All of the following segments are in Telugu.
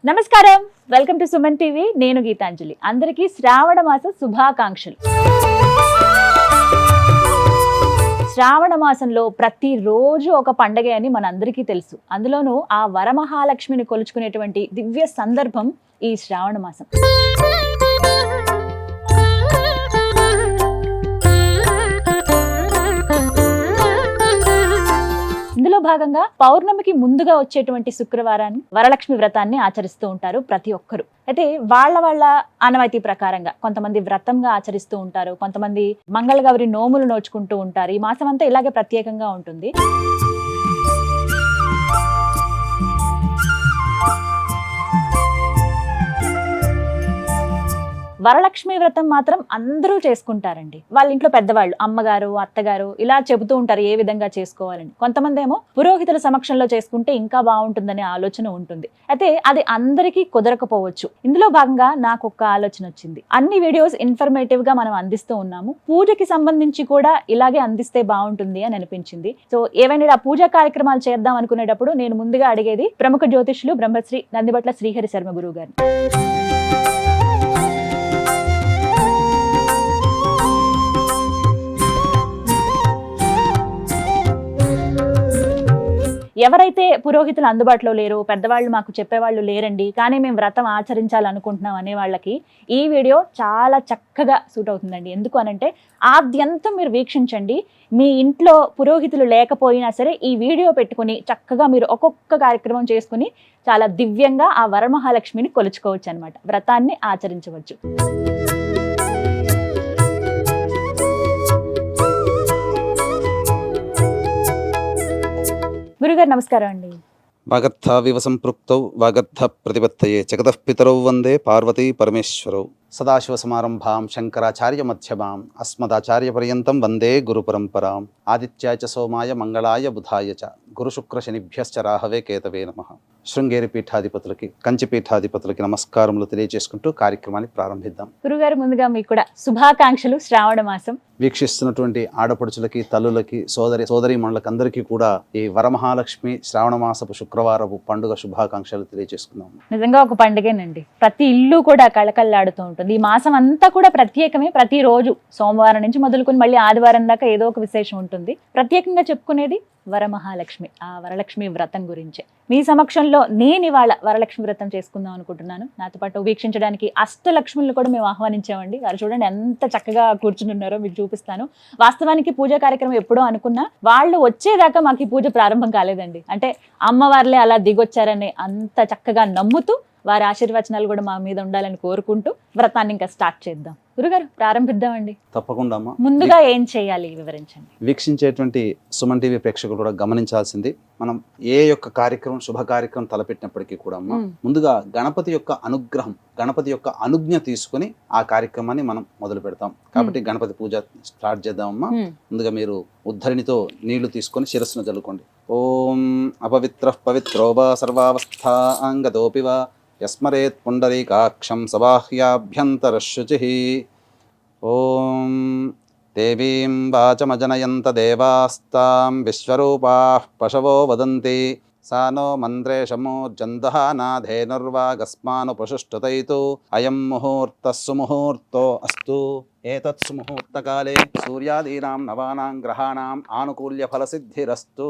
నమస్కారం, వెల్కమ్ టు సుమన్ టీవీ. నేను గీతాంజలి. అందరికీ శ్రావణ మాస శుభాకాంక్షలు. శ్రావణ మాసంలో ప్రతిరోజు ఒక పండగ అని మనందరికీ తెలుసు. అందులోనూ ఆ వరమహాలక్ష్మిని కొలుచుకునేటువంటి దివ్య సందర్భం ఈ శ్రావణ మాసం. ఇందులో భాగంగా పౌర్ణమికి ముందుగా వచ్చేటువంటి శుక్రవారాన్ని వరలక్ష్మి వ్రతాన్ని ఆచరిస్తూ ఉంటారు ప్రతి ఒక్కరు. అయితే వాళ్ళ ఆనవాయితీ ప్రకారంగా కొంతమంది వ్రతంగా ఆచరిస్తూ ఉంటారు, కొంతమంది మంగళగౌరి నోములు నోచుకుంటూ ఉంటారు. ఈ మాసం అంతా ఇలాగే ప్రత్యేకంగా ఉంటుంది. వరలక్ష్మి వ్రతం మాత్రం అందరూ చేసుకుంటారండి. వాళ్ళ ఇంట్లో పెద్దవాళ్ళు, అమ్మగారు, అత్తగారు ఇలా చెబుతూ ఉంటారు ఏ విధంగా చేసుకోవాలని. కొంతమంది ఏమో పురోహితుల సమక్షంలో చేసుకుంటే ఇంకా బాగుంటుందనే ఆలోచన ఉంటుంది. అయితే అది అందరికీ కుదరకపోవచ్చు. ఇందులో భాగంగా నాకు ఒక ఆలోచన వచ్చింది. అన్ని వీడియోస్ ఇన్ఫర్మేటివ్ గా మనం అందిస్తూ ఉన్నాము, పూజకి సంబంధించి కూడా ఇలాగే అందిస్తే బాగుంటుంది అని అనిపించింది. సో ఏవైనా పూజా కార్యక్రమాలు చేద్దాం అనుకునేటప్పుడు నేను ముందుగా అడిగేది ప్రముఖ జ్యోతిష్యులు బ్రహ్మశ్రీ నందిబట్ల శ్రీహరి శర్మ గురువు గారు. ఎవరైతే పురోహితులు అందుబాటులో లేరు, పెద్దవాళ్ళు మాకు చెప్పేవాళ్ళు లేరండి, కానీ మేము వ్రతం ఆచరించాలనుకుంటున్నాం అనే వాళ్ళకి ఈ వీడియో చాలా చక్కగా సూట్ అవుతుందండి. ఎందుకు అనంటే ఆద్యంతం మీరు వీక్షించండి. మీ ఇంట్లో పురోహితులు లేకపోయినా సరే ఈ వీడియో పెట్టుకుని చక్కగా మీరు ఒక్కొక్క కార్యక్రమం చేసుకుని చాలా దివ్యంగా ఆ వరమహాలక్ష్మిని కొలుచుకోవచ్చు అనమాట, వ్రతాన్ని ఆచరించవచ్చు. గురుగారు నమస్కారం అండి. వాగర్థావివ సంపృక్తౌ వాగర్థ ప్రతిపత్తయే జగతః పితరౌ వందే పార్వతీ పరమేశ్వరౌ. సదాశివ సమారంభాం శంకరాచార్య మధ్యమాం అస్మదాచార్య పర్యంతం వందే గురు పరంపరాం. ఆదిత్యాయ చ సోమాయ మంగళాయ బుధాయ చ గురు శుక్ర శనిభ్యశ్చ రాహవే కేతవే నమః. శృంగేరి పీఠాధిపతులకి, కంచి పీఠాధిపతులకి నమస్కారములు తెలియజేసుకుంటూ కార్యక్రమాన్ని ప్రారంభిద్దాం. గురుగారు ముందుగా మీకు కూడా శుభాకాంక్షలు. శ్రావణ మాసం వీక్షిస్తున్నటువంటి ఆడపడుచులకి, తల్లులకి, సోదరీమణులకి అందరికీ కూడా ఈ వరమహాలక్ష్మి శ్రావణ మాసపు శుక్రవారపు పండుగ శుభాకాంక్షలు తెలియజేసుకుందాం. నిజంగా ఒక పండుగేనండి. ప్రతి ఇల్లు కూడా కళకళలాడుతూ ఉంటుంది. ఈ మాసం అంతా కూడా ప్రత్యేకమే. ప్రతిరోజు సోమవారం నుంచి మొదలుకొని మళ్ళీ ఆదివారం దాకా ఏదో ఒక విశేషం ఉంటుంది. ప్రత్యేకంగా చెప్పుకునేది వరమహాలక్ష్మి, ఆ వరలక్ష్మి వ్రతం గురించే. మీ సమక్షంలో నేను ఇవాళ వరలక్ష్మి వ్రతం చేసుకుందాం అనుకుంటున్నాను. నాతో పాటు వీక్షించడానికి అష్టలక్ష్ములను కూడా మేము ఆహ్వానించామండి. వారు చూడండి ఎంత చక్కగా కూర్చుని ఉన్నారో, మీకు చూపిస్తాను. వాస్తవానికి పూజా కార్యక్రమం ఎప్పుడో అనుకున్నా, వాళ్ళు వచ్చేదాకా మాకు ఈ పూజ ప్రారంభం కాలేదండి. అంటే అమ్మవార్లే అలా దిగొచ్చారని అంత చక్కగా నమ్ముతూ వారి ఆశీర్వచనాలు కూడా మా మీద ఉండాలని కోరుకుంటూ వ్రతాన్ని ఇంకా స్టార్ట్ చేద్దాం. గురుగారు ప్రారంభిద్దామండి. తప్పకుండా అమ్మా. ముందుగా ఏం చేయాలి వివరించండి. వీక్షించేటువంటి సుమన్ టీవీ ప్రేక్షకులు కూడా గమనించాల్సింది, మనం ఏ యొక్క కార్యక్రమం, శుభ కార్యక్రమం తలపెట్టినప్పటికీ కూడా అమ్మా ముందుగా గణపతి యొక్క అనుగ్రహం, గణపతి యొక్క అనుజ్ఞ తీసుకుని ఆ కార్యక్రమాన్ని మనం మొదలు పెడతాం. కాబట్టి గణపతి పూజ స్టార్ట్ చేద్దామమ్మా. ముందుగా మీరు ఉద్ధరిణితో నీళ్లు తీసుకొని శిరస్సును జల్లుకోండి. ఓం అపవిత్ర పవిత్రోవా సర్వావస్థాంగతోపి వా యస్మరేత్ పుండరీకాక్షం సబాహ్యాభ్యంతరశుచిః. ఓం దేవీం వాచమజనయంత దేవాస్తాం విశ్వరూపాః పశవో వదంతి సా నో మంత్రేషమూర్జందః నాధేనుర్వాగస్మానుపశుష్టుతైతు అయం ముహూర్తః సుముహూర్తో అస్తు. ఏతత్ సుముహూర్తకాలే సూర్యాదీనాం నవానాం గ్రహాణాం ఆనుకూల్య ఫలసిద్ధిరస్తు.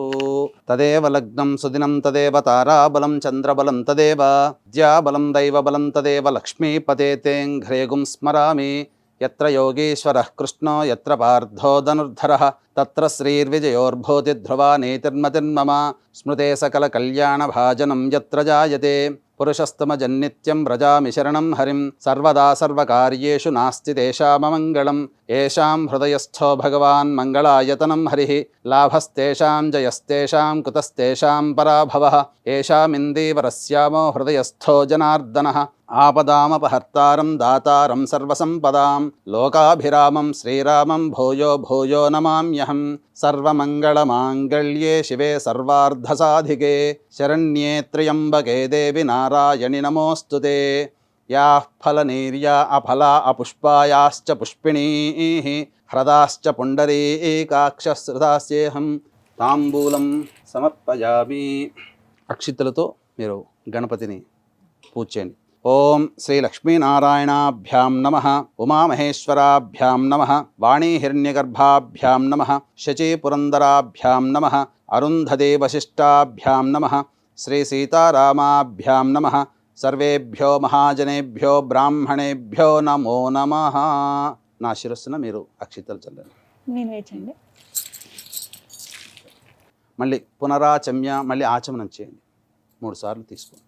తదేవ లగ్నం సుదినం తదేవ తారాబలం చంద్రబలం తదేవ విద్యాబలం దైవబలం తదేవ లక్ష్మీపతేతేం ఘ్రేగుం స్మరామి. యత్ర యోగీశ్వరః కృష్ణో యత్ర పార్థో ధనుర్ధరః తత్ర శ్రీర్విజయోర్భూతి ధ్రువా నీతిర్మతిర్మమ. స్మృతే సకల కళ్యాణ భాజనం యత్ర జాయతే పురుషస్తమజన్నిత్యం వ్రజామి శరణం హరిం. సర్వదా సర్వకార్యేషు నాస్తి తేషామమంగళం. ఏషాం హృదయస్థో భగవాన్ మంగళాయతనం హరిః. లాభస్తేషాం జయస్తేషాం కుతస్తేషాం పరాభవః. ఏషామిందీవరస్యామో హృదయస్థో జనార్దనః. ఆపదామపహర్తారం దాతారం సర్వసంపదాం. లోకాభిరామం శ్రీరామం భూయో భూయో నమామ్యహం. సర్వమంగళమాంగళ్యే శివే సర్వార్ధసాధికే శరణ్యే త్ర్యంబకే దేవి నారాయణి నమోస్తుతే. యాః ఫలనీర్యా అఫలా అపుష్పాయాశ్చ పుష్పిణీః హ్రదాశ్చ పుండరీకాక్షశ్రుతాస్యేహం. తాంబూలం సమర్పయామి. అక్షితులతో మీరు గణపతిని పూజ చేయండి. ఓం శ్రీ లక్ష్మీనారాయణాభ్యాం నమః, ఉమామహేశ్వరాభ్యాం నమః, వాణీహిరణ్యగర్భాభ్యాం నమః, శచీపురందరాభ్యాం నమః, అరుంధదే వశిష్టాభ్యాం నమః, శ్రీ సీతారామాభ్యాం నమః. సర్వేభ్యో మహాజనేభ్యో బ్రాహ్మణేభ్యో నమో నమః. నా శిరస్సున మీరు అక్షింతలు చల్లండి. నేను వేచండి. మళ్ళీ పునరాచమ్య, మళ్ళీ ఆచమనం చేయండి. 3 సార్లు తీసుకోండి.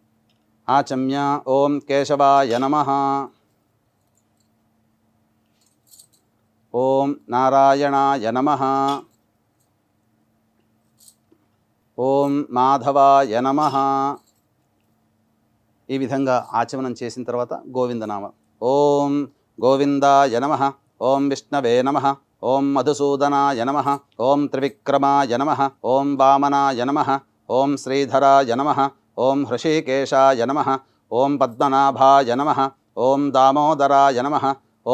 ఆచమ్య. ఓం కేశవాయ నమః. ఓం నారాయణాయ నమః. ఓం మాధవాయ నమః. ఈ విధంగా ఆచమనం చేసిన తర్వాత గోవిందనామ. ఓం గోవిందాయ నమః, ఓం విష్ణవే నమః, ఓం మధుసూదనాయ నమః, ఓం త్రివిక్రమాయ నమః, ఓం వామనాయ నమః, ఓం శ్రీధరాయ నమః, ఓం హృషీకేశాయ నమః, ఓం పద్మనాభాయ నమః, ఓం దామోదరాయ నమః,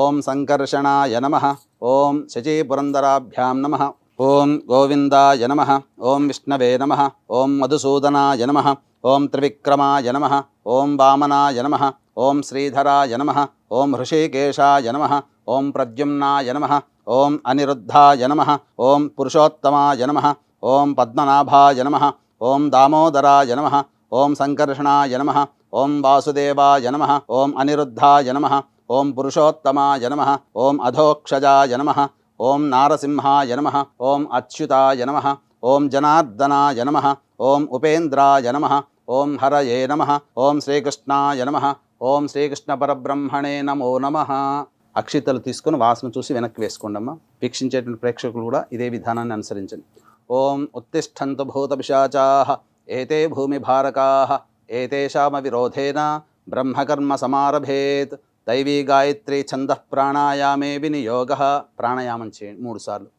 ఓం సంకర్షణాయ నమః, ఓం శచీపురందరాభ్యాం నమః, ఓం గోవిందాయ నమః, ఓం విష్ణవే నమః, ఓం మధుసూదనాయ నమః, ఓం త్రివిక్రమాయ నమః, ఓం వామనాయ నమః, ఓం శ్రీధరాయ నమః, ఓం హృషీకేశాయ నమః, ఓం ప్రద్యుమ్నాయ నమః, ఓం అనిరుద్ధాయ నమః, ఓం పురుషోత్తమాయ నమః, ఓం పద్మనాభాయ నమః, ఓం దామోదరాయ నమః, ఓం సంకర్షణాయ నమః, ఓం వాసుదేవాయ నమః, ఓం అనిరుద్ధాయ నమః, ఓం పురుషోత్తమాయ నమః, ఓం అధోక్షజాయ నమః, ఓం నారసింహాయ నమః, ఓం అచ్యుతాయ నమః, ఓం జనార్దనాయ నమః, ఓం ఉపేంద్రాయ నమః, ఓం హరయే నమః, ఓం శ్రీకృష్ణాయ నమః, ఓం శ్రీకృష్ణ పరబ్రహ్మణే నమో నమః. అక్షితలు తీసుకొని వాసన చూసి వెనక్కి వేసుకోండి అమ్మా. వీక్షించేటువంటి ప్రేక్షకులు కూడా ఇదే విధానాన్ని అనుసరించండి. ఓం ఉత్తిష్టంతు భూత పిశాచాః ఏతే భూమి భారకాః ఏతేషామ విరోధేన బ్రహ్మకర్మ సమారభేత్. దైవీ గాయత్రీ ఛందః ప్రాణాయామే వినియోగః. ప్రాణాయామం చేయండి 3 సార్లు.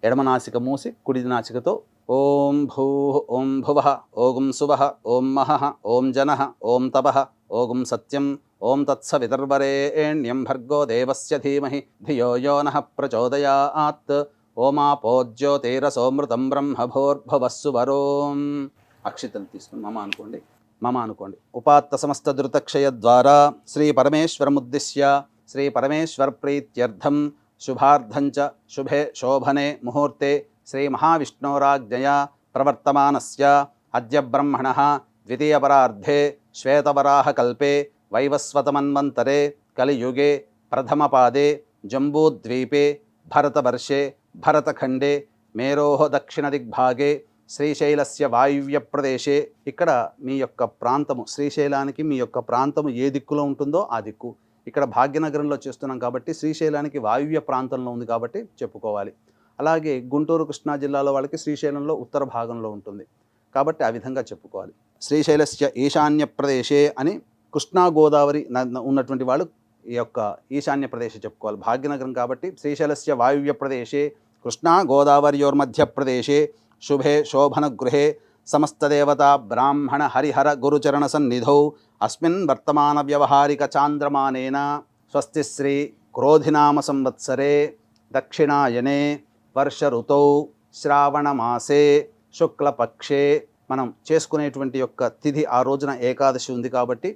ఎడమ నాసిక మూసి కుడి నాసికతో ఓం భూః, ఓం భువః, ఓం సువః, ఓం మహః, ఓం జనః, ఓం తపః, ఓం సత్యం, ఓం తత్సవితుర్వరేణ్యం భర్గో దేవస్య ధీమహి ధియో యో నః ప్రచోదయాత్. ఓమాపోజ్యోతిరసోమృతం బ్రహ్మభోర్భువస్సు వరోం. అక్షితలు తీసుకుని మమ అనుకోండి. మమ అనుకోండి. ఉపాత్త సమస్త ధృతక్షయ ద్వారా శ్రీ పరమేశ్వరముద్దిశ్య శ్రీ పరమేశ్వర ప్రీత్యర్థం శుభార్థంచ శుభే శోభనే ముహూర్తే శ్రీ మహావిష్ణోరాజ్ఞయా ప్రవర్తమానస్య అద్య బ్రహ్మణః ద్వితీయపరార్ధే శ్వేతవరాహకల్పే వైవస్వతమన్వంతరే కలియుగే ప్రథమపాదే జంబూద్వీపే భరతవర్షే భరతఖండే మేరోః దక్షిణదిగ్భాగే శ్రీశైలస్య వాయువ్య ప్రదేశే. ఇక్కడ మీ యొక్క ప్రాంతము, శ్రీశైలానికి మీ యొక్క ప్రాంతము ఏ దిక్కులో ఉంటుందో ఆ దిక్కు. ఇక్కడ భాగ్యనగరంలో చేస్తున్నాం కాబట్టి శ్రీశైలానికి వాయువ్య ప్రాంతంలో ఉంది కాబట్టి చెప్పుకోవాలి. అలాగే గుంటూరు కృష్ణా జిల్లాలో వాళ్ళకి శ్రీశైలంలో ఉత్తర భాగంలో ఉంటుంది కాబట్టి ఆ విధంగా చెప్పుకోవాలి. శ్రీశైలస్య ఈశాన్య ప్రదేశే అని కృష్ణా గోదావరి ఉన్నటువంటి వాళ్ళు ఈ యొక్క ఈశాన్య ప్రదేశం చెప్పుకోవాలి. భాగ్యనగరం కాబట్టి శ్రీశైలస్య వాయువ్య ప్రదేశే కృష్ణా గోదావర్యోర్మధ్య ప్రదేశే శుభే శోభన గృహే సమస్తదేవతా బ్రాహ్మణ హరిహర గురుచరణ సన్నిధౌ అస్మిన్ వర్తమాన వ్యవహారిక చాంద్రమానేన స్వస్తి శ్రీ క్రోధినామ సంవత్సరే దక్షిణాయనే వర్ష ఋతౌ శ్రావణమాసే శుక్లపక్షే. మనం చేసుకునేటువంటి యొక్క తిథి ఆ రోజున ఏకాదశి ఉంది కాబట్టి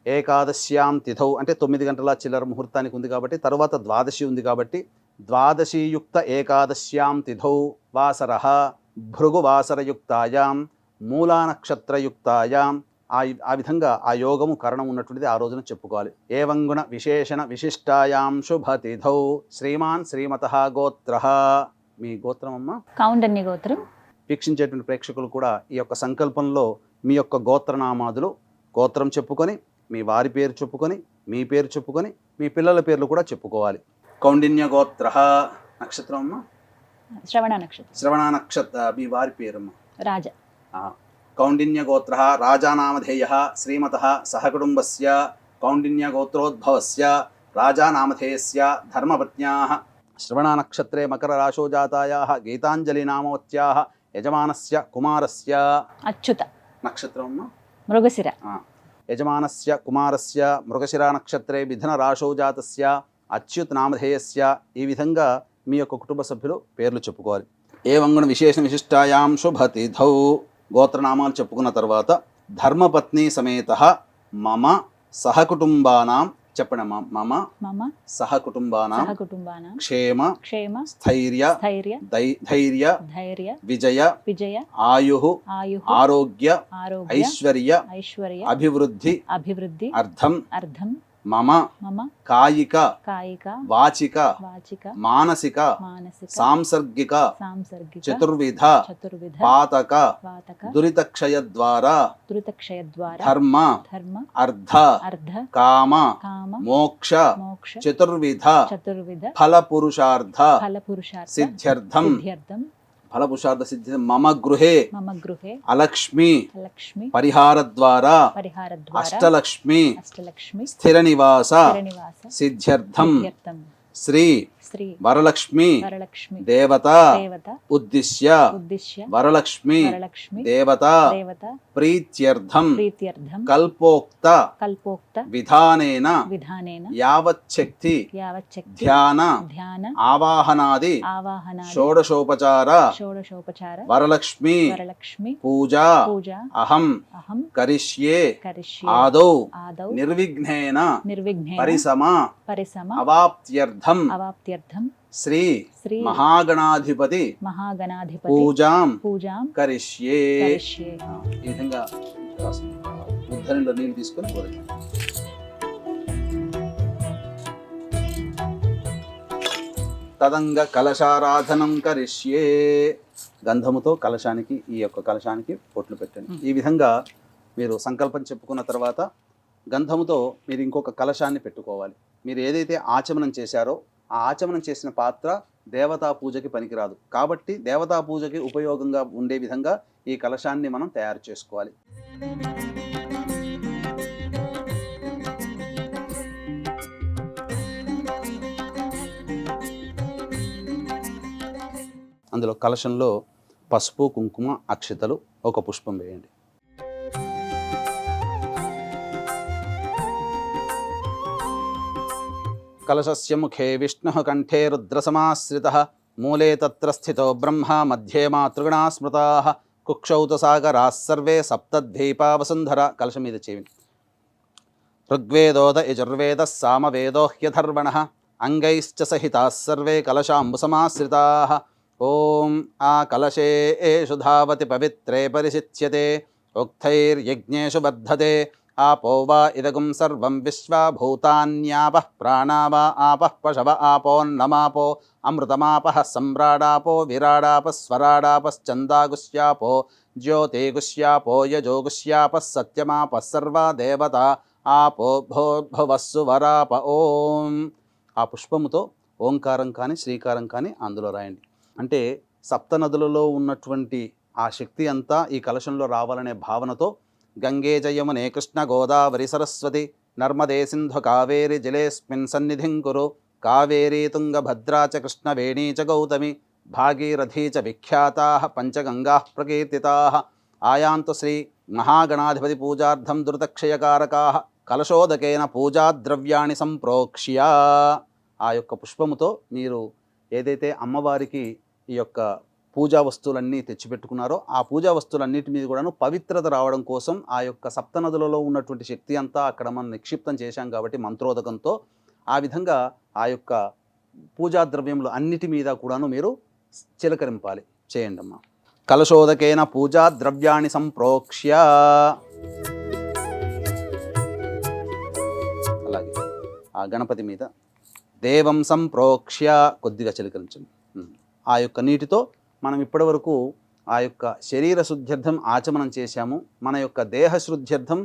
ఏకాదశ్యాం తిథౌ అంటే 9 గంటల చిల్లర ముహూర్తానికి ఉంది కాబట్టి తర్వాత ద్వాదశి ఉంది కాబట్టి ద్వాదశీయుక్త ఏకాదశ్యాం తిథౌ వాసరః భృగువాసరయుక్తాయాం మూలా నక్షత్రయుక్తాయాం. ఆ విధంగా ఆ యోగము కరణం ఉన్నటువంటిది ఆ రోజున చెప్పుకోవాలి. ఏవంగుణ విశేషణ విశిష్టాయాం శుభతిథౌ శ్రీమాన్ శ్రీమతః గోత్రః. మీ గోత్రం అమ్మ? కౌండన్య గోత్రం. వీక్షించేటువంటి ప్రేక్షకులు కూడా ఈ యొక్క సంకల్పంలో మీ యొక్క గోత్రనామాదులు గోత్రం చెప్పుకొని మీ వారి పేరు చెప్పుకొని మీ పేరు చెప్పుకొని మీ పిల్లల పేర్లు కూడా చెప్పుకోవాలి. కౌండిన్య గోత్రః. నక్షత్రం అమ్మ? శ్రవణ నక్షత్రం. శ్రవణ నక్షత్ర. మీ వారి పేరమ్మ? రాజ. కౌండిన్య గోత్రః రాజానామధేయః శ్రీమతః సహకుటుంబస్య కౌండిన్య గోత్రోద్భవస్య రాజానామధేయస్య ధర్మపత్న్యాః శ్రవణ నక్షత్రే మకర రాశో జాతాయాః గీతాంజలి నామవత్యాః యజమానస్య కుమారస్య. అచ్యుత. నక్షత్రం అమ్మ? మృగశిర. యజమానస్య కుమారస్య మృగశిర నక్షత్రే మిథున రాశో జాతస్య అచ్యుత్ నామధేయస్య. ఈ విధంగా మీ యొక్క కుటుంబ సభ్యులు పేర్లు చెప్పుకోవాలి. ఏవంగుణ విశేష విశిష్టాయాం శుభతిథౌ. గోత్రనామాలు చెప్పుకున్న తర్వాత ధర్మపత్ని సమేత మమ సహకుటుంబానాం చెప్పండమ్మా. మమ మమ సహకుటుంబానాం సహకుటుంబానాం క్షేమ క్షేమ స్థైర్య స్థైర్య ధైర్య ధైర్య విజయ విజయ ఆయు ఆయుః ఆరోగ్య ఆరోగ్య ఐశ్వర్య ఐశ్వర్య అభివృద్ధి అభివృద్ధి అర్థం అర్థం మమ మమ కాయిక కాయిక వాచిక వాచిక మానసిక మానసిక సాంసర్గిక సాంసర్గిక చతుర్విధ చతుర్విధ పాతక వాతక దురితక్షయ ద్వారా దురితక్షయ ద్వారా ధర్మ ధర్మ అర్థ అర్ధ కామ కామ మోక్ష మోక్ష చతుర్విధ చతుర్విధ ఫల పురుషార్థ ఫల పురుషార్థ సిద్ధ్యర్థం సిద్ధ్యర్థం ఫల పురుషార్థ సిద్ధి మమ గృహే మమ గృహే అలక్ష్మి లక్ష్మి పరిహార ద్వారా పరిహార ద్వారా అష్టలక్ష్మి అష్టలక్ష్మి స్థిర నివాస శ్రీనివాస సిద్ధ్యర్థం సిద్ధ్యర్థం శ్రీ శ్రీ వరలక్ష్మి వరలక్ష్మి దేవత దేవత ఉద్దిశ్య ఉద్దిశ్య వరలక్ష్మి వరలక్ష్మి దేవత దేవత ప్రీత్యర్థం ప్రీత్యర్థం కల్పోక్త కల్పోక్త విధానేన విధానేన యావచ్చక్తి యావచ్చక్తి ధ్యాన ధ్యాన ఆవాహనాది ఆవాహనాది షోడశోపచార షోడశోపచార వరలక్ష్మి వరలక్ష్మి పూజా పూజ అహం అహం కరిష్యే కరిష్యే ఆదౌ ఆదౌ నిర్విఘ్నేన నిర్విఘ్నేన పరిసమ పరిసమ అవాప్త్యర్థం అవాప్త్యర్థం శ్రీ శ్రీ మహాగణాధిపతి మహాగణాధిపతి పూజాం పూజాం కరిష్యే కరిష్యే. ఈ విధంగా రాసుకోండి. ఉద్ధరణలో నీళ్ళు తీసుకొని వదలండి. తదంగ కలశారాధనం కరిష్యే. గంధముతో కలశానికి ఈ యొక్క కలశానికి పొట్లు పెట్టండి. ఈ విధంగా మీరు సంకల్పం చెప్పుకున్న తర్వాత గంధముతో మీరు ఇంకొక కలశాన్ని పెట్టుకోవాలి. మీరు ఏదైతే ఆచమనం చేశారో ఆ ఆచమనం చేసిన పాత్ర దేవతా పూజకి పనికిరాదు. కాబట్టి దేవతా పూజకి ఉపయోగంగా ఉండే విధంగా ఈ కలశాన్ని మనం తయారు చేసుకోవాలి. అందులో కలశంలో పసుపు కుంకుమ అక్షతలు ఒక పుష్పం వేయండి. కలశస్య ముఖే విష్ణుః కంఠే రుద్రసమాశ్రితః మూలే తత్ర స్థితో బ్రహ్మ మధ్యే మాతృగణా స్మృతాః కుక్షౌ సాగరాः సర్వే సప్తద్వీపా వసుంధర. కలశం మీద చేయండి. ఋగ్వేదోద యజుర్వేదः సామవేదో హ్యధర్వణः అంగైశ్చ సహితాः సర్వే కలశాంబుసమాశ్రితాः. ఓం ఆ కలశే ఏషు ధావతి పవిత్రే పరిశిచ్యతే ఉక్తైర్యజ్ఞేషు వర్ధతే ఆపో వా ఇదగుం సర్వం విశ్వా భూతాన్యాపః ప్రాణా వా ఆపః పశవ ఆపోన్నమాపో అమృతమాపః సమ్రాడాపో విరాడాపः స్వరాడాపశ్చందాగుష్యాపో జ్యోతిగుష్యాపో యజోగుష్యాపः సత్యమాపः సర్వా దేవతా ఆపో భోర్భువస్సు వరాప. ఓం. ఆ పుష్పముతో ఓంకారం కానీ శ్రీకారం కానీ అందులో రాయండి. అంటే సప్త నదులలో ఉన్నటువంటి ఆ శక్తి అంతా ఈ కలశంలో రావాలనే భావనతో గంగే జయమునే కృష్ణ గోదావరి సరస్వతి నర్మదే సింధు కావేరి జలేస్మిన్ సన్నిధిం కురు కావేరీ తుంగభద్రా చ కృష్ణవేణీ చ గౌతమి భాగీరథీ చ విఖ్యాతాః పంచగంగాః ప్రకీర్తితాః. ఆయాంతు శ్రీ మహాగణాధిపతి పూజార్థం దురితక్షయకారకాః కలశోదకేన పూజాద్రవ్యాణి సంప్రోక్ష్య. ఆ యొక్క పుష్పముతో మీరు ఏదైతే అమ్మవారికి ఈ యొక్క పూజా వస్తువులన్నీ తెచ్చిపెట్టుకున్నారో ఆ పూజా వస్తువులన్నిటి మీద కూడాను పవిత్రత రావడం కోసం ఆ యొక్క సప్తనదులలో ఉన్నటువంటి శక్తి అంతా అక్కడ మనం నిక్షిప్తం చేశాం కాబట్టి మంత్రోదకంతో ఆ విధంగా ఆ యొక్క పూజా ద్రవ్యములు అన్నిటి మీద కూడాను మీరు చిలకరింపాలి. చేయండి అమ్మా. కలశోదకేన పూజా ద్రవ్యాన్ని సంప్రోక్ష్య. అలాగే ఆ గణపతి మీద దేవం సంప్రోక్ష్య కొద్దిగా చిలకరించండి. ఆ యొక్క నీటితో మనం ఇప్పటివరకు ఆ యొక్క శరీర శుద్ధ్యర్థం ఆచమనం చేశాము. మన యొక్క దేహ శుద్ధ్యర్థం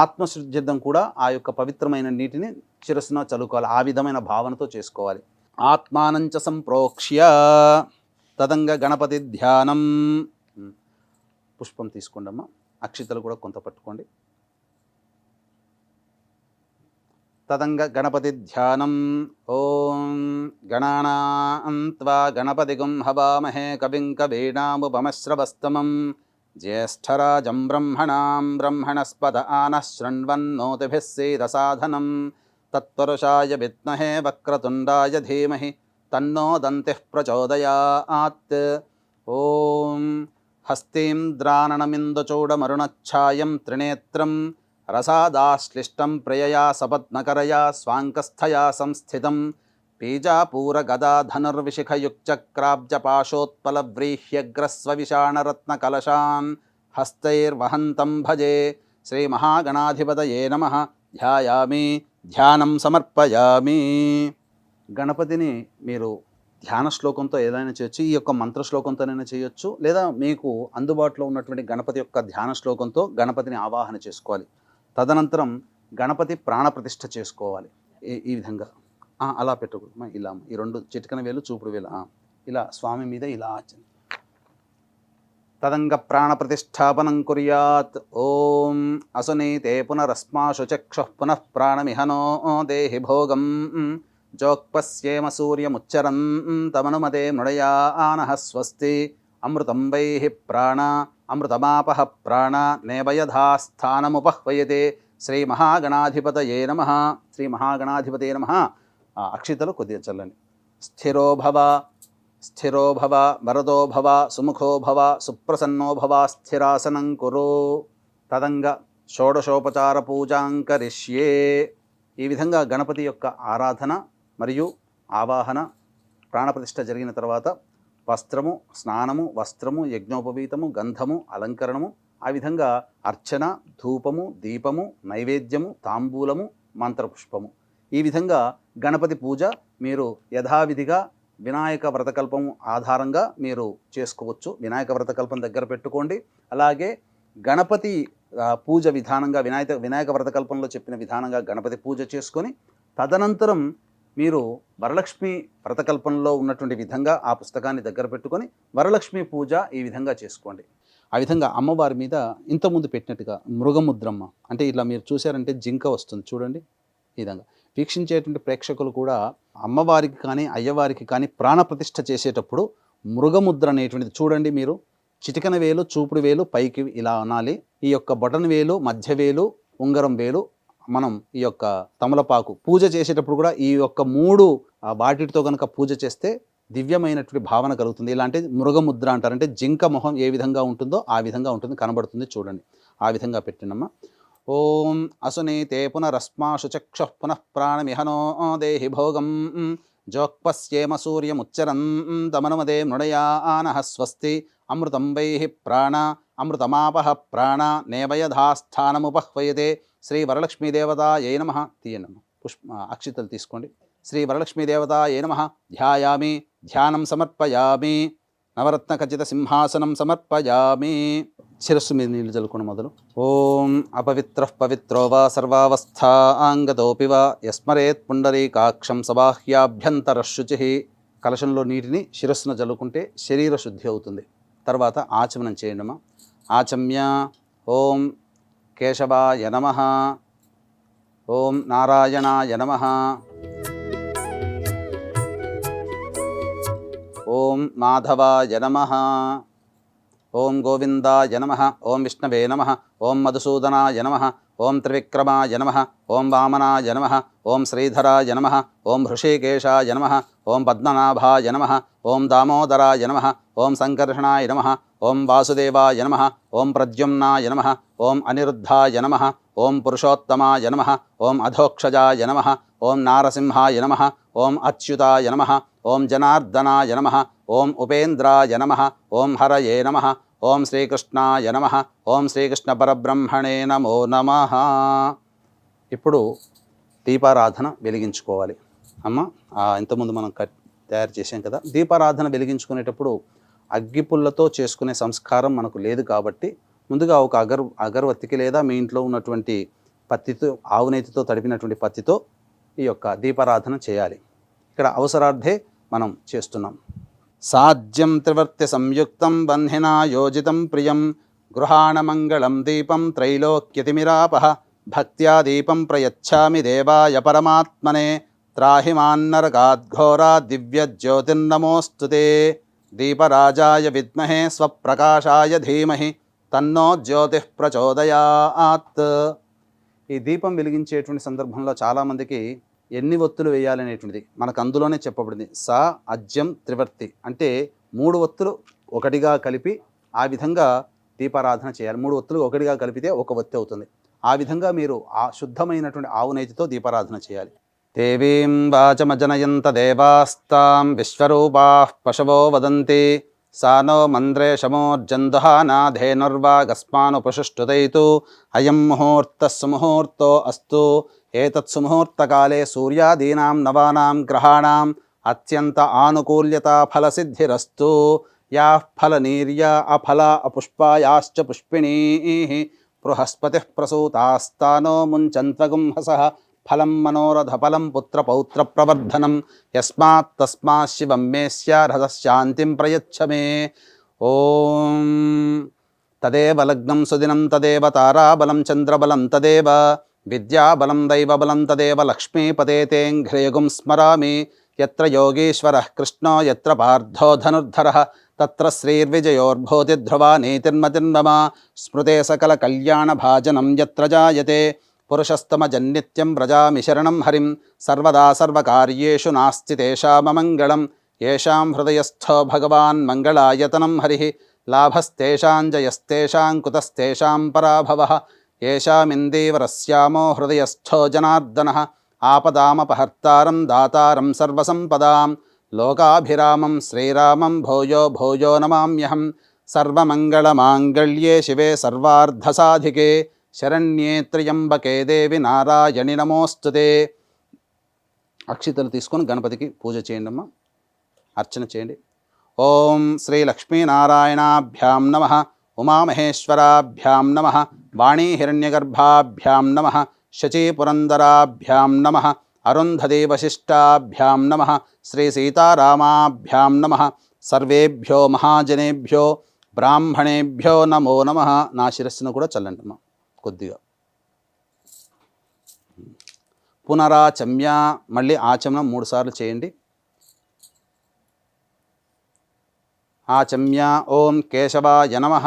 ఆత్మశుద్ధ్యర్థం కూడా ఆ యొక్క పవిత్రమైన నీటిని శిరస్సున చల్లుకోవాలి. ఆ విధమైన భావనతో చేసుకోవాలి. ఆత్మానంచ సంప్రోక్ష్య తదంగ గణపతి ధ్యానం. పుష్పం తీసుకోండమ్మా. అక్షితలు కూడా కొంత పట్టుకోండి. తదంగ గణపతి ధ్యానం. ఓం గణానాం త్వా గణపతిగుం హవామహే కవిం కవీనాముపమశ్రవస్తమం జ్యేష్ఠరాజం బ్రహ్మణాం బ్రహ్మణస్పద ఆనః శృణ్వన్నోతిభిः सीदसाधनं తత్పురుషాయ విద్మహే వక్రతుండాయ ధీమహి తన్నో దంతిః ప్రచోదయాత్. ఓం హస్తీంద్రాననమిందుచూడమరుణఛాయం త్రినేత్రం రసాదాశ్లిష్టం ప్రియయా సపద్మకరయా స్వాంకస్థయా సంస్థితం పీజాపూరగదా ధనుర్విశిఖయుక్చక్రాబ్జపాశోత్పలవ్రీహ్యగ్రస్వవిషాణరత్నకలశాన్ హస్తైర్వహంతం భజే. శ్రీమహాగణాధిపతయే నమః. ధ్యాయామి, ధ్యానం సమర్పయామి. గణపతిని మీరు ధ్యాన శ్లోకంతో ఏదైనా చేయొచ్చు, ఈ యొక్క మంత్ర శ్లోకంతోనైనా చేయొచ్చు, లేదా మీకు అందుబాటులో ఉన్నటువంటి గణపతి యొక్క ధ్యాన శ్లోకంతో గణపతిని ఆవాహన చేసుకోవాలి. తదనంతరం గణపతి ప్రాణప్రతిష్ఠ చేసుకోవాలి. ఈ విధంగా అలా పెట్టకూడదు, ఇలా ఈ రెండు చిటికన వేలు చూపుడు వేలు ఇలా స్వామి మీద ఇలా తదంగ ప్రాణప్రతిష్టాపనం కుర్యాత్. ఓం అసునీతే పునరస్మాశు చక్షుః పునః ప్రాణమిహనో దేహి భోగం జోక్పశ్యేమ సూర్యముచ్చరన్ తమనుమతే మృడయానః స్వస్తి. అమృతం వైః ప్రాణ అమృతమాపః ప్రాణ నేవయథాస్థానముపహ్వయతే. శ్రీమహాగణాధిపతయే నమః. శ్రీమహాగణాధిపతయే నమః. అక్షితలు కొద్దిగా చల్లండి. స్థిరో భవ, స్థిరో భవ, వరదో భవ, సుముఖో భవ, సుప్రసన్నో భవ, స్థిరాసనం కురు. తదంగ షోడశోపచార పూజాం కరిష్యే. ఈ విధంగా గణపతి యొక్క ఆరాధన మరియు ఆవాహన ప్రాణప్రతిష్ఠ జరిగిన తర్వాత వస్త్రము, స్నానము, వస్త్రము, యజ్ఞోపవీతము, గంధము, అలంకరణము, ఆ విధంగా అర్చన, ధూపము, దీపము, నైవేద్యము, తాంబూలము, మంత్రపుష్పము, ఈ విధంగా గణపతి పూజ మీరు యథావిధిగా వినాయక వ్రతకల్పం ఆధారంగా మీరు చేసుకోవచ్చు. వినాయక వ్రతకల్పం దగ్గర పెట్టుకోండి. అలాగే గణపతి పూజ విధానంగా వినాయక వ్రతకల్పంలో చెప్పిన విధానంగా గణపతి పూజ చేసుకొని తదనంతరం మీరు వరలక్ష్మి వ్రతకల్పంలో ఉన్నటువంటి విధంగా ఆ పుస్తకాన్ని దగ్గర పెట్టుకొని వరలక్ష్మి పూజ ఈ విధంగా చేసుకోండి. ఆ విధంగా అమ్మవారి మీద ఇంతకుముందు పెట్టినట్టుగా మృగముద్రమ్మ అంటే ఇట్లా మీరు చూశారంటే జింక వస్తుంది చూడండి. ఈ విధంగా వీక్షించేటువంటి ప్రేక్షకులు కూడా అమ్మవారికి కానీ అయ్యవారికి కానీ ప్రాణప్రతిష్ఠ చేసేటప్పుడు మృగముద్ర అనేటువంటిది చూడండి. మీరు చిటికన వేలు, చూపుడు వేలు పైకి ఇలా అనాలి. ఈ యొక్క బొటన వేలు, మధ్య వేలు, ఉంగరం వేలు, మనం ఈ యొక్క తమలపాకు పూజ చేసేటప్పుడు కూడా ఈ యొక్క మూడు వాటితో కనుక పూజ చేస్తే దివ్యమైనటువంటి భావన కలుగుతుంది. ఇలాంటి మృగముద్ర అంటారు. అంటే జింక మొహం ఏ విధంగా ఉంటుందో ఆ విధంగా ఉంటుంది, కనబడుతుంది చూడండి. ఆ విధంగా పెట్టినమ్మా. ఓం అసునీతే పునరస్మాశు చక్షుః పునః ప్రాణమిహనో దేహి భోగం జోక్పశ్యేమ సూర్యముచ్చరన్ తమనుమతే మృడయానః స్వస్తి. అమృతం వైః ప్రాణ అమృతమాపః ప్రాణ నేవయథాస్థానముపహ్వయతే. శ్రీ వరలక్ష్మీదేవతాయై నమః. తీయనమ్మ అక్షితలు తీసుకోండి. శ్రీ వరలక్ష్మీదేవతాయై నమః. ధ్యాయామి, ధ్యానం సమర్పయామి. నవరత్న ఖచ్చిత సింహాసనం సమర్పయామి. శిరస్సు మీద నీళ్లు చల్లుకోండి మొదలు. ఓం అపవిత్రః పవిత్రో వా సర్వావస్థాంగతోపి వా యస్మరేత్ పుండరీకాక్షం సబాహ్యాభ్యంతరశుచిః. కలశంలో నీటిని శిరస్సును చల్లుకుంటే శరీర శుద్ధి అవుతుంది. తర్వాత ఆచమనం చేయండమ్మా. ఆచమ్య ఓం కేశవాయ నమః, ఓం నారాయణాయ నమః, ఓం మాధవాయ నమః, ఓం గోవిందాయ నమః, ఓం విష్ణవే నమః, ఓం మధుసూదనాయ నమః, ఓం త్రివిక్రమాయ నమః, ఓం వామనాయ నమః, ఓం శ్రీధరాయ నమః, ఓం హృషికేశాయ నమః, ఓం పద్మనాభాయ నమః, ఓం దామోదరాయ నమః, ఓం సంకర్షణాయ నమః, ఓం వాసుదేవాయ నమః, ఓం ప్రద్యుమ్నాయ నమః, ఓం అనిరుద్ధాయ నమః, ఓం పురుషోత్తమాయ నమః, ఓం అధోక్షజాయ నమః, ఓం నారసింహాయ నమః, ఓం అచ్యుతాయ నమః, ఓం జనార్దనాయ నమః, ఓం ఉపేంద్రాయ నమః, ఓం హరయే నమః, ఓం శ్రీకృష్ణాయ నమః, ఓం శ్రీకృష్ణ పరబ్రహ్మణే నమో నమః. ఇప్పుడు దీపారాధన వెలిగించుకోవాలి. అమ్మ ఇంతకుముందు మనం తయారు చేసాం కదా. దీపారాధన వెలిగించుకునేటప్పుడు అగ్గిపుల్లతో చేసుకునే సంస్కారం మనకు లేదు కాబట్టి ముందుగా ఒక అగరవత్తికి లేదా మీ ఇంట్లో ఉన్నటువంటి పత్తితో, ఆవునేతితో తడిపినటువంటి పత్తితో ఈ యొక్క దీపారాధన చేయాలి. ఇక్కడ అవసరార్థే మనం చేస్తున్నాం. సాధ్యం త్రివర్తి సంయుక్తం బంధినా యోజితం ప్రియం గృహాణమంగళం దీపం త్రైలోక్యతిమిరాపః భక్త్యా దీపం ప్రయచ్ఛామి దేవాయ పరమాత్మనే త్రాహిమాన్నరకాద్ఘోరా దివ్యజ్యోతిర్నమోస్తుతే దీపరాజాయ విద్మహే స్వప్రకాశాయ ధీమహి తన్నో జ్యోతిః ప్రచోదయాత్. ఈ దీపం వెలిగించేటువంటి సందర్భంలో చాలామందికి ఎన్ని ఒత్తులు వేయాలనేటువంటిది మనకు అందులోనే చెప్పబడింది. సా అజ్యం త్రివర్తి అంటే 3 ఒత్తులు ఒకటిగా కలిపి ఆ విధంగా దీపారాధన చేయాలి. 3 ఒత్తులు ఒకటిగా కలిపితే ఒక ఒత్తి అవుతుంది. ఆ విధంగా మీరు ఆ శుద్ధమైనటువంటి ఆవు నెయ్యితో దీపారాధన చేయాలి. దేవీం వాచమజనయంత దేవాస్తాం విశ్వరూపాః పశవో వదంతి సా నో మంత్రేషమోర్జందుహానాధేనుర్వాగస్మానుపశుష్టుదైతు అయం ముహూర్తః సుముహూర్తో అస్తు ఏతత్ సుముహూర్తకాలే సూర్యాదీనాం నవానాం గ్రహాణాం అత్యంత ఆనుకూల్యత ఫలసిద్ధిరస్తు యాః ఫలనీర్యా అఫలా అపుష్పాయాశ్చ పుష్పిణీః బృహస్పతిః ప్రసూతాస్తానో ముంచంత్వగుంహసః ఫలం మనోరథ ఫలం పుత్ర పౌత్ర ప్రవర్ధనం యస్మాత్ తస్మాత్ శివం మే శాంతిం ప్రయచ్చ మే. ఓం తదేవ లగ్నం సుదినం తదేవ తారాబలం చంద్రబలం తదేవ విద్యాబలం దైవబలం తదేవ లక్ష్మీపతే తేంఘ్రేగుం స్మరామి. యత్ర యోగీశ్వరః కృష్ణో యత్ర పార్థో ధనుర్ధరః తత్ర శ్రీర్విజయోర్భూతిధ్రువా నీతిర్మతిర్మమ. స్మృతే సకల కళ్యాణ భాజనం యత్ర జాయతే పురుషస్తమజన్నిత్యం వ్రజామి శరణం హరిం. సర్వదా సర్వకార్యేషు నాస్తి తేషామమంగళం. యేషాం హృదయస్థో భగవాన్ మంగళాయతనం హరిః. లాభస్తేషాం జయస్తేషాం కుతస్తేషాం పరాభవః. యేషామిందీవరస్యామో హృదయస్థో జనార్దనః. ఆపదామపహర్తారం దాతారం సర్వసంపదాం. లోకాభిరామం శ్రీరామం భూయో భూయో నమామ్యహం. సర్వమంగళమాంగళ్యే శివే సర్వార్ధసాధికే శరణ్యే త్ర్యంబకే దేవి నారాయణి నమోస్తుతే. అక్షితలు తీసుకొని గణపతికి పూజ చేయండి అమ్మా, అర్చన చేయండి. ఓం శ్రీ లక్ష్మీనారాయణాభ్యాం నమః. ఉమామహేశ్వరాభ్యాం నమః. వాణీ హిరణ్యగర్భాభ్యాం నమః. శచీపురందరాభ్యాం నమః. అరుంధతీ వశిష్టాభ్యాం నమః. శ్రీ సీతారామాభ్యాం నమః. సర్వేభ్యో మహాజనేభ్యో బ్రాహ్మణేభ్యో నమో నమః. నా శిరస్సును కూడా చల్లండి అమ్మా కొద్దిగా. పునరాచమ్య, మళ్ళీ ఆచమనం 3 సార్లు చేయండి. ఆచమ్య. ఓం కేశవాయ నమః.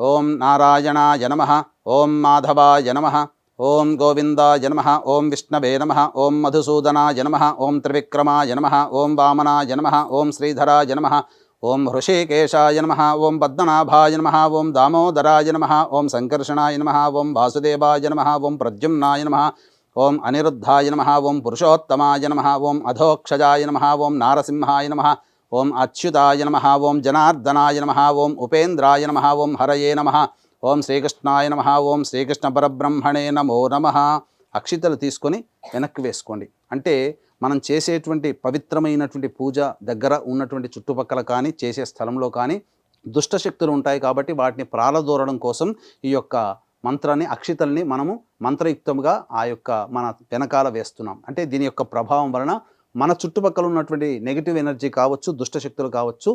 ఓం నారాయణాయ నమః. ఓం మాధవాయ నమః. ఓం గోవిందాయ నమః. ఓం విష్ణవే నమః. ఓం మధుసూదనాయ నమః. ఓం త్రివిక్రమాయ నమః. ఓం వామనాయ నమః. ఓం శ్రీధరాయ నమః. ఓం హృషీకేశాయ నమః. ఓం పద్మనాభాయ నమః. ఓం దామోదరాయ నమః. ఓం సంకర్షణాయ నమః. ఓం వాసుదేవాయ నమః. ఓం ప్రద్యుమ్నాయ నమః. ఓం అనిరుద్ధాయ నమః. ఓం పురుషోత్తమాయ నమః. ఓం అధోక్షజాయ నమః. ఓం నారసింహాయ నమః. ఓం అచ్యుతాయ నమః. ఓం జనార్దనాయ నమః. ఓం ఉపేంద్రాయ నమః. ఓం హరయే నమః. ఓం శ్రీకృష్ణాయ నమః. ఓం శ్రీకృష్ణ పరబ్రహ్మణే నమో నమః. అక్షితలు తీసుకొని వెనక్కి వేసుకోండి. అంటే మనం చేసేటువంటి పవిత్రమైనటువంటి పూజ దగ్గర ఉన్నటువంటి చుట్టుపక్కల కానీ చేసే స్థలంలో కానీ దుష్టశక్తులు ఉంటాయి కాబట్టి వాటిని ప్రాలదూరడం కోసం ఈ యొక్క మంత్రాన్ని, అక్షితల్ని మనము మంత్రయుక్తంగా ఆ యొక్క మన వెనకాల వేస్తున్నాం. అంటే దీని యొక్క ప్రభావం వలన మన చుట్టుపక్కల ఉన్నటువంటి నెగిటివ్ ఎనర్జీ కావచ్చు, దుష్టశక్తులు కావచ్చు,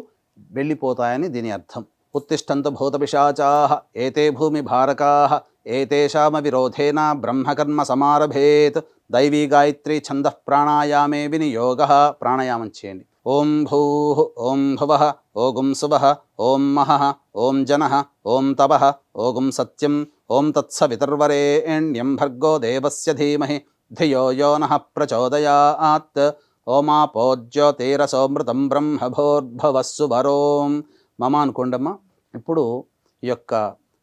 వెళ్ళిపోతాయని దీని అర్థం. ఉత్తిష్టంతు భూతపిశాచాః ఏతే భూమి భారకాః ఏతేషామ విరోధేన బ్రహ్మకర్మ సమారభేత్. దైవీ గాయత్రి ఛందః ప్రాణాయామే వినియోగః. ప్రాణాయామం చేయండి. ఓం భూః, ఓం భువః, ఓం సువః, ఓం మహః, ఓం జనః, ఓం తపః, ఓం సత్యం, ఓం తత్సవితుర్వరేణ్యం భర్గో దేవస్య ధీమహి ధియో యో నః ప్రచోదయాత్. ఓమాపో జ్యోతిరసోమృతం బ్రహ్మభోర్భవస్సు వరోం మమ అనుకోండమ్మా. ఇప్పుడు ఈ యొక్క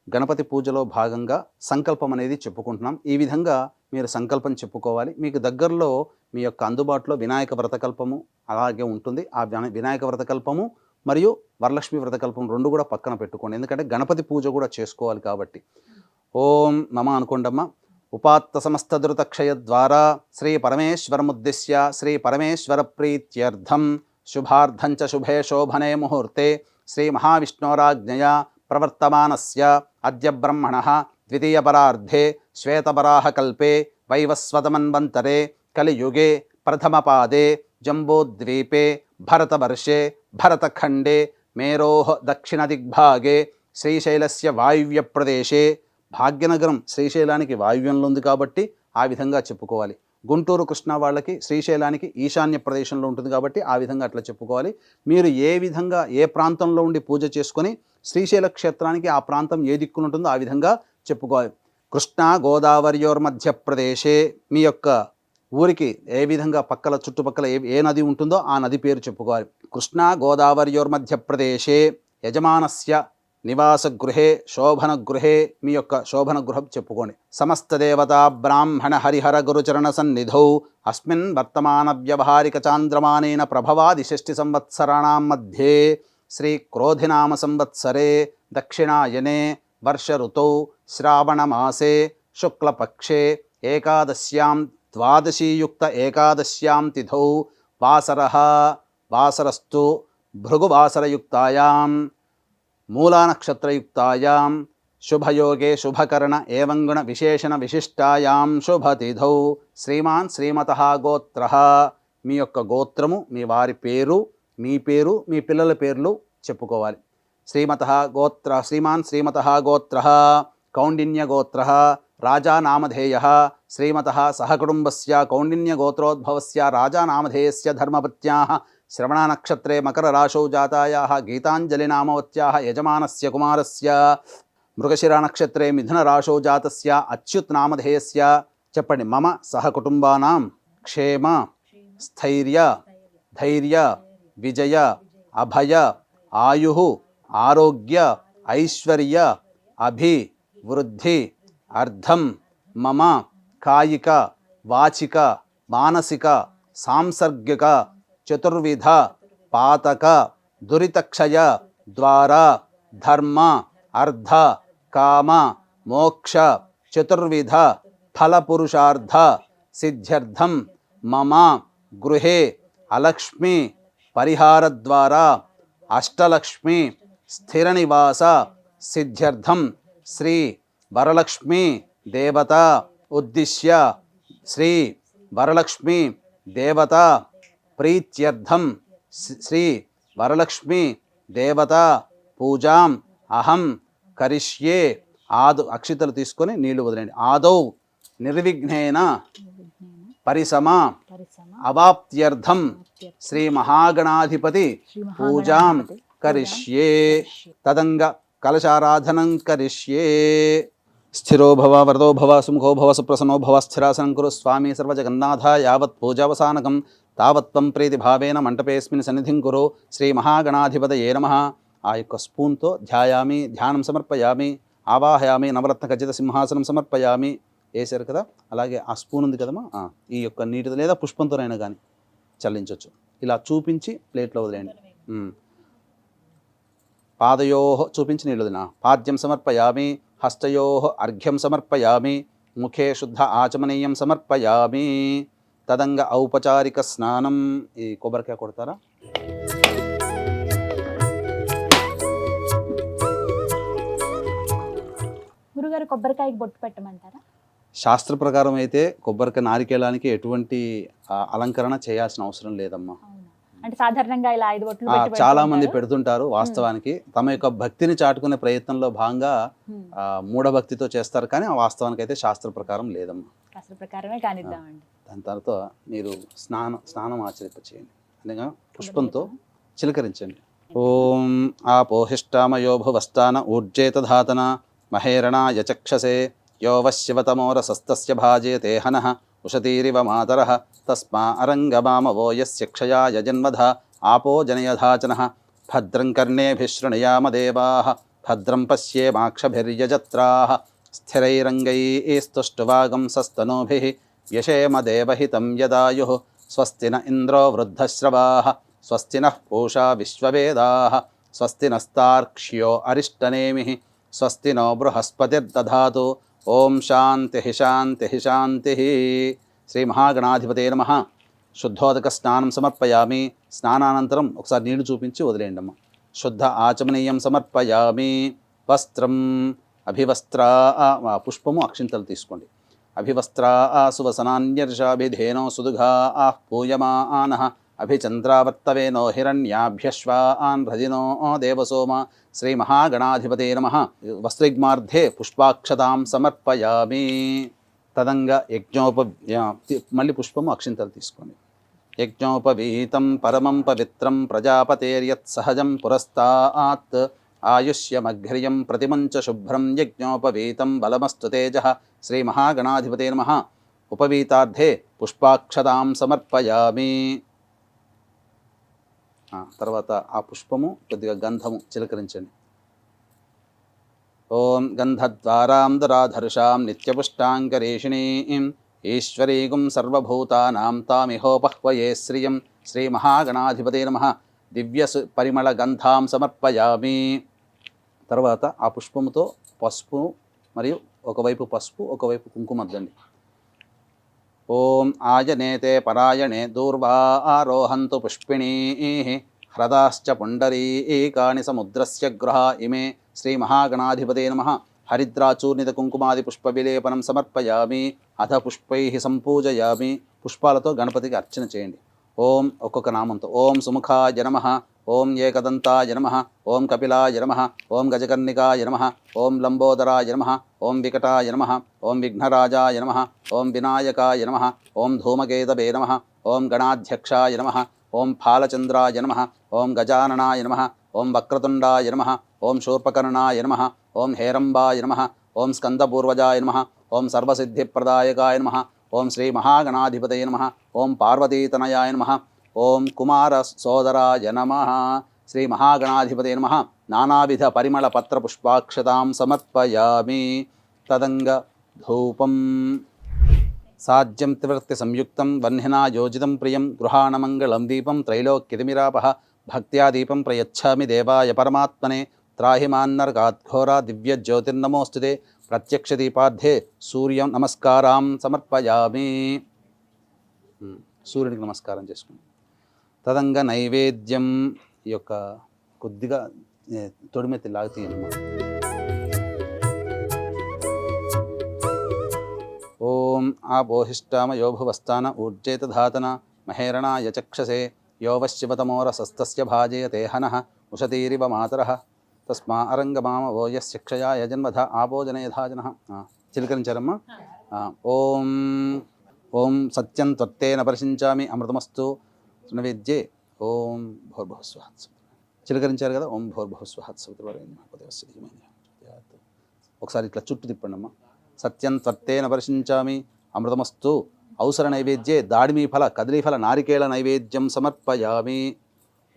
గణపతి పూజలో భాగంగా సంకల్పం అనేది చెప్పుకుంటున్నాం. ఈ విధంగా మీరు సంకల్పం చెప్పుకోవాలి. మీకు దగ్గరలో మీ యొక్క అందుబాటులో వినాయక వ్రతకల్పము అలాగే ఉంటుంది. ఆ వినాయక వ్రతకల్పము మరియు వరలక్ష్మి వ్రతకల్పం 2 కూడా పక్కన పెట్టుకోండి. ఎందుకంటే గణపతి పూజ కూడా చేసుకోవాలి కాబట్టి. ఓం మమ అనుకోండమ్మా. ఉపాత్త సమస్త ధృతక్షయ ద్వారా శ్రీ పరమేశ్వరముద్దిశ్య శ్రీ పరమేశ్వర ప్రీత్యర్థం శుభార్థం చ శుభే శోభనే ముహూర్తే శ్రీ మహావిష్ణోరాజ్ఞయా ప్రవర్తమానస్య అద్య బ్రహ్మణః ద్వితీయపరార్ధే శ్వేతవరాహకల్పే వైవస్వతమన్వంతరే కలియుగే ప్రథమపాదే జంబూద్వీపే భరతవర్షే భరతఖండే మేరోః దక్షిణదిగ్భాగే శ్రీశైలస్య వాయువ్యప్రదేశే. భాగ్యనగరం శ్రీశైలానికి వాయువ్యంలో ఉంది కాబట్టి ఆ విధంగా చెప్పుకోవాలి. గుంటూరు కృష్ణా వాళ్ళకి శ్రీశైలానికి ఈశాన్య ప్రదేశంలో ఉంటుంది కాబట్టి ఆ విధంగా అట్లా చెప్పుకోవాలి. మీరు ఏ విధంగా ఏ ప్రాంతంలో ఉండి పూజ చేసుకొని శ్రీశైల క్షేత్రానికి ఆ ప్రాంతం ఏ దిక్కున ఉంటుందో ఆ విధంగా చెప్పుకోవాలి. కృష్ణా గోదావరియోర్ మధ్యప్రదేశే మీ యొక్క ఊరికి ఏ విధంగా పక్కల చుట్టుపక్కల ఏ నది ఉంటుందో ఆ నది పేరు చెప్పుకోవాలి. కృష్ణా గోదావరియోర్ మధ్యప్రదేశే యజమానస్య నివాస గృహే శోభన గృహే మీ యొక్క శోభన గృహం చెప్పుకోండి. సమస్త దేవతా బ్రాహ్మణ హరిహర గురుచరణ సన్నిధౌ అస్మిన్ వర్తమాన వ్యవహారిక చాంద్రమానేన ప్రభవాది షష్ఠి సంవత్సరాణం మధ్యే శ్రీ క్రోధినామ సంవత్సరే దక్షిణాయనే వర్ష ఋతౌ శ్రావణమాసే శుక్లపక్షే ఏకాదశ్యాం ద్వాదశీయుక్త ఏకాదశ్యాం తిథౌ వాసరస్తు భృగువాసరయుక్తాయాం మూలానక్షత్రయుక్తాయాం శుభయోగే శుభకరణ ఏవం గుణ విశేషణ విశిష్టాయాం శుభతిథౌ శ్రీమాన్ శ్రీమతః గోత్రః మీ యొక్క గోత్రము, మీ వారి పేరు, మీ పేరు, మీ పిల్లల పేర్లు చెప్పుకోవాలి. శ్రీమాన్ శ్రీమతః గోత్రః కౌండిన్య గోత్రః రాజా నామధేయః శ్రీమతః సహకుటుంబస్య కౌండిన్య గోత్రోద్భవస్య రాజా నామధేయస్య ధర్మపత్న్యాః శ్రవణ నక్షత్రే మకర రాశౌ జాతాయాః గీతాంజలి నామవత్యాః యజమానస్య కుమారస్య మృగశిర నక్షత్రే మిథున రాశౌ జాతస్య అచ్యుత్ నామధేయస్య చెప్పండి. మమ సహకుటుంబానాం క్షేమ స్థైర్య ధైర్య విజయ అభయ ఆయు ఆరోగ్య ఐశ్వర్య అభివృద్ధి అర్థం మమ కాయిక వాచిక మానసిక సాంసర్గిక చతుర్విధ పాతక దురితక్షయ ద్వారా ధర్మ అర్థ కామ మోక్ష చతుర్విధ ఫలపురుషార్థ సిద్ధ్యర్థం మమ గృహే అలక్ష్మి పరిహార ద్వారా అష్టలక్ష్మి స్థిర నివాస సిద్ధ్యర్థం శ్రీ వరలక్ష్మి దేవత ఉద్దిశ్య శ్రీ వరలక్ష్మి దేవత ప్రీత్యర్థం శ్రీ వరలక్ష్మి దేవత పూజాం అహం కరిష్యే. అక్షితలు తీసుకొని నీళ్లు వదిలేండి. ఆదౌ నిర్విఘ్నేన పరిసమ అవాప్త్యర్థం శ్రీ మహాగణాధిపతి పూజాం కరిష్యే. తదంగ కలశారాధనం కరిష్యే. స్థిరో భవ వరదో భవ సుముఖో భవ సుప్రసన్నో భవ స్థిరాసనం కురు స్వామి సర్వజగన్నాథ యావత్ పూజావసానకం తావత్వం ప్రీతిభావేన మంటపేస్మిన్ సన్నిధిం కురు శ్రీ మహాగణాధిపతయే నమః. ఆ యొక్క స్పూన్తో ధ్యానం సమర్పయామి, ఆవాహయామి, నవరత్న ఖచ్చిత సింహాసనం సమర్పయామి. వేసారు కదా, అలాగే ఆ స్పూన్ ఉంది కదమ్మా, ఈ యొక్క నీటితో లేదా పుష్పంతోనైనా కానీ చల్లించవచ్చు. ఇలా చూపించి ప్లేట్లో వదిలేయండి. పాదయో చూపించి నీళ్ళు వదిలిన పాద్యం సమర్పయామి, హస్తయో అర్ఘ్యం సమర్పయామి, ముఖే శుద్ధ ఆచమనీయం సమర్పయామి. తదంగ ఔపచారిక స్నానం. ఈ కొబ్బరికాయ కొడతారా? గురుగారు కొబ్బరికాయకి బొట్టు పెట్టమంటారా? శాస్త్ర ప్రకారం అయితే కొబ్బరికాయ నారికేళానికి ఎటువంటి అలంకరణ చేయాల్సిన అవసరం లేదమ్మా. అంటే సాధారణంగా ఇలా 5 బొట్లు చాలా మంది పెడుతుంటారు. వాస్తవానికి తమ యొక్క భక్తిని చాటుకునే ప్రయత్నంలో భాగంగా మూఢభక్తితో చేస్తారు, కానీ ఆ వాస్తవానికి అయితే శాస్త్ర ప్రకారం లేదమ్మా. శాస్త్ర ప్రకారమే కానిద్దామండి. దాని తర్వాత మీరు స్నానం ఆచరింపచేయండి. అనగా పుష్పంతో చిలకరించండి. ఓం ఆపోహిష్టామయో భువస్థాన ఊర్జేతధాతన మహేరణాయ చక్షసే యో వశ్యవతమోరసస్తస్య భాజేతే హనః ఉషతీరివ మాతరః తస్మా అరంగమామవో యస్య క్షయాయ జన్మధ ఆపో జనయధాచనః భద్రం కర్ణేభిः శృణుయామ దేవాः భద్రం పశ్యేమాక్షభిర్యజత్రాः స్థిరైరంగైస్తుష్టువాగంసస్తనూభిः యశేమ దేవహితం యదాయుః స్వస్తి న ఇంద్రో వృద్ధశ్రవాः స్వస్తి నః పూషా విశ్వవేదాः స్వస్తి నస్తార్క్ష్యో అరిష్టనేమిः స్వస్తి నో బృహస్పతిర్దధాతు. ఓం శాంతి శాంతి శాంతి. శ్రీ మహాగణాధిపతే నమః. శుద్ధోదక స్నానం సమర్పయామి. స్నానానంతరం ఒకసారి నీళ్లు చూపించి వదిలేయండి అమ్మ. శుద్ధ ఆచమనీయం సమర్పయామి. వస్త్రం అభివస్త్రా పుష్పము అక్షింతలు తీసుకోండి. అభివస్త్రా సువసనాన్యర్షాభిధేనో సుదుఘా పూయమానః అభిచంద్రావర్తవేనో హిరణ్యాభ్యశ్వాన్ హృదినో దేవసోమ. శ్రీ మహాగణాధిపతే నమః. వస్త్రయుగ్మార్ధే పుష్పాక్షతాం సమర్పయామి. తదంగ మళ్ళీ పుష్పము అక్షింతలు తీసుకోండి. యజ్ఞోపవీతం పరమం పవిత్రం ప్రజాపతేర్యత్ సహజం పురస్తాత్ ఆయుష్యమఘ్రియం ప్రతిమంచ శుభ్రం యజ్ఞోపవీతం బలమస్తు తేజః. శ్రీ మహాగణాధిపతే నమః. ఉపవీతార్థే పుష్పాక్షతాం సమర్పయామి. తర్వాత ఆ పుష్పము కొద్దిగా గంధము చిలకరించండి. ఓం గంధద్వారాం దురాధర్షాం నిత్యపుష్టాంగరేషిణీం ఈశ్వరీగుం సర్వభూతానాం తామిహోపహ్వయే శ్రియం శ్రీమహాగణాధిపతే నమః దివ్య పరిమళ గంధాం సమర్పయామి. తర్వాత ఆ పుష్పముతో పసుపు మరియు ఒకవైపు పసుపు ఒకవైపు కుంకుమ అద్దండి. ఓం ఆయనేతే పరాయణే దూర్వా ఆరోహంతు పుష్పిణీ హ్రదాశ్చ పుండరీకాని సముద్రస్య గృహ ఇమే శ్రీమహాగణాధిపతే నమః హరిద్రాచూర్ణిత కుంకుమాది పుష్ప విలేపనం సమర్పయామి. అథ పుష్పై సంపూజయామి. పుష్పాలతో గణపతికి అర్చన చేయండి. ఓం ఒక్కొక్క నామంతో ఓం సుముఖాయ నమః, ఓం ఏకదంతాయ నమః, ఓం కపిలాయ నమః, ఓం గజకర్ణికాయ నమః, ఓం లంబోదరాయ నమః, ఓం వికటాయ నమః, ఓం విఘ్నరాజాయ నమః, ఓం వినాయకాయ నమః, ఓం ధూమకేతవే నమః, ఓం గణాధ్యక్షాయ నమః, ఓం ఫాలచంద్రాయ నమః, ఓం గజాననాయ నమః, ఓం వక్రతుండాయ నమః, ఓం శూర్పకర్ణాయ నమః, ఓం హేరంబాయ నమః, ఓం స్కందపూర్వజాయ నమః, ఓం సర్వసిద్ధిప్రదాయకాయ నమః, ఓం శ్రీ మహాగణాధిపతయ నమః, ఓం పార్వతీతనయాయ నమః, ఓం కుమార సోదరాయ నమః. శ్రీ మహాగణాధిపతయ నమః. నానావిధ పరిమళ పత్ర పుష్పాక్షతాం సమర్పయామి. తదంగ ధూపం సాజ్యం త్రివృత్తి సంయుక్తం వహ్నినా యోజితం ప్రియం గృహాణమంగళం దీపం త్రైలోక్యతిమిరాపః భక్త్యా దీపం ప్రయచ్ఛామి దేవాయ పరమాత్మనే త్రాహి మాన్నర్గాద్ఘోరా దివ్య జ్యోతిర్నమోస్తుతే ప్రత్యక్ష దీపార్థే సూర్యం నమస్కారం సమర్పయామి. సూర్యునికి నమస్కారం చేసుకుని తదంగా నైవేద్యం ఈ యొక్క కొద్దిగా తొడిమెత్తి లాగుతీయమ్మా. ఓం ఆపోహిష్టామ యోభువస్థాన ఊర్జేత ధాతన మహేరణాయ చక్షసే యోవశివతమోరసస్తస్య భాజయతే హనః ఉషతీరివ మాతరః తస్మా అరంగమామ ఓయశిక్షయాయ జన్మధ ఆపోజనయధాజనః. చిలకరించారమ్మా. ఓం ఓం సత్యం త్వత్తేన పరిశించామి అమృతమస్తు నైవేద్యే. ఓం భోర్భువస్వహత్. చిలకరించారు కదా. ఓం భోర్భువస్వహత్. ఒకసారి ఇట్లా చుట్టూ తిప్పండి అమ్మా. సత్యం త్వత్తేన పరిశించామి అమృతమస్తు ఔసర నైవేద్యే దాడిమీ ఫల కదలీఫల నారికేళ నైవేద్యం సమర్పయామి.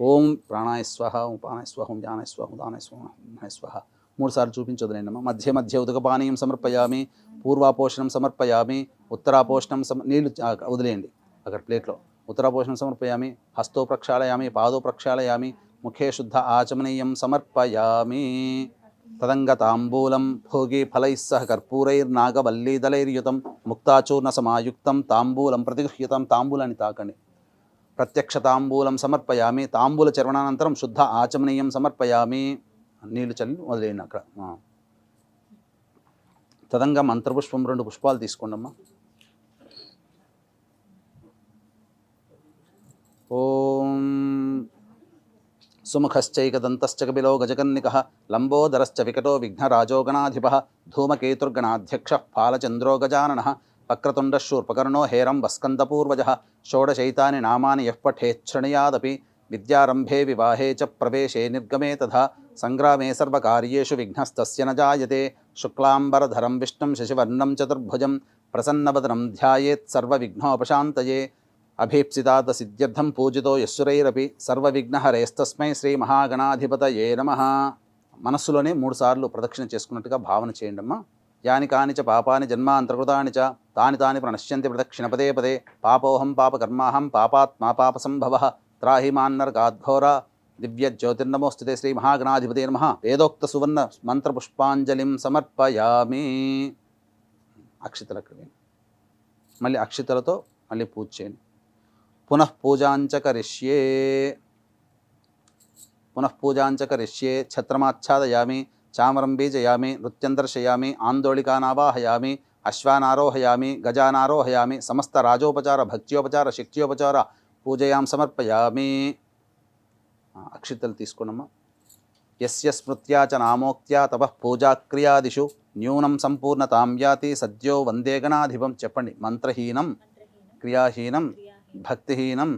ఓం ప్రాణాయ స్వహ, ఓం ప్రాణాయ స్వహ, ఓం జ్ఞానాయ స్వహ, ఓం దానాయ స్వహ, ఓం స్వహ. 3 సార్లు చూపించొద్దులేండమ్మా. మధ్య మధ్య ఉదకపానీయం సమర్పయామి. పూర్వాపోషణం సమర్పయామి. ఉత్తరాపోషణం నీళ్ళు వదిలేయండి అక్కడ ప్లేట్లో. ఉత్తరాపోషణం సమర్పయామి. హస్తో ప్రక్షాళయామి, పాదో ప్రక్షాళయామి, ముఖే శుద్ధ ఆచమనీయం సమర్పయామి. తదంగ తాంబూలం భోగి ఫలైः సహ కర్పూరైర్నాగవల్లీదళైర్యుతం ముక్తాచూర్ణ సమాయుక్తం తాంబూలం ప్రతిగృహ్యతం. తాంబూలాన్ని తాకండి. ప్రత్యక్ష తాంబూలం సమర్పయామి. తాంబూల చర్వణానంతరం శుద్ధ ఆచమనీయం సమర్పయామి. నీళ్లు చల్లి వదిలేయండి అక్కడ. తదంగా మంత్రపుష్పం 2 పుష్పాలు తీసుకోండమ్మా. ఓం సుముఖశ్చైకదంతశ్చ కపిలో గజకర్ణికః లంబోదరశ్చ వికటో విఘ్నరాజోగణాధిపः ధూమకేతుర్గణాధ్యక్షः ఫాలచంద్రో గజాననः వక్రతుండశూర్పకర్ణో హేరం వస్కందపూర్వజः షోడశైతాని నామాని యః పఠేచ్ఛృణయాదపి విద్యారంభే వివాహే చ ప్రవేశే నిర్గమే తథా సంగ్రామే సర్వకార్యేషు విఘ్నస్తస్య న జాయతే. శుక్లాంబరధరం విష్ణుం శశివర్ణం చతుర్భుజం ప్రసన్నవదనం ధ్యాయేత్ సర్వవిఘ్నోపశాంతయే. అభీప్సితార్థ సిద్ధ్యర్థం పూజితో యస్సురైరపి సర్వవిఘ్నహరేస్తస్మై శ్రీ మహాగణాధిపతయే నమః. మనస్సులోనే 3 సార్లు ప్రదక్షిణ చేసుకున్నట్టుగా భావన చేయండమ్మా. యాని కాని చ పాపాని జన్మాంతర్కృతాని చ తాని తాని ప్రణశ్యంతి ప్రదక్షిణ పదే పదే. పాపోహం పాపకర్మాహం పాపాత్మా పాపసంభవః త్రాహి మాన్నర్గాద్ఘోర దివ్య జ్యోతిర్నమోస్తుతే శ్రీ మహాగణాధిపతే నమః. వేదోక్త సువర్ణ మంత్రపుష్పాంజలిం సమర్పయామి. అక్షితలు మళ్ళీ అక్షితలతో మళ్ళీ పూజ చేయండి. పునః పూజాంచ కరిష్యే ఛత్రమాచ్ఛాదయామి చామరం బీజయామి నృత్యం దర్శయామి ఆందోళికానావాహయామి అశ్వానారోహయామి గజానారోహయామి సమస్త రాజోపచార భక్త్యోపచార శక్త్యోపచార పూజయాం సమర్పయామి. అక్షితలు తీసుకోనమ్మా. యస్య స్మృత్యా చ నామోక్త్యా తపః పూజాక్రియాదిషు న్యూనం సంపూర్ణతాం యాతి సద్యో వందే గణాధిపం. చెప్పండి. మంత్రహీనం క్రియాహీనం భక్తిహీనం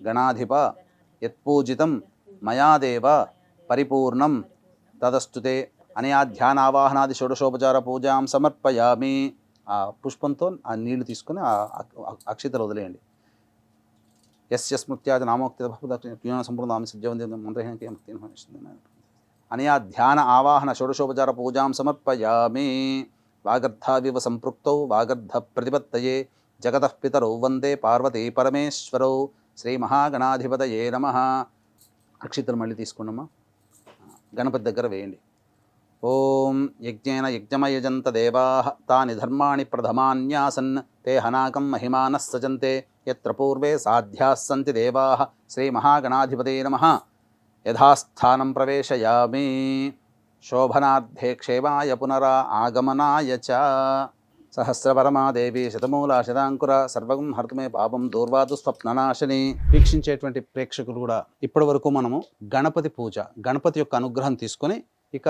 గణాధిప యత్పూజితం మయాదేవ పరిపూర్ణం తదస్తుతే అనయా ధ్యానావాహనాది షోడశోపచార పూజాం సమర్పయామి. ఆ పుష్పంతో ఆ నీళ్లు తీసుకుని ఆ అక్షితలు వదిలేయండి. యస్య స్మృత్యాది నామోక్తి సంపూర్ణ సద్యవంతి మంత్రహీనం అనయా ధ్యాన ఆవాహన షోడశోపచార పూజాం సమర్పయామి. వాగర్ధావివ సంపృక్తౌ వాగర్ధ ప్రతిపత్తయే జగతః పితరౌ వందే పార్వతీ పరమేశ్వరౌ. శ్రీ మహాగణాధిపతయే నమః. అక్షితలు మళ్ళీ తీసుకున్నామా, గణపతి దగ్గర వేయండి. ఓం యజ్ఞేన యజ్ఞమయజంత దేవాః తాని ధర్మాణి ప్రథమాన్యాసన్ తే హనాకం మహిమానః సజంతే యత్ర పూర్వే సాధ్యాః సంతి దేవాః. శ్రీ మహాగణాధిపతే నమః. యథాస్థానం ప్రవేశయామి. శోభనార్థే క్షేమాయ పునరా ఆగమనాయ చ. సహస్రపరమాదేవి శతమూల శతాంకుర సర్వగం హర్తుమే పాపం దూర్వాదు స్వప్ననాశని. వీక్షించేటువంటి ప్రేక్షకులు కూడా ఇప్పటి వరకు మనము గణపతి పూజ, గణపతి యొక్క అనుగ్రహం తీసుకొని ఇక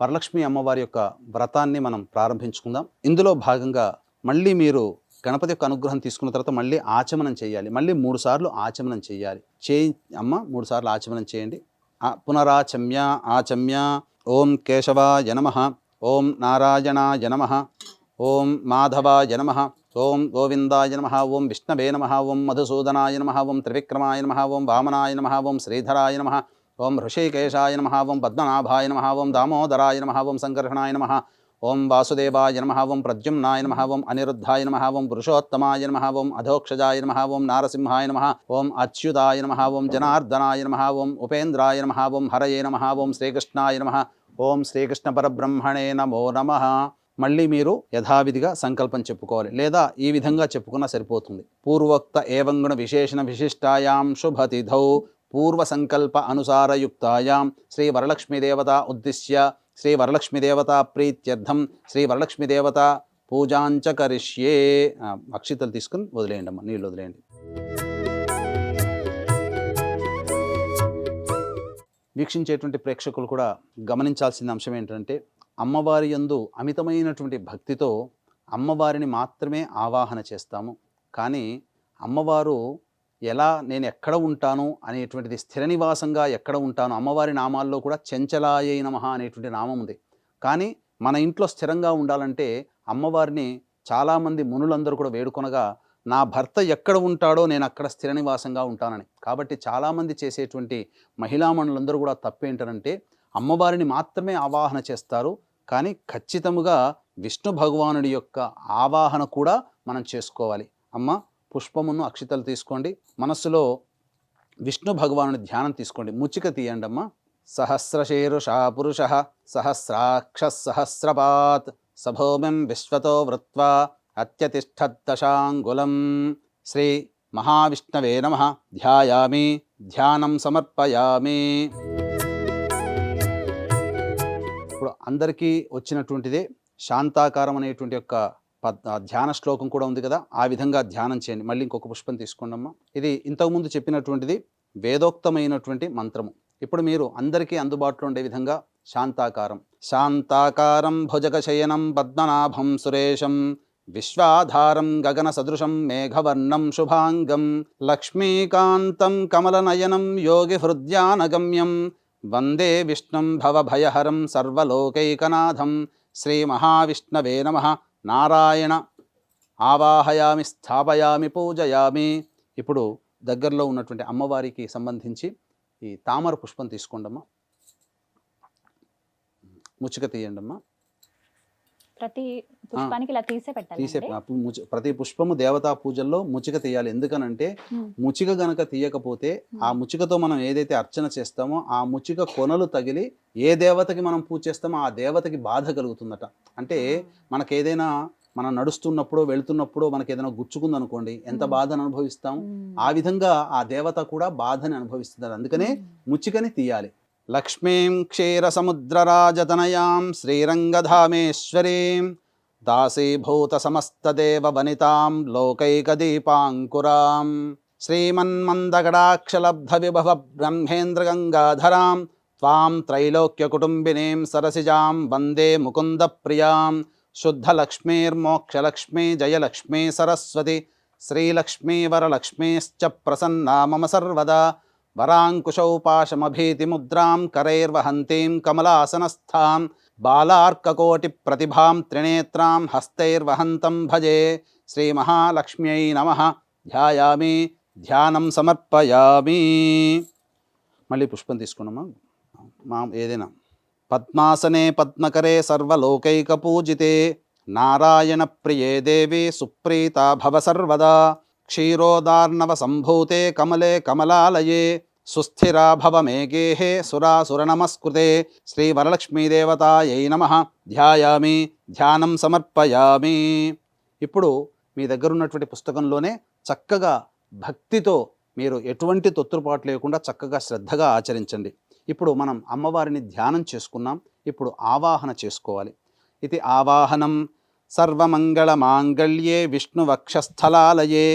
వరలక్ష్మి అమ్మవారి యొక్క వ్రతాన్ని మనం ప్రారంభించుకుందాం. ఇందులో భాగంగా మళ్ళీ మీరు గణపతి యొక్క అనుగ్రహం తీసుకున్న తర్వాత మళ్ళీ ఆచమనం చేయాలి. మళ్ళీ 3 సార్లు ఆచమనం చేయాలి. అమ్మ 3 సార్లు ఆచమనం చేయండి. పునరాచమ్య ఆచమ్య. ఓం కేశవాయ నమః, ఓం నారాయణాయ నమః, ఓం మాధవాయ నమః, ఓం గోవిందాయ నమః, ఓం విష్ణవే నమః, ఓం మధుసూదనాయ నమః, ఓం త్రివిక్రమాయ నమః, ఓం వామనాయ నమః, ఓం శ్రీధరాయ నమః, ఓం హృషికేశాయ నమః, ఓం పద్మనాభాయ నమః, ఓం దామోదరాయ నమః, ఓం సంకర్షణాయ నమః, ఓం వాసుదేవాయ నమః, ఓం ప్రద్యుమ్నాయ నమః, ఓం అనిరుద్ధాయ నమః, ఓం పురుషోత్తమాయ నమః, ఓం అధోక్షజాయ నమః, ఓం నారసింహాయ నమః, ఓం అచ్యుతాయ నమః, ఓం జనార్దనాయ నమః, ఓం ఉపేంద్రాయ నమః, ఓం హరయే నమః, ఓం శ్రీకృష్ణాయ నమః, ఓం శ్రీకృష్ణ పరబ్రహ్మణే నమో నమః. మళ్ళీ మీరు యథావిధిగా సంకల్పం చెప్పుకోవాలి, లేదా ఈ విధంగా చెప్పుకున్నా సరిపోతుంది. పూర్వోక్త ఏవంగుణ విశేషణ విశిష్టాయాం శుభతిథౌ పూర్వ సంకల్ప అనుసారయుక్తాయాం శ్రీ వరలక్ష్మీదేవత ఉద్దిశ్య శ్రీ వరలక్ష్మీదేవత ప్రీత్యర్థం శ్రీ వరలక్ష్మీదేవత పూజాంచ కరిష్యే. అక్షితలు తీసుకుని వదిలేయండి అమ్మ, నీళ్ళు వదిలేయండి. వీక్షించేటువంటి ప్రేక్షకులు కూడా గమనించాల్సిన అంశం ఏంటంటే, అమ్మవారి యందు అమితమైనటువంటి భక్తితో అమ్మవారిని మాత్రమే ఆవాహన చేస్తాము. కానీ అమ్మవారు నేను ఎక్కడ ఉంటాను అనేటువంటిది, స్థిర నివాసంగా ఎక్కడ ఉంటాను, అమ్మవారి నామాల్లో కూడా చెంచలాయై నమః అనేటువంటి నామం ఉంది. కానీ మన ఇంట్లో స్థిరంగా ఉండాలంటే అమ్మవారిని చాలామంది మునులందరూ కూడా వేడుకొనగా, నా భర్త ఎక్కడ ఉంటాడో నేను అక్కడ స్థిర నివాసంగా ఉంటానని. కాబట్టి చాలామంది చేసేటువంటి మహిళామణులందరూ కూడా తప్పేంటంటే అమ్మవారిని మాత్రమే ఆవాహన చేస్తారు. కానీ ఖచ్చితంగా విష్ణు భగవానుడి యొక్క ఆవాహన కూడా మనం చేసుకోవాలి. అమ్మ పుష్పమును అక్షితలు తీసుకోండి, మనస్సులో విష్ణు భగవానుడి ధ్యానం తీసుకోండి. ముచ్చిక తీయండి అమ్మ. సహస్రశీరుషా పురుష సహస్రాక్ష సహస్రపాత్ సభూమిం విశ్వతో వృత్వా అత్యతిష్ఠద్దశాంగులం. శ్రీ మహావిష్ణవే నమః. ధ్యాయామి, ధ్యానం సమర్పయామి. ఇప్పుడు అందరికీ వచ్చినటువంటిదే శాంతాకారం అనేటువంటి యొక్క ధ్యాన శ్లోకం కూడా ఉంది కదా, ఆ విధంగా ధ్యానం చేయండి. మళ్ళీ ఇంకొక పుష్పం తీసుకోండమ్మా. ఇది ఇంతకుముందు చెప్పినటువంటిది వేదోక్తమైనటువంటి మంత్రము. ఇప్పుడు మీరు అందరికీ అందుబాటులో ఉండే విధంగా శాంతాకారం. శాంతాకారం భుజగశయనం పద్మనాభం సురేశం విశ్వాధారం గగన సదృశం మేఘవర్ణం శుభాంగం లక్ష్మీకాంతం కమలనయనం యోగి హృద్యానగమ్యం వందే విష్ణుం భవభయహరం సర్వలోకైకనాథం. శ్రీ మహావిష్ణవే నమః. నారాయణ ఆవాహయామి, స్థాపయామి, పూజయామి. ఇప్పుడు దగ్గరలో ఉన్నటువంటి అమ్మవారికి సంబంధించి ఈ తామర పుష్పం తీసుకోండమ్మా. ముచ్చిక తీయండమ్మా. ప్రతి పుష్పానికి ఇలా తీసే పెట్టాలి. ప్రతి పుష్పము దేవతా పూజల్లో ముచ్చిక తీయాలి. ఎందుకనంటే ముచ్చిక గనక తీయకపోతే ఆ ముచ్చికతో మనం ఏదైతే అర్చన చేస్తామో ఆ ముచ్చిక కొనలు తగిలి ఏ దేవతకి మనం పూజ చేస్తామో ఆ దేవతకి బాధ కలుగుతుందట. అంటే మనకేదైనా మనం నడుస్తున్నప్పుడు వెళుతున్నప్పుడు మనకి ఏదైనా గుచ్చుకుందనుకోండి, ఎంత బాధను అనుభవిస్తాం, ఆ విధంగా ఆ దేవత కూడా బాధని అనుభవిస్తుంది. అందుకనే ముచ్చికని తీయాలి. లక్ష్మీం క్షీరసముద్రరాజతనయాం శ్రీరంగధామేశ్వరీం దాసీభూత సమస్తదేవ వనితాం లోకైకదీపాంకురాం శ్రీమన్మందగడాక్షలబ్ధ విభవ బ్రహ్మేంద్రగంగాధరాం త్వాం త్రైలోక్యకుటుంబినీం సరసిజాం వందే ముకుందప్రియాం శుద్ధలక్ష్మీర్మోక్షలక్ష్మీ జయలక్ష్మీ సరస్వతి శ్రీలక్ష్మీ వరలక్ష్మీశ్చ ప్రసన్నా మమ సర్వదా వరాంకుశౌ పాశమభీతిముద్రాం కరైర్వహంతీం కమలాసనస్థాం బాలార్కకోటి ప్రతిభాం త్రినేత్రాం హస్తైర్వహంతం భజే. శ్రీ మహాలక్ష్మ్యై నమః. ధ్యాయామి, ధ్యానం సమర్పయామి. మళ్ళీ పుష్పం తీసుకున్నామా, ఏదైనా పద్మాసనే పద్మకరే సర్వలోకైకపూజితే నారాయణ ప్రియే దేవి సుప్రీతా భవ సర్వదా క్షీరోదార్ణవ సంభూతే కమలే కమలాలయే సుస్థిరా భవ మే గేహే సురాసుర నమస్కృతే శ్రీ వరలక్ష్మీదేవతాయై నమః ధ్యాయామి ధ్యానం సమర్పయామి. ఇప్పుడు మీ దగ్గర ఉన్నటువంటి పుస్తకంలోనే చక్కగా భక్తితో మీరు ఎటువంటి తొత్తుపాటు లేకుండా చక్కగా శ్రద్ధగా ఆచరించండి. ఇప్పుడు మనం అమ్మవారిని ధ్యానం చేసుకున్నాం. ఇప్పుడు ఆవాహన చేసుకోవాలి. ఇది ఆవాహనం సర్వమంగళ మాంగళ్యే విష్ణువక్షస్థలాలయే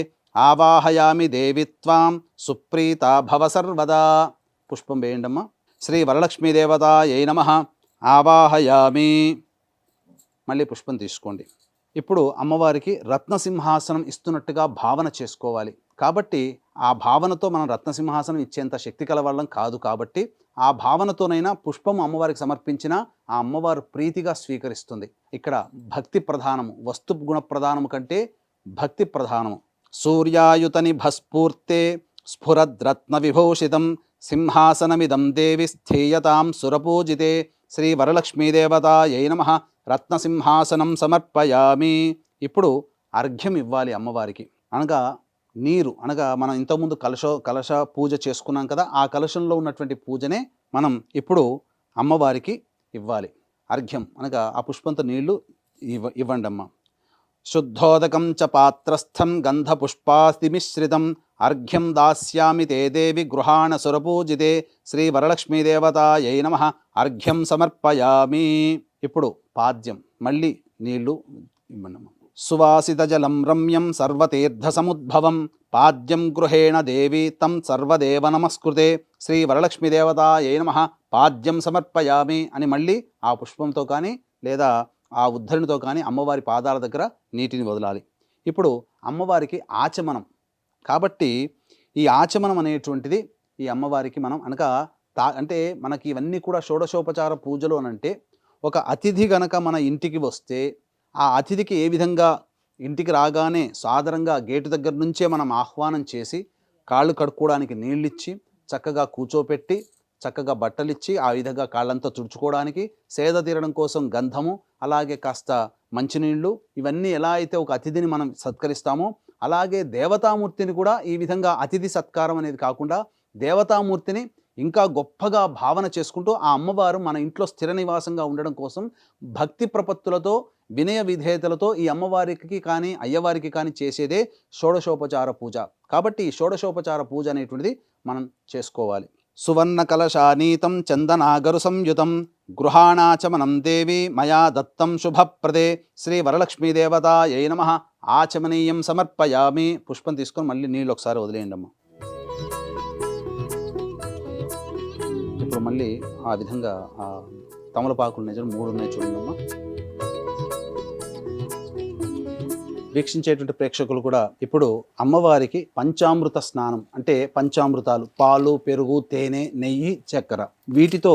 ఆవాహయామి దేవిత్వాం సుప్రీతా భవ సర్వదా. పుష్పం వేయండమ్మా. శ్రీ వరలక్ష్మీదేవతాయై నమః ఆవాహయామి. మళ్ళీ పుష్పం తీసుకోండి. ఇప్పుడు అమ్మవారికి రత్నసింహాసనం ఇస్తున్నట్టుగా భావన చేసుకోవాలి. కాబట్టి ఆ భావనతో మనం రత్నసింహాసనం ఇచ్చేంత శక్తి కలవాళ్ళం కాదు. కాబట్టి ఆ భావనతోనైనా పుష్పము అమ్మవారికి సమర్పించినా ఆ అమ్మవారు ప్రీతిగా స్వీకరిస్తుంది. ఇక్కడ భక్తి ప్రధానము, వస్తు గుణ ప్రధానము కంటే భక్తి ప్రధానము. సూర్యాయుతని భస్ఫూర్తే స్ఫురద్రత్న విభూషితం సింహాసనమిదం దేవి స్థీయతాం సురపూజితే శ్రీ వరలక్ష్మీదేవతాయై నమః రత్నసింహాసనం సమర్పయామి. ఇప్పుడు అర్ఘ్యం ఇవ్వాలి అమ్మవారికి. అనగా నీరు, అనగా మనం ఇంతకుముందు కలశ పూజ చేసుకున్నాం కదా, ఆ కలశంలో ఉన్నటువంటి పూజనే మనం ఇప్పుడు అమ్మవారికి ఇవ్వాలి. అర్ఘ్యం అనగా ఆ పుష్పంతో నీళ్లు ఇవ్వండి అమ్మ. శుద్ధోదకం చ పాత్రస్థం గంధపుష్పాస్తి మిశ్రితం అర్ఘ్యం దాస్యామి తే దేవి గృహాణ సురపూజితే శ్రీ వరలక్ష్మీదేవతాయై నమః అర్ఘ్యం సమర్పయామి. ఇప్పుడు పాద్యం, మళ్ళీ నీళ్లు ఇవ్వండి. సువాసిత జలం రమ్యం సర్వతీర్థ సముద్భవం పాద్యం గృహేణ దేవి తం సర్వదేవ నమస్కృతే శ్రీ వరలక్ష్మీదేవతాయై నమః పాద్యం సమర్పయామి అని మళ్ళీ ఆ పుష్పంతో కానీ లేదా ఆ ఉద్ధరణితో కానీ అమ్మవారి పాదాల దగ్గర నీటిని వదలాలి. ఇప్పుడు అమ్మవారికి ఆచమనం. కాబట్టి ఈ ఆచమనం అనేటువంటిది ఈ అమ్మవారికి మనం అనగా అంటే మనకి ఇవన్నీ కూడా షోడశోపచార పూజలు అనంటే ఒక అతిథి గనక మన ఇంటికి వస్తే ఆ అతిథికి ఏ విధంగా ఇంటికి రాగానే సాదరంగా గేటు దగ్గర నుంచే మనం ఆహ్వానం చేసి కాళ్ళు కడుక్కోవడానికి నీళ్ళిచ్చి చక్కగా కూర్చోపెట్టి చక్కగా బట్టలిచ్చి ఆ విధంగా కాళ్ళంతా తుడుచుకోవడానికి సేద తీరడం కోసం గంధము అలాగే కాస్త మంచినీళ్ళు ఇవన్నీ ఎలా అయితే ఒక అతిథిని మనం సత్కరిస్తామో అలాగే దేవతామూర్తిని కూడా ఈ విధంగా అతిథి సత్కారం అనేది కాకుండా దేవతామూర్తిని ఇంకా గొప్పగా భావన చేసుకుంటూ ఆ అమ్మవారు మన ఇంట్లో స్థిర నివాసంగా ఉండడం కోసం భక్తి ప్రపత్తులతో వినయ విధేయతలతో ఈ అమ్మవారికి కానీ అయ్యవారికి కానీ చేసేదే షోడశోపచార పూజ. కాబట్టి ఈ షోడశోపచార పూజ అనేటువంటిది మనం చేసుకోవాలి. సువర్ణ కలశానీతం చందనాగరు సంయుతం గృహాణాచమనం దేవి మయా దత్తం శుభప్రదే శ్రీ వరలక్ష్మీదేవతాయై నమః ఆచమనీయం సమర్పయామి. పుష్పం తీసుకొని మళ్ళీ నీళ్ళు ఒకసారి వదిలేయండి అమ్మ. ఇప్పుడు మళ్ళీ ఆ విధంగా ఆ తమలపాకులు నిజం 3 ఉన్నాయి చూడండి అమ్మ. వీక్షించేటువంటి ప్రేక్షకులు కూడా ఇప్పుడు అమ్మవారికి పంచామృత స్నానం అంటే పంచామృతాలు పాలు, పెరుగు, తేనె, నెయ్యి, చక్కెర వీటితో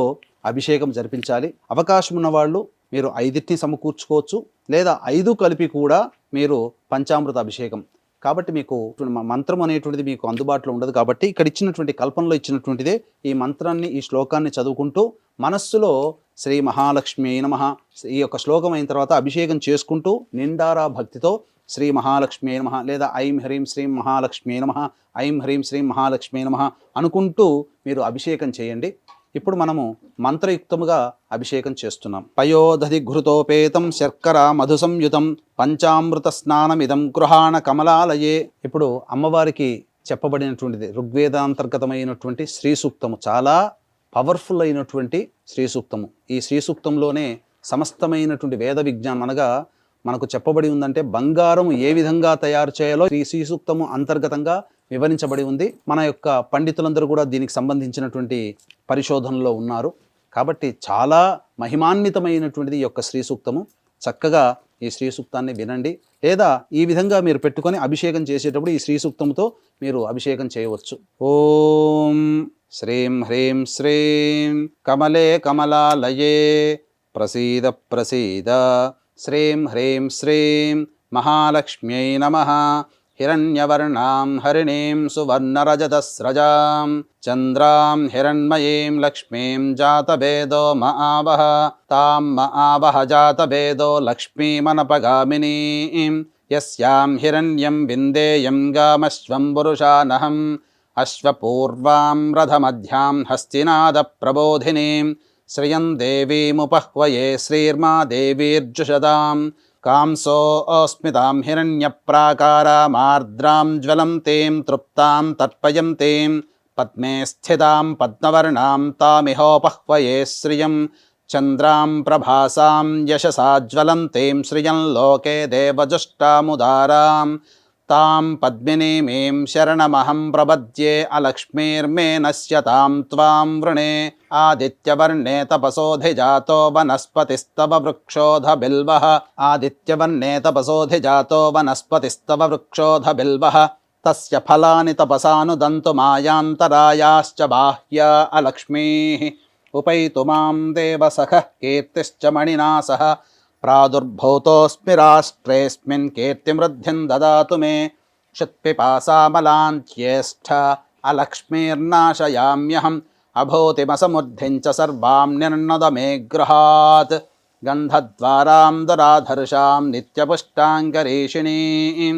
అభిషేకం జరిపించాలి. అవకాశం ఉన్న వాళ్ళు మీరు 5ని సమకూర్చుకోవచ్చు లేదా 5 కలిపి కూడా మీరు పంచామృత అభిషేకం. కాబట్టి మీకు మంత్రం అనేటువంటిది మీకు అందుబాటులో ఉండదు. కాబట్టి ఇక్కడ ఇచ్చినటువంటి కల్పనలో ఇచ్చినటువంటిదే ఈ మంత్రాన్ని ఈ శ్లోకాన్ని చదువుకుంటూ మనస్సులో శ్రీ మహాలక్ష్మి నమః ఈ యొక్క శ్లోకం అయిన తర్వాత అభిషేకం చేసుకుంటూ నిండారా భక్తితో శ్రీ మహాలక్ష్మి నమః లేదా ఐం హ్రీం శ్రీం మహాలక్ష్మి నమః ఐం హ్రీం శ్రీం మహాలక్ష్మి నమః అనుకుంటూ మీరు అభిషేకం చేయండి. ఇప్పుడు మనము మంత్రయుక్తముగా అభిషేకం చేస్తున్నాం. పయోదధి ఘృతోపేతం శర్కర మధు సంయుతం పంచామృత స్నానమిదం గృహాణ కమలాలయే. ఇప్పుడు అమ్మవారికి చెప్పబడినటువంటిది ఋగ్వేదాంతర్గతమైనటువంటి శ్రీ సూక్తము, చాలా పవర్ఫుల్ అయినటువంటి శ్రీ సూక్తము. ఈ శ్రీ సూక్తంలోనే సమస్తమైనటువంటి వేద విజ్ఞానం అనగా మనకు చెప్పబడి ఉందంటే బంగారం ఏ విధంగా తయారు చేయాలో ఈ శ్రీ సూక్తము అంతర్గతంగా వివరించబడి ఉంది. మన యొక్క పండితులందరూ కూడా దీనికి సంబంధించినటువంటి పరిశోధనలో ఉన్నారు. కాబట్టి చాలా మహిమాన్వితమైనటువంటిది ఈ యొక్క శ్రీ సూక్తము. చక్కగా ఈ శ్రీ సూక్తాన్ని వినండి లేదా ఈ విధంగా మీరు పెట్టుకొని అభిషేకం చేసేటప్పుడు ఈ శ్రీ సూక్తంతో మీరు అభిషేకం చేయవచ్చు. ఓం శ్రీం హ్రీం శ్రీం కమలే కమలాలయే ప్రసీద ప్రసీద శ్రీం హ్రీం శ్రీం మహాలక్ష్మ్యై నమః హిరణ్యవర్ణాం హరిణీం సువర్ణరజతస్రజాం చంద్రాం హిరణ్మయీం లక్ష్మీం జాతవేదో మఆవహ తాం మఆవహ జాతవేదో లక్ష్మీమనపగామినీం యస్యాం హిరణ్యం విందేయం గామశ్వం పురుషానహం అశ్వపూర్వాం రథమధ్యాం హస్తినాద ప్రబోధినీం శ్రియం దేవీముపహ్వయే శ్రీర్మా దేవీర్జుషదాం కాంసోऽస్మితాం హిరణ్యప్రాకారామార్ద్రాం జ్వలంతీం తృప్తాం తర్పయంతీం పద్మే స్థితాం పద్మవర్ణాం తామిహోపహ్వయే శ్రియం చంద్రాం ప్రభాసాం యశసా జ్వలంతీం శ్రియం లోకే దేవజుష్టాముదారాం తాం పద్మినీమీం శరణమహం ప్రపద్యే అలక్ష్మీర్మే నశ్యతాం త్వాం వృణే ఆదిత్యవర్ణే తపసోధిజాతో వనస్పతిస్తవ వృక్షోధ బిల్వః ఆదిత్యవర్ణే తపసోధిజాతో వనస్పతిస్తవ వృక్షోధ బిల్వః తస్య ఫలాని తపసానుదంతు మాయాంతరాయాశ్చ బాహ్యా అలక్ష్మీః ఉపైతు మాం దేవసఖః కీర్తిశ్చ మణినా సహ ప్రాదుర్భూతోऽస్మి రాష్ట్రేऽస్మిన్ కీర్తిమృద్ధిం దదాతు మే క్షుత్పిపాసామలాంత్యేష్ట అలక్ష్మీర్నాశయామ్యహం అభూతిమసమృద్ధిం చ సర్వాం నిర్ణద మే గృహాత్ గంధద్వారాం దురాధర్షాం నిత్యపుష్టాంగరీషిణీం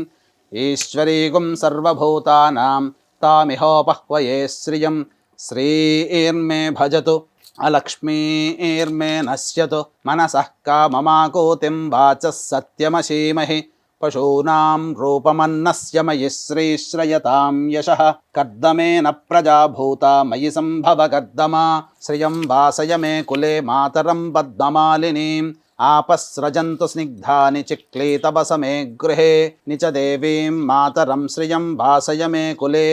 ఈశ్వరీగుం సర్వభూతానాం తామిహోపహ్వయే శ్రియం శ్రీర్మే భజతు అలక్ష్మీర్మే నశ్యతు మనసః కామమాకూతిం వాచः సత్యమశీమహి పశూనాం రూపమన్నస్య మయి శ్రీశ్రయతాం యశః కర్దమేన ప్రజాభూత మయి సంభవ కర్దమా శ్రియం వాసయ మే కులే మాతరం పద్మమాలినీం ఆపస్రజంతు స్నిగ్ధాని చిక్లీతవస మే గృహే నిచ దేవీం మాతరం శ్రియం వాసయ మే కులే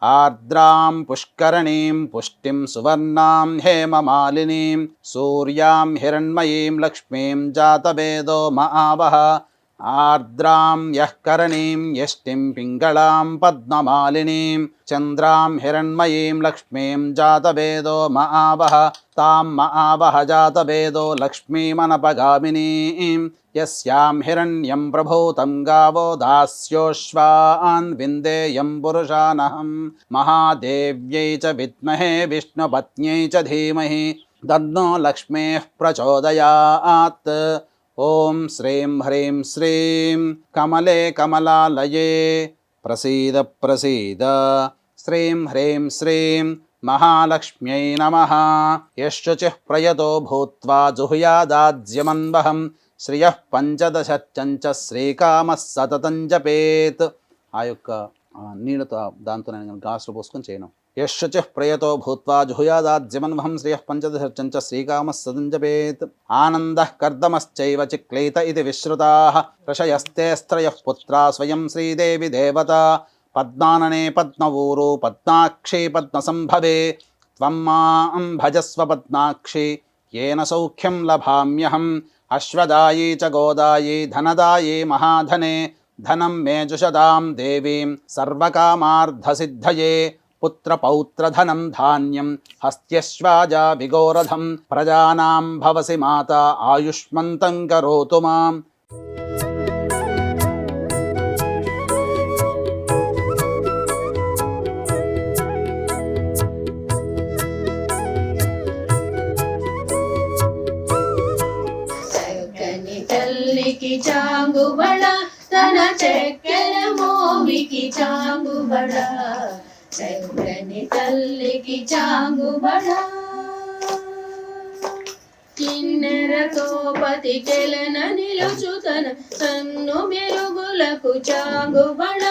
ఆర్ద్రాం పుష్కరణీం పుష్టిం సువర్ణాం హేమమాలినీం సూర్యాం హిరణ్మయీం లక్ష్మీం జాతవేదో మఆవహ ఆర్ద్రాం యః కరణీం యష్టిం పింగళాం పద్మమాలినీం చంద్రాం హిరణ్మయీం లక్ష్మీం జాతవేదో మఆవహ తాం మఆవహ జాతవేదో లక్ష్మీమనపగామినీం యస్యాం హిరణ్యం ప్రభూతం గావో దాస్యోశ్వాన్ విందేయం పురుషానహం మహాదేవ్యై చ విద్మహే విష్ణుపత్న్యై చ ధీమహి తన్నో లక్ష్మీః ప్రచోదయాత్. ఓం శ్రీం హ్రీం శ్రీం కమలే కమలాలయే ప్రసీద ప్రసీద. శ్రీం హ్రీం శ్రీం మహాలక్ష్మ్యై నమః. యశ్శుచిః ప్రయతో భూత్వా జుహుయాదాజ్యమన్వహం శ్రియః పంచదశచ్చంచ శ్రీకామः సతతం జపేత్. ఆ యొక్క నీళ్ళతో దాంతో నేను గ్లాసులో పోసుకొని చేయను. యశ్శుచిః ప్రయతో భూత్వా జుహుయాదాజ్యమన్వహం శ్రియః పంచదశచ్చంచ శ్రీకామः సతతం జపేత్. ఆనందః కర్దమశ్చైవ చిక్లీత ఇది విశ్రుతాః ఋషయస్తే స్త్రయః పుత్రా స్వయం శ్రీదేవి దేవతా పద్మాననే పద్మవూరు పద్మాక్షి పద్మసంభవే త్వం మాం భజస్వ పద్మాక్షి येन సౌఖ్యం లభామ్యహం. అశ్వదాయీ చ గోదాయీ ధనదాయీ మహాధనే ధనం మే జుషదాం దేవీం సర్వకామార్థసిద్ధయే. పుత్రపౌత్రధనం ధాన్యం హస్త్యశ్వాజా విగోరథం ప్రజానాం భవసి మాత ఆయుష్మంతం కరోతు మాం. తల్లికి చాంగుబడ తన చెక్కెల మోవికి చాంగుబడ చక్కని తల్లికి చాంగుబడ కిన్నెరతో పతికెలన నిలుచుతన సన్ను మెరుగులకు చాంగుబడ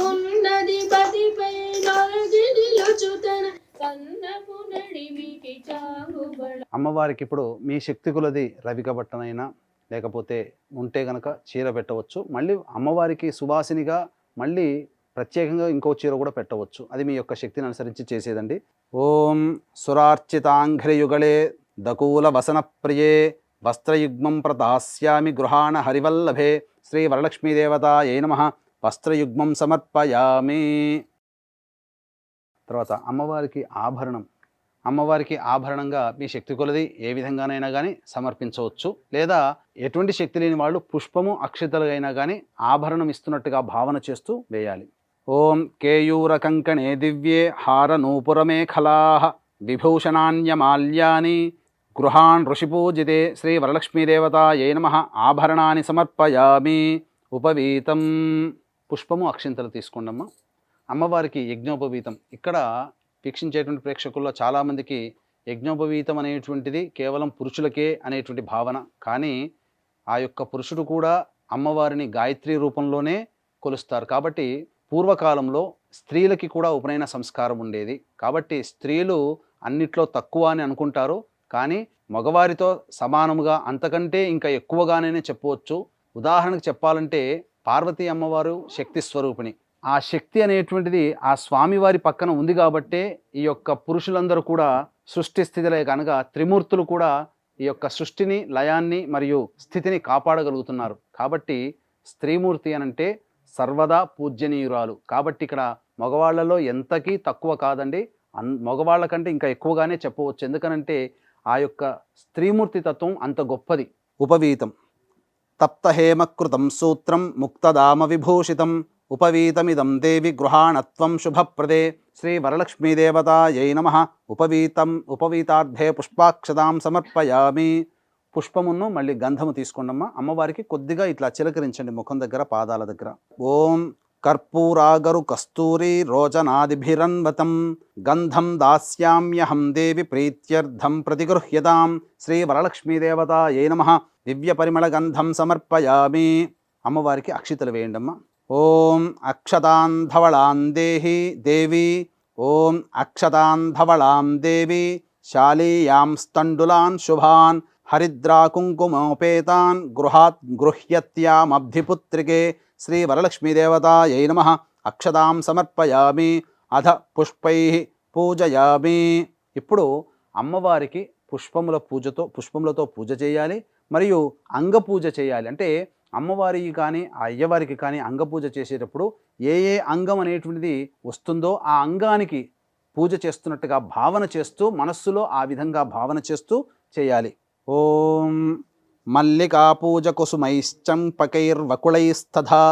ఉన్నది పతిపై నొలగి నిలుచుతన కన్నపు నడిమికి చాంగుబడ. అమ్మవారికి ఇప్పుడు మీ శక్తి కొలది రవిక బట్టనైనా లేకపోతే ఉంటే గనక చీర పెట్టవచ్చు. మళ్ళీ అమ్మవారికి సువాసినిగా మళ్ళీ ప్రత్యేకంగా ఇంకో చీర కూడా పెట్టవచ్చు. అది మీ యొక్క శక్తిని అనుసరించి చేసేదండి. ఓం సురార్చితాంఘ్రియుగళే దకూల వసన ప్రియే వస్త్రయుగ్మం ప్రదాస్యామి గృహాణ హరివల్లభే శ్రీ వరలక్ష్మీదేవతాయై నమః. వస్త్రయుగ్మం సమర్పయామి. తర్వాత అమ్మవారికి ఆభరణం అమ్మవారికి ఆభరణంగా మీ శక్తి కొలది ఏ విధంగానైనా కానీ సమర్పించవచ్చు. లేదా ఎటువంటి శక్తి లేని వాళ్ళు పుష్పము అక్షతలు అయినా కానీ ఆభరణం ఇస్తున్నట్టుగా భావన చేస్తూ వేయాలి. ఓం కేయూర కంకణే దివ్యే హార నూపురమేఖలా విభూషణాన్యమాల్యాని గృహాన్ ఋషిపూజితే శ్రీ వరలక్ష్మీదేవతాయై నమః ఆభరణాన్ని సమర్పయామి. ఉపవీతం పుష్పము అక్షింతలు తీసుకోండమ్మా. అమ్మవారికి యజ్ఞోపవీతం. ఇక్కడ వీక్షించేటువంటి ప్రేక్షకుల్లో చాలామందికి యజ్ఞోపవీతం అనేటువంటిది కేవలం పురుషులకే అనేటువంటి భావన. కానీ ఆ యొక్క పురుషుడు కూడా అమ్మవారిని గాయత్రి రూపంలోనే కొలుస్తారు. కాబట్టి పూర్వకాలంలో స్త్రీలకి కూడా ఉపనయన సంస్కారం ఉండేది. కాబట్టి స్త్రీలు అన్నిట్లో తక్కువ అని అనుకుంటారు. కానీ మగవారితో సమానముగా అంతకంటే ఇంకా ఎక్కువగానే చెప్పవచ్చు. ఉదాహరణకు చెప్పాలంటే పార్వతీ అమ్మవారు శక్తి స్వరూపిణి. ఆ శక్తి అనేటువంటిది ఆ స్వామివారి పక్కన ఉంది కాబట్టే ఈ యొక్క పురుషులందరూ కూడా సృష్టి స్థితిలే కనుక త్రిమూర్తులు కూడా ఈ యొక్క సృష్టిని, లయాన్ని మరియు స్థితిని కాపాడగలుగుతున్నారు. కాబట్టి స్త్రీమూర్తి అనంటే సర్వదా పూజ్యనీయురాలు. కాబట్టి ఇక్కడ మగవాళ్లలో ఎంతకీ తక్కువ కాదండి, మగవాళ్ళ కంటే ఇంకా ఎక్కువగానే చెప్పవచ్చు. ఎందుకనంటే ఆ యొక్క స్త్రీమూర్తి తత్వం అంత గొప్పది. ఉపవీతం తప్తహేమకృతం సూత్రం ముక్తదామ విభూషితం ఉపవీతమిదం దేవి గృహాణత్వం శుభప్రదే శ్రీ వరలక్ష్మీదేవతాయై నమః. ఉపవీతార్థే పుష్పాక్షతాం సమర్పయామి. పుష్పమును మళ్ళీ గంధము తీసుకోండమ్మా. అమ్మవారికి కొద్దిగా ఇట్లా చిలకరించండి ముఖం దగ్గర, పాదాల దగ్గర. ఓం కర్పూరాగరు కస్తూరి రోచనాదిభిరన్వతం గంధం దాస్యామ్యహం దేవి ప్రీత్యర్థం ప్రతిగృహ్యతాం శ్రీ వరలక్ష్మీదేవతాయై నమః. దివ్య పరిమళ గంధం సమర్పయామి. అమ్మవారికి అక్షితలు వేయండమ్మా. ఓం అక్షతాన్ ధవళాన్ దేహి దేవి. ఓం అక్షతాన్ ధవళాం దేవి శాలీయాం స్థండులాన్ శుభాన్ హరిద్రా కుంకుమోపేతాన్ గృహ్యత్యామబ్ధిపుత్రికే శ్రీ వరలక్ష్మీదేవతాయై నమః. అక్షతాం సమర్పయామి. అధ పుష్పై పూజయామి. ఇప్పుడు అమ్మవారికి పుష్పములతో పూజ చేయాలి, మరియు అంగపూజ చేయాలి. అంటే అమ్మవారికి కానీ అయ్యవారికి కానీ అంగపూజ చేసేటప్పుడు ఏ అంగం అనేటువంటిది వస్తుందో ఆ అంగానికి పూజ చేస్తున్నట్టుగా భావన చేస్తూ, మనస్సులో ఆ విధంగా భావన చేస్తూ చేయాలి. ఓం మల్లికా పూజ కుసుమైశ్చంపకైర్వకుళైస్తథా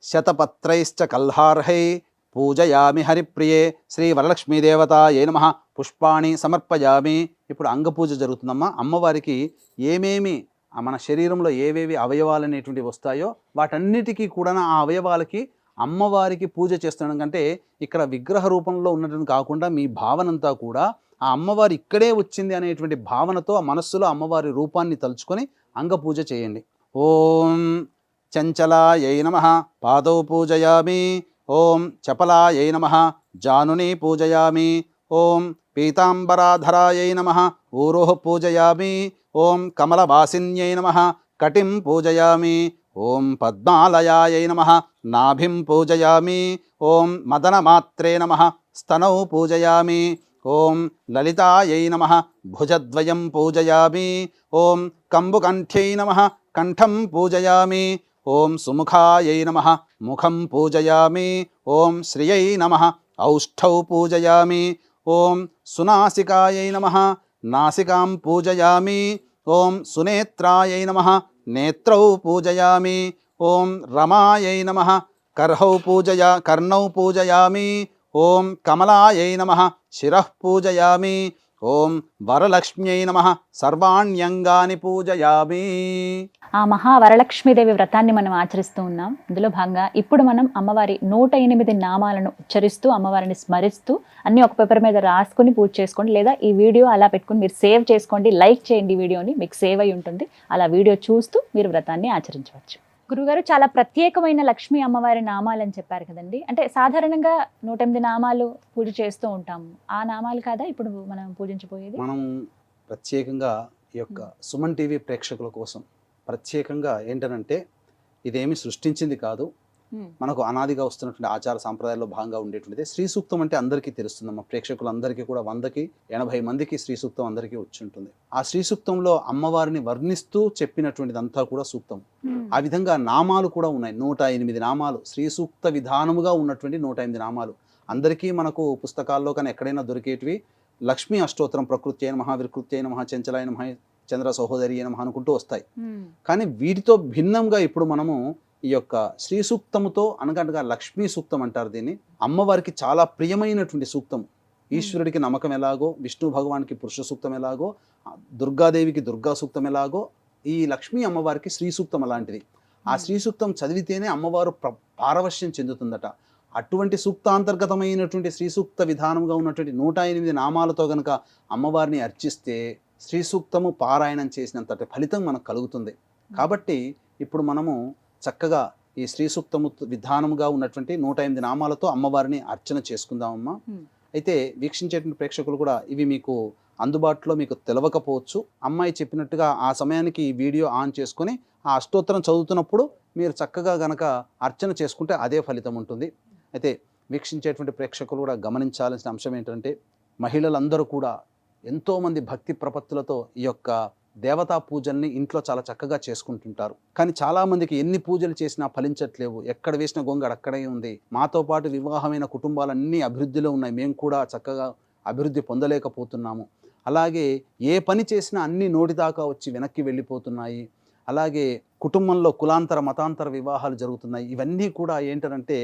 శతపత్రైశ్చ కల్హార్హై పూజయామి హరిప్రియే శ్రీ వరలక్ష్మీదేవతాయై నమః. పుష్పాణి సమర్పయామి. ఇప్పుడు అంగపూజ జరుగుతుందమ్మా. అమ్మవారికి ఏమేమి మన శరీరంలో ఏవేవి అవయవాలు అనేటువంటివి వస్తాయో వాటన్నిటికీ కూడా ఆ అవయవాలకి అమ్మవారికి పూజ చేస్తుండడం కంటే ఇక్కడ విగ్రహ రూపంలో ఉన్నటువంటి కాకుండా మీ భావనంతా కూడా ఆ అమ్మవారి ఇక్కడే వచ్చింది అనేటువంటి భావనతో ఆ మనస్సులో అమ్మవారి రూపాన్ని తలుచుకొని అంగపూజ చేయండి. ఓం చంచలాయై నమః పాదౌ పూజయామి. ఓం చపలాయై నమః జానుని పూజయామి. ఓం పీతాంబరాధరాయై నమః ఊరోః పూజయామి. ఓం కమలవాసిన్యై నమః కటిం పూజయామి. ఓం పద్మాలయాయై నమః నాభిం పూజయామి. ఓం మదనమాత్రే నమః స్తనౌ పూజయామి. ఓం లలితాయై నమః భుజద్వయం పూజయామి. ఓం కంబుకంఠ్యై నమః కంఠం పూజయామి. ఓం సుముఖాయై నమః ముఖం పూజయామి. ఓం శ్రియై నమః ఔష్ఠౌ పూజయామి. ఓం సునాసికాయై నమః నాసికాం పూజయామి. ఓం సునేత్రాయై నమః నేత్రౌ పూజయామి. ఓం రమాయై నమః కర్ణౌ పూజయామి. ఓం కమలాయై నమః శిరః పూజయామి. ఓం వరలక్ష్మ్యై నమః సర్వాణ్యంగాని పూజయామి. ఆ మహావరలక్ష్మీదేవి వ్రతాన్ని మనం ఆచరిస్తూ ఉన్నాం. ఇందులో భాగంగా ఇప్పుడు మనం అమ్మవారి 108 నామాలను ఉచ్చరిస్తూ అమ్మవారిని స్మరిస్తూ అన్ని ఒక పేపర్ మీద రాసుకుని పూజ చేసుకోండి. లేదా ఈ వీడియో అలా పెట్టుకుని మీరు సేవ్ చేసుకోండి, లైక్ చేయండి వీడియోని, మీకు సేవ్ అయి ఉంటుంది. అలా వీడియో చూస్తూ మీరు వ్రతాన్ని ఆచరించవచ్చు. గురుగారు, చాలా ప్రత్యేకమైన లక్ష్మీ అమ్మవారి నామాలని చెప్పారు కదండి. అంటే సాధారణంగా 108 నామాలు పూజ చేస్తూ ఉంటాము. ఆ నామాలు కాదా ఇప్పుడు మనం పూజించబోయేది? మనం ప్రత్యేకంగా ఈ యొక్క సుమన్ టీవీ ప్రేక్షకుల కోసం ప్రత్యేకంగా ఏంటనంటే ఇదేమి సృష్టించింది కాదు, మనకు అనాదిగా వస్తున్నటువంటి ఆచార సాంప్రదాయాల్లో భాగంగా ఉండేటువంటిది. శ్రీ సూక్తం అంటే అందరికీ తెలుస్తుందమ్మా. ప్రేక్షకులందరికీ కూడా 100కి 80 మందికి శ్రీ సూక్తం అందరికీ వచ్చి ఉంటుంది. ఆ శ్రీ సూక్తంలో అమ్మవారిని వర్ణిస్తూ చెప్పినటువంటిదంతా కూడా సూక్తం. ఆ విధంగా నామాలు కూడా ఉన్నాయి. 108 నామాలు శ్రీ సూక్త విధానముగా ఉన్నటువంటి 108 నామాలు అందరికీ మనకు పుస్తకాల్లో కానీ ఎక్కడైనా దొరికేటివి లక్ష్మీ అష్టోత్తరం ప్రకృత్యై నమః వికృత్యై నమః చంచలాయ నమః చంద్ర సహోదరి నమః అనుకుంటూ వస్తాయి. కానీ వీటితో భిన్నంగా ఇప్పుడు మనము ఈ యొక్క శ్రీ సూక్తముతో అనగా లక్ష్మీ సూక్తం అంటారు దీన్ని. అమ్మవారికి చాలా ప్రియమైనటువంటి సూక్తం. ఈశ్వరుడికి నమ్మకం ఎలాగో, విష్ణు భగవానికి పురుష సూక్తం ఎలాగో, దుర్గాదేవికి దుర్గా సూక్తం ఎలాగో, ఈ లక్ష్మీ అమ్మవారికి శ్రీ సూక్తం అలాంటిది. ఆ శ్రీ సూక్తం చదివితేనే అమ్మవారు పారవశ్యం చెందుతుందట. అటువంటి సూక్తాంతర్గతమైనటువంటి శ్రీ సూక్త విధానంగా ఉన్నటువంటి 108 నామాలతో గనక అమ్మవారిని అర్చిస్తే శ్రీ సూక్తము పారాయణం చేసినంతటి ఫలితం మనకు కలుగుతుంది. కాబట్టి ఇప్పుడు మనము చక్కగా ఈ శ్రీ సూక్తము విధానముగా ఉన్నటువంటి 108 నామాలతో అమ్మవారిని అర్చన చేసుకుందామమ్మా. అయితే వీక్షించేటువంటి ప్రేక్షకులు కూడా ఇవి మీకు అందుబాటులో మీకు తెలవకపోవచ్చు. అమ్మాయి చెప్పినట్టుగా ఆ సమయానికి ఈ వీడియో ఆన్ చేసుకొని ఆ అష్టోత్తరం చదువుతున్నప్పుడు మీరు చక్కగా గనక అర్చన చేసుకుంటే అదే ఫలితం ఉంటుంది. అయితే వీక్షించేటువంటి ప్రేక్షకులు కూడా గమనించాల్సిన అంశం ఏంటంటే, మహిళలందరూ కూడా ఎంతోమంది భక్తి ప్రపత్తులతో ఈ యొక్క దేవతా పూజల్ని ఇంట్లో చాలా చక్కగా చేసుకుంటుంటారు. కానీ చాలామందికి ఎన్ని పూజలు చేసినా ఫలించట్లేవు. ఎక్కడ వేసిన గొంగడ అక్కడే ఉంది. మాతో పాటు వివాహమైన కుటుంబాలన్నీ అభివృద్ధిలో ఉన్నాయి, మేము కూడా చక్కగా అభివృద్ధి పొందలేకపోతున్నాము. అలాగే ఏ పని చేసినా అన్ని నోటిదాకా వచ్చి వెనక్కి వెళ్ళిపోతున్నాయి. అలాగే కుటుంబంలో కులాంతర మతాంతర వివాహాలు జరుగుతున్నాయి. ఇవన్నీ కూడా ఏంటంటే,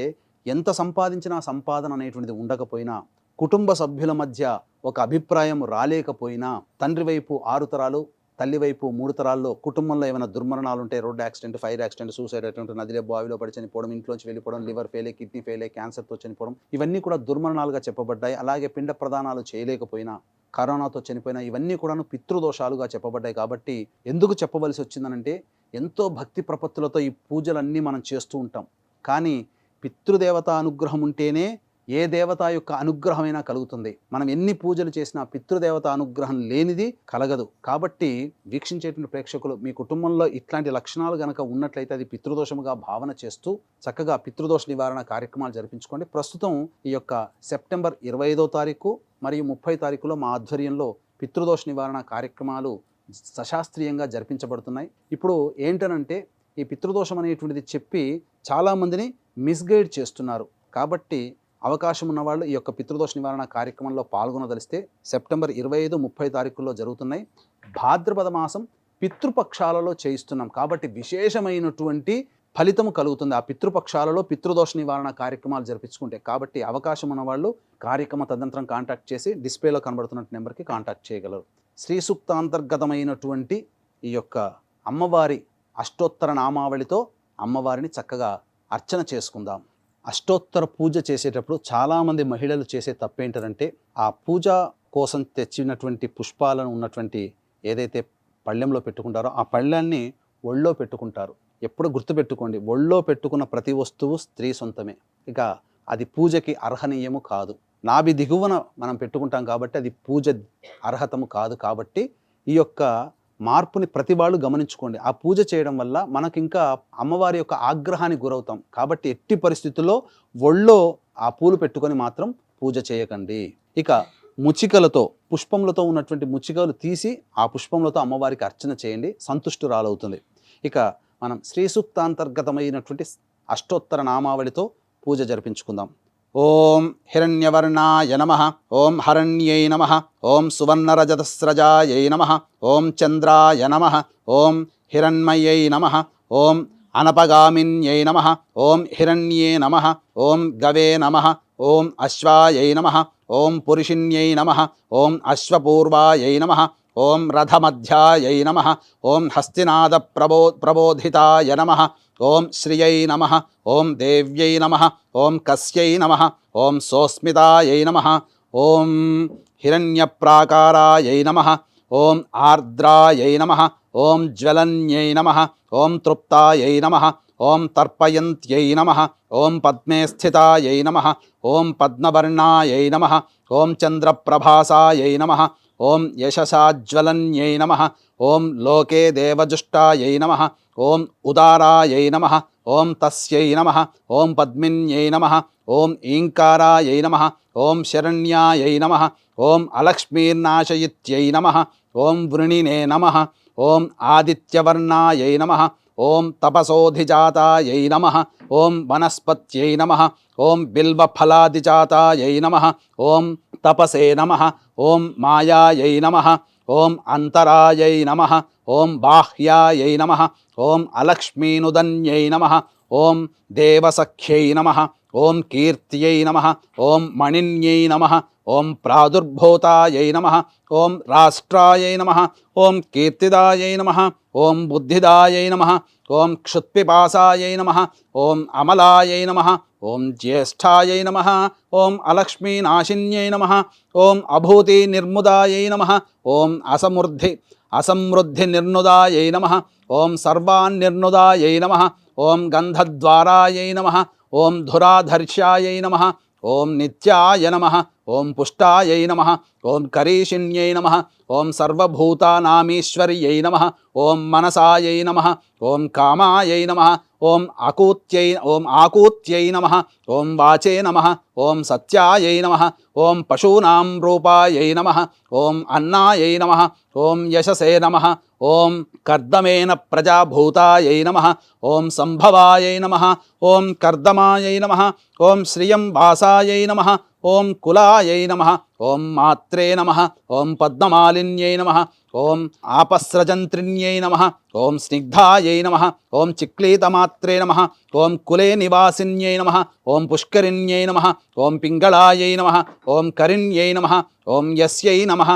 ఎంత సంపాదించినా సంపాదన అనేటువంటిది ఉండకపోయినా, కుటుంబ సభ్యుల మధ్య ఒక అభిప్రాయం రాలేకపోయినా, తండ్రి వైపు 6 తరాలు, తల్లి వైపు 3 తరాల్లో కుటుంబంలో ఏమైనా దుర్మరణాలు ఉంటే, road accident, fire accident, suicide attempt, నదిలో బావిలో పడి చనిపోవడం, ఇంట్లోంచి వెళ్ళిపోవడం, లివర్ ఫెయిలే, కిడ్నీ ఫెయిలే, క్యాన్సర్తో చనిపోవడం, ఇవన్నీ కూడా దుర్మరణాలుగా చెప్పబడ్డాయి. అలాగే పిండ ప్రదానాలు చేయలేకపోయినా, కరోనాతో చనిపోయినా, ఇవన్నీ కూడాను పితృదోషాలుగా చెప్పబడ్డాయి. కాబట్టి ఎందుకు చెప్పవలసి వచ్చిందనంటే, ఎంతో భక్తి ప్రపత్తులతో ఈ పూజలన్నీ మనం చేస్తూ ఉంటాం. కానీ పితృదేవత అనుగ్రహం ఉంటేనే ఏ దేవత యొక్క అనుగ్రహమైనా కలుగుతుంది. మనం ఎన్ని పూజలు చేసినా పితృదేవత అనుగ్రహం లేనిది కలగదు. కాబట్టి వీక్షించేటువంటి ప్రేక్షకులు మీ కుటుంబంలో ఇట్లాంటి లక్షణాలు గనక ఉన్నట్లయితే అది పితృదోషముగా భావన చేస్తూ చక్కగా పితృదోష నివారణ కార్యక్రమాలు జరిపించుకోండి. ప్రస్తుతం ఈ యొక్క సెప్టెంబర్ 25వ తారీఖు మరియు 30వ తారీఖులో మా ఆధ్వర్యంలో పితృదోష నివారణ కార్యక్రమాలు సశాస్త్రీయంగా జరిపించబడుతున్నాయి. ఇప్పుడు ఏంటనంటే, ఈ పితృదోషం అనేటువంటిది చెప్పి చాలామందిని మిస్గైడ్ చేస్తున్నారు. కాబట్టి అవకాశం ఉన్నవాళ్ళు ఈ యొక్క పితృదోష నివారణ కార్యక్రమంలో పాల్గొనదలిస్తే సెప్టెంబర్ 25, 30 తారీఖుల్లో జరుగుతున్నాయి. భాద్రపద మాసం పితృపక్షాలలో చేయిస్తున్నాం. కాబట్టి విశేషమైనటువంటి ఫలితము కలుగుతుంది ఆ పితృపక్షాలలో పితృదోష నివారణ కార్యక్రమాలు జరిపించుకుంటే. కాబట్టి అవకాశం ఉన్నవాళ్ళు కార్యక్రమ తదనంతరం కాంటాక్ట్ చేసి డిస్ప్లేలో కనబడుతున్న నెంబర్కి కాంటాక్ట్ చేయగలరు. శ్రీ సూక్తాంతర్గతమైనటువంటి ఈ యొక్క అమ్మవారి అష్టోత్తర నామావళితో అమ్మవారిని చక్కగా అర్చన చేసుకుందాం. అష్టోత్తర పూజ చేసేటప్పుడు చాలామంది మహిళలు చేసే తప్పేంటంటే, ఆ పూజ కోసం తెచ్చినటువంటి పుష్పాలను ఉన్నటువంటి ఏదైతే పళ్ళెంలో పెట్టుకుంటారో ఆ పళ్ళాన్ని ఒళ్ళో పెట్టుకుంటారు. ఎప్పుడు గుర్తుపెట్టుకోండి, ఒళ్ళో పెట్టుకున్న ప్రతి వస్తువు స్త్రీ సొంతమే. ఇక అది పూజకి అర్హనీయము కాదు. నాభి దిగువన మనం పెట్టుకుంటాం కాబట్టి అది పూజ అర్హతము కాదు. కాబట్టి ఈ యొక్క మార్పుని ప్రతి వాళ్ళు గమనించుకోండి. ఆ పూజ చేయడం వల్ల మనకి ఇంకా అమ్మవారి యొక్క ఆగ్రహానికి గురవుతాం. కాబట్టి ఎట్టి పరిస్థితుల్లో ఒళ్ళో ఆ పూలు పెట్టుకొని మాత్రం పూజ చేయకండి. ఇక ముచికలతో, పుష్పములతో ఉన్నటువంటి ముచికలు తీసి ఆ పుష్పములతో అమ్మవారికి అర్చన చేయండి, సంతుష్టురాలవుతుంది. ఇక మనం శ్రీ సూక్తాంతర్గతమైనటువంటి అష్టోత్తర నామావళితో పూజ జరిపించుకుందాం. ఓం హిరణ్యవర్ణాయ నమః, ఓం హరణ్యై నమః, ఓం సువర్ణరజతస్రజాయై నమః, ఓం చంద్రాయ నమః, ఓం హిరణ్మయై నమః, ఓం అనపగామిన్యై నమః, ఓం హిరణ్యే నమః, ఓం గవే నమః, ఓం అశ్వాయై నమః, ఓం పురుషిణ్యై నమః, ఓం అశ్వపూర్వాయై నమః, ఓం రథమధ్యాయై నమః, ఓం హస్తినాద ప్రబోధితాయ నమః, ఓం శ్రియై నమః, ఓం దేవ్యై నమః, ఓం కస్యై నమః, ఓం సోస్మితాయై నమః, ఓం హిరణ్యప్రాకారాయై నమః, ఓం ఆర్ద్రాయై నమః, ఓం జ్వలన్యై నమః, ఓం తృప్తాయై నమః, ఓం తర్పయంత్యై నమః, ఓం పద్మే స్థితాయై నమః, ఓం పద్మవర్ణాయై నమః, ఓం చంద్రప్రభాసాయై నమః, ఓం యశసాజ్వలన్యై నమః, ఓం లోకే దేవజుష్టాయై నమః, ఓం ఉదారాయై నమః, ఓం తస్యై నమః, ఓం పద్మిన్యై నమః, ఓం ఈంకారాయై నమః, ఓం శరణ్యాయై నమః, ఓం అలక్ష్మీర్నాశయిత్యై నమః, ఓం వృణినే నమః, ఓం ఆదిత్యవర్ణాయై నమః, ఓం తపసోధిజాతాయై నమః, ఓం వనస్పత్యై నమః, ఓం బిల్వఫలాదిజాతాయై నమః, ఓం తపసే నమః ఓం మాయాయై నమః ఓం అంతరాయై నమః ఓం బాహ్యాయై నమః ఓం అలక్ష్మీనుదన్యై నమః ఓం దేవసఖ్యై నమః ఓం కీర్త్యై నమః ఓం మణిన్యై నమః ఓం ప్రాదుర్భూతాయై నమః ఓం రాష్ట్రాయై నమః ఓం కీర్తిదాయై నమః ఓం బుద్ధిదాయై నమః ఓం క్షుత్పిపాసాయై నమః ఓం అమలాయై నమః ఓం జ్యేష్ఠాయై నమః ఓం అలక్ష్మీనాశిన్యై నమః ఓం అభూతి నిర్ముదాయై నమః ఓం అసమృద్ధి నిర్నుదాయై నమః ఓం సర్వాన్నిర్నుదాయై నమః ఓం గంధద్వారాయై నమః ఓం ధురాధర్ష్యాయై నమః ఓం నిత్యాయ నమః ఓం పుష్టాయై నమః ఓం కరీషిణ్యై నమః ఓం సర్వభూతానామీశ్వర్యై నమః ఓం మనసాయై నమః ఓం కామాయై నమః ఓం ఆకూత్యై నమః ఓం వాచే నమః ఓం సత్యాయై నమః ఓం పశూనాం రూపాయై నమః ఓం అన్నాయై నమః ఓం యశసే నమః ఓం కర్దమేన ప్రజాభూతాయై నమః ఓం సంభవాయై నమః ఓం కర్దమాయై నమః ఓం శ్రియం వాసాయై నమః ఓం కులాయై నమః ఓం మాత్రే నమః ఓం పద్మమాలిన్యై నమః ఓం ఆపస్రజంత్రిణ్యై నమః ఓం స్నిగ్ధాయై నమః ఓం చిక్లీతమాత్రే నమః ఓం కులే నివాసిన్యై నమః ఓం పుష్కరిణ్యై నమః ఓం పింగళాయై నమః ఓం కరిణ్యై నమః ఓం యస్యై నమః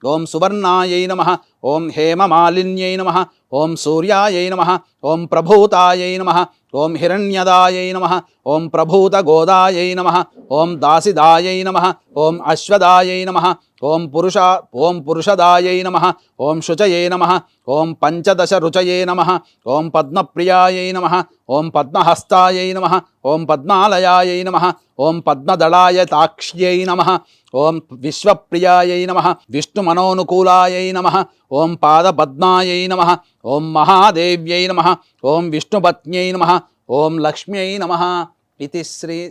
ఓం సువర్ణాయై నమః ఓం హేమమాలిన్యై నమః ఓం సూర్యాయై నమః ఓం ప్రభూతాయై నమః ఓం హిరణ్యదాయై నమః ఓం ప్రభూతగోదాయై నమః ఓం దాసిదాయై నమః ఓం అశ్వదాయై నమః ఓం పురుషదాయై నమః ఓం శుచయే నమః ఓం పంచదశ రుచయే నమః ఓం పద్మప్రియాయై నమః ఓం పద్మహస్తాయై నమః ఓం పద్మాలయాయై నమః ఓం పద్మదళాయ తాక్ష్యై నమః ఓం విశ్వప్రియాయై నమః విష్ణుమనోనుకూలాయై నమః ఓం పాదపద్మాయై నమః ఓం మహాదేవ్యై నమః ఓం విష్ణుపత్న్యై నమః ఓం లక్ష్మ్యై నమః ఇది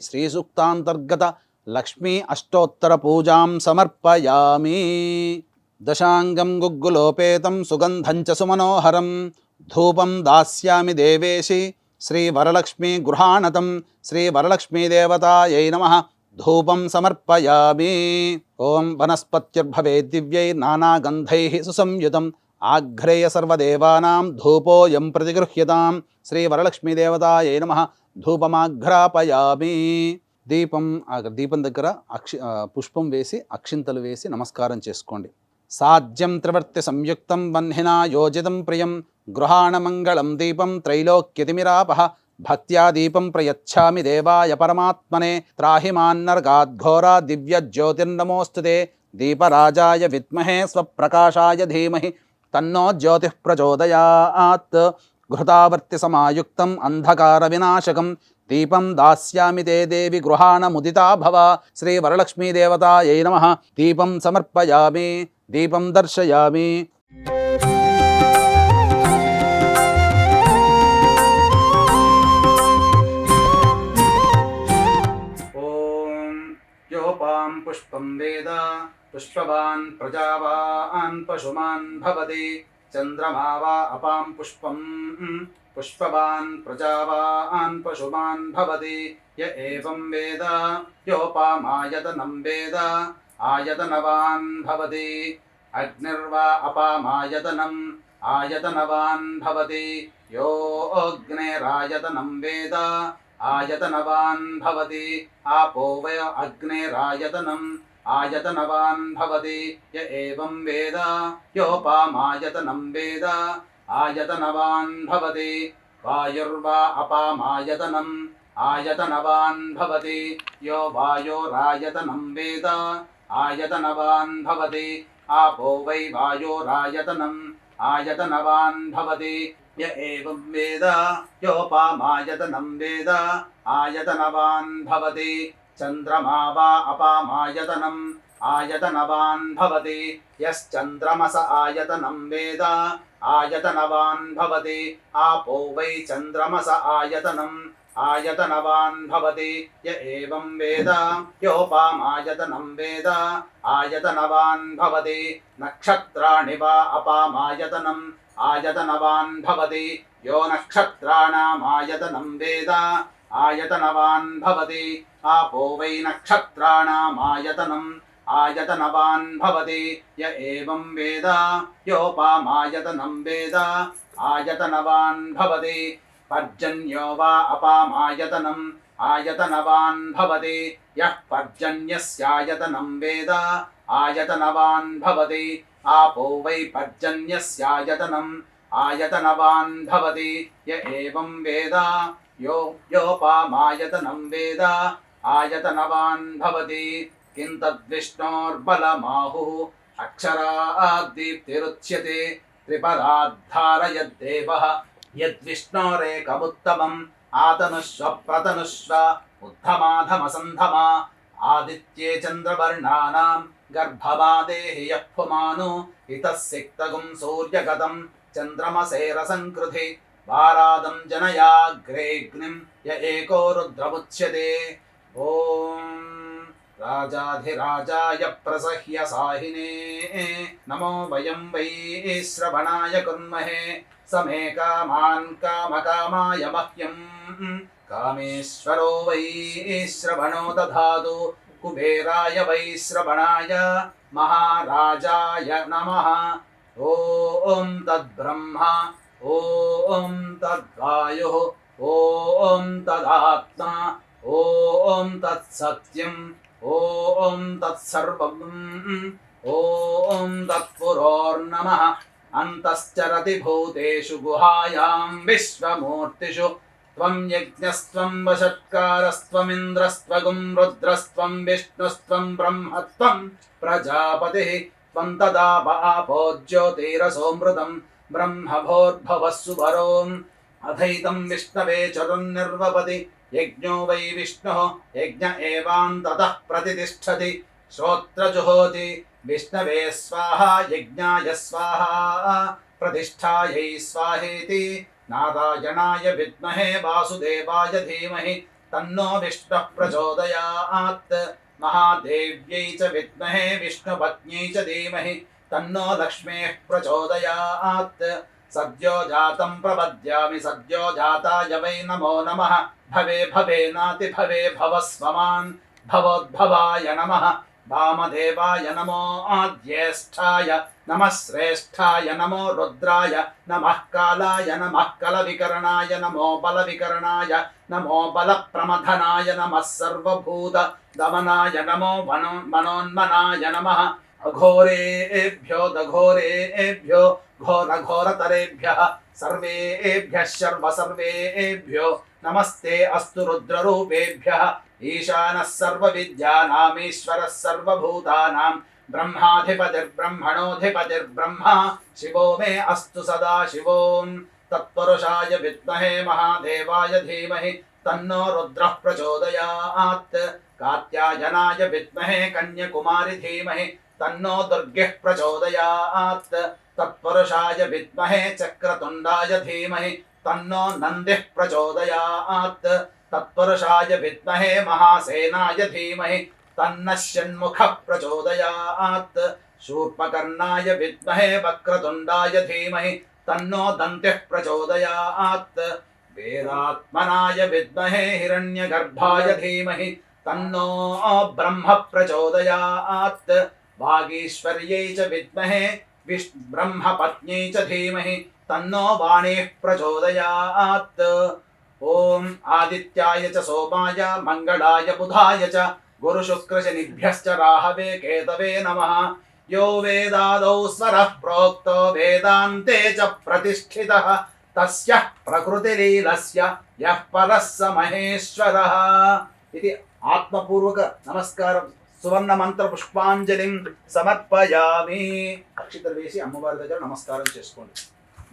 శ్రీ సూక్తాంతర్గత లక్ష్మీ అష్టోత్తర పూజాం సమర్పయామి. దశాంగం గుగ్గులోపేతం సుగంధం చ సుమనోహరం ధూపం దాస్యామి దేవేశి శ్రీ వరలక్ష్మీ గృహాణతం శ్రీ వరలక్ష్మీ దేవతాయై నమః ధూపం సమర్పయామి. ఓం వనస్పత్యుర్భవేద్ దివ్యై నానాగంధైః సుసంయుతం ఆఘ్రేయ సర్వదేవానాం ధూపోయం ప్రతిగృహ్యతాం శ్రీ వరలక్ష్మీ దేవతాయై నమః ధూపమాఘ్రాపయామి. దీపం దగ్గర పుష్పం వేసి అక్షింతలు వేసి నమస్కారం చేసుకోండి. సాధ్యం త్రివర్తి సంయుక్తం వహ్నినా యోజితం ప్రియం గృహాణమంగళం దీపం త్రైలోక్యతిమిరాపః భక్త్యా దీపం ప్రయచ్ఛామి దేవాయ పరమాత్మనే త్రాహిమాన్నర్గాద్ఘోరా దివ్యజ్యోతిర్నమోస్తుతే దీపరాజాయ విద్మహే స్వప్రకాశాయ ధీమహి తన్నో జ్యోతిః ప్రచోదయాత్. ఘృతావర్తి సమాయుక్తం అంధకార వినాశకం దీపం దాస్యామి తే దేవి గృహాణముదితా భవ శ్రీ వరలక్ష్మీ దేవతాయై నమః దీపం సమర్పయామి. దీపం దర్శయామి. ఓం యోపాం పుష్పం వేద పుష్పవాన్ ప్రజావాన్ పశుమాన్ భవతి చంద్రమా వా అపాం పుష్పం పుష్పవాన్ ప్రజావాన్ పశుమాన్ భవతి య ఏవం వేద యోపామాయతనం వేద ఆయతనవాన్ భవతి అగ్నిర్వా అపామాయతనం ఆయతనవాన్ భవతి యో అగ్నేరాయతనం వేద ఆయతనవాన్ భవతి ఆపో వయ అగ్నేరాయతనం ఆయతనవాన్ భవతి య ఏవం వేద యోపామాయతనం వేద ఆయతనవాన్ భవతి వాయుర్వా అపామాయతనం ఆయతనవాన్ భవతి యో వాయోరాయతనం వేద ఆయతనవాన్ భవతి ఆపో వై వాయోరాయతనం ఆయతనవాన్ భవతి య ఏవం వేద యోపామాయతనం వేద ఆయతనవాన్ భవతి చంద్రమా వా అపామాయతనం ఆయతనవాన్ భవతి యశ్చంద్రమస ఆయతనం వేద ఆయతనవాన్ భవతి ఆపో వై చంద్రమస ఆయతనం ఆయతనవాన్ భవతి య ఏవం వేద యోపామాయతనం వేద ఆయతనవాన్ భవతి నక్షత్రాణి వా అపామాయతనం ఆయతనవాన్ భవతి యో నక్షత్రాణామాయతనం వేద ఆయతనవాన్ భవతి ఆపో వై నక్షత్రాణామాయతనం ఆయతనవాన్ భవతి య ఏవం వేద యోపామాయతనం వేద ఆయతనవాన్ భవతి పర్జన్యో వా అపామాయతనం ఆయతనవాన్ భవతి యః పర్జన్యస్యాయతనం వేద ఆయతనవాన్ భవతి ఆపో వై పర్జన్యస్యాయతనం ఆయతనవాన్ భవతి య ఏవం వేద యోపామాయతనం వేద ఆయతనవాన్ భవతి కిం తద్విష్ణోర్బలమాహుః అక్షరాద్దీప్తిరుచ్యతే త్రిపదాద్ధారయద్దేవః యద్విష్ణోరేకముత్తమం ఆతనుష్వ ప్రతనుష్వ ఉద్ధమాధమసంధమా ఆదిత్యే చంద్రవర్ణానాం గర్భవాదేహి యః పుమాను ఇతః సిక్తగుం సూర్యగతం చంద్రమసేరసంకృధి వారాదం జనయాగ్రేగ్నిం య ఏకో రుద్రముచ్యతే. ఓం రాజాధిరాజాయ ప్రసహ్య సాహినే నమో వయం వై శ్రవణాయ కుర్మహే సమే కామాన్ కామకామాయ మహ్యం కామేశ్వరో వై శ్రవణో దధాతు కుబేరాయ వై శ్రవణాయ మహారాజాయ నమః. ఓం తద్బ్రహ్మ ఓం తద్వాయుః ఓం తదాత్మ ఓం తత్సత్యం ఓం తత్సర్వం ఓం తత్పురోర్నమః. అంతశ్చరతి భూతేషు గుహాయాం విశ్వమూర్తిషు త్వం యజ్ఞస్త్వం వషట్కారస్త్వమింద్రస్త్వగుం రుద్రస్త్వం విష్ణుస్త్వం బ్రహ్మత్వం ప్రజాపతిః త్వం తదాప ఆపో జ్యోతిరసోమృతం బ్రహ్మభోర్భవః సువరోం అథైతం విష్ణవే చరుర్నిర్వపతి యజ్ఞో వై విష్ణుః యజ్ఞ ఏవాంతతః ప్రతితిష్ఠతి శ్రోత్రజుహోతి విష్ణవే స్వాహా యజ్ఞాయ స్వాహా ప్రతిష్ఠాయై స్వాహేతి. నారాయణాయ విద్మహే వాసుదేవాయ ధీమహి తన్నో విష్ణుః ప్రచోదయాత్. మహాదేవ్యై చ విద్మహే విష్ణుపత్న్యై చ ధీమహి తన్నో లక్ష్మీః ప్రచోదయాత్. సద్యో జాతం ప్రపద్యామి సద్యో జాతాయ వై నమో నమః. భవే భవేనాతి భవే భవస్వమాన్ భవోద్భవాయ నమః. వామదేవాయ నమో జ్యేష్ఠాయ నమః శ్రేష్ఠాయ నమో రుద్రాయ నమః కాలాయ నమః కలవికరణాయ నమో బలవికరణాయ నమో బలప్రమథనాయ నమః సర్వభూత దమనాయ నమో మనోన్మనాయ నమః. అఘోరేభ్యో దఘోరేభ్యో ఘోరఘోరతరేభ్యః సర్వేభ్యః సర్వసర్వేభ్యో నమస్తే అస్తు రుద్రరూపేభ్యః. ఈశానः సర్వవిద్యానామీశ్వరः సర్వభూతానాం బ్రహ్మాధిపతిర్బ్రహ్మణోధిపతిర్బ్రహ్మ శివో మే అస్తు సదా శివోం. తత్పురుషాయ విద్మహే మహాదేవాయ ధీమహి తన్నో రుద్రః ప్రచోదయాత్. కాత్యాయనాయ విద్మహే కన్యకుమారి ధీమహి తన్నో దుర్గః ప్రచోదయాత్. తత్పురుషాయ విద్మహే చక్రతుండాయ ధీమహి తన్నో నందిః ప్రచోదయాత్. తత్పురుషాయ విద్మహే మహాసేనాయ ధీమహి తన్నః షణ్ముఖః ప్రచోదయాత్. శూర్పకర్ణాయ విద్మహే వక్రతుండాయ ధీమహి తన్నో దంతిః ప్రచోదయాత్. వేదాత్మనాయ విద్మహే హిరణ్యగర్భాయ ధీమహి తన్నో బ్రహ్మ ప్రచోదయాత్. వాగీశ్వర్యై చ విద్మహే బ్రహ్మపత్న్యై చ ధీమహి తన్నో వాణీః ప్రచోదయాత్. ఓం ఆదిత్యాయ చ సోమాయ మంగళాయ బుధాయ చ గురుశుక్రశనిభ్యశ్చ రాహవే కేతవే నమః. యో వేదాదౌ స్వరః ప్రోక్తో వేదాంతే చ ప్రతిష్ఠితః తస్యః ప్రకృతిలీలస్య యః పరః స మహేశ్వరः. ఇది ఆత్మపూర్వక నమస్కారం. సువర్ణ మంత్ర పుష్పాంజలిం సమర్పయామి. అక్షితలు వేసి అమ్మవారి దగ్గర నమస్కారం చేసుకోండి.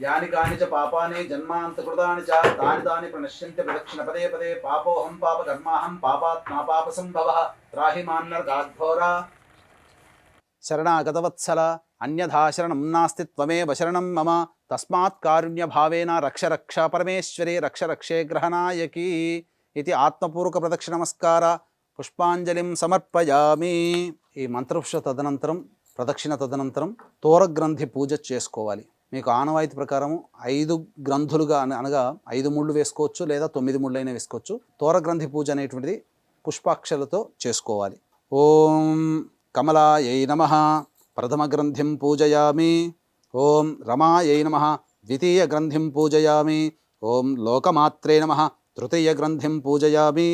యాని కాని చ పాపాని జన్మాంతకృతాని చ తాని తాని ప్రణశ్యంతి ప్రదక్షిణ పదే పదే. పాపోహం పాప కర్మాహం పాపాత్మా పాప సంభవః త్రాహి మాన్నర్గాద్ఘోరా. శరణాగతవత్సల అన్యథా శరణం నాస్తి త్వమేవ శరణం మమ. తస్మాత్ కారుణ్య భావేన రక్ష రక్ష పరమేశ్వరి రక్ష రక్షే గ్రహనాయకి. ఇది ఆత్మపూర్వక ప్రదక్షిణ నమస్కార పుష్పాంజలిం సమర్పయామి. ఈ మంత్రపుష్ప తదనంతరం ప్రదక్షిణ తదనంతరం తోరగ్రంథి పూజ చేసుకోవాలి. మీకు ఆనవాయితీ ప్రకారం 5 గ్రంథులుగా అనగా 5 ముళ్ళు వేసుకోవచ్చు లేదా 9 ముళ్ళు అయినా వేసుకోవచ్చు. తోరగ్రంథి పూజ అనేటువంటిది పుష్పాక్షలతో చేసుకోవాలి. ఓం కమలాయై నమః ప్రథమగ్రంథిం పూజయామి. ఓం రమాయై నమః ద్వితీయగ్రంథిం పూజయామి. ఓం లోకమాత్రే నమః తృతీయగ్రంథిం పూజయామి.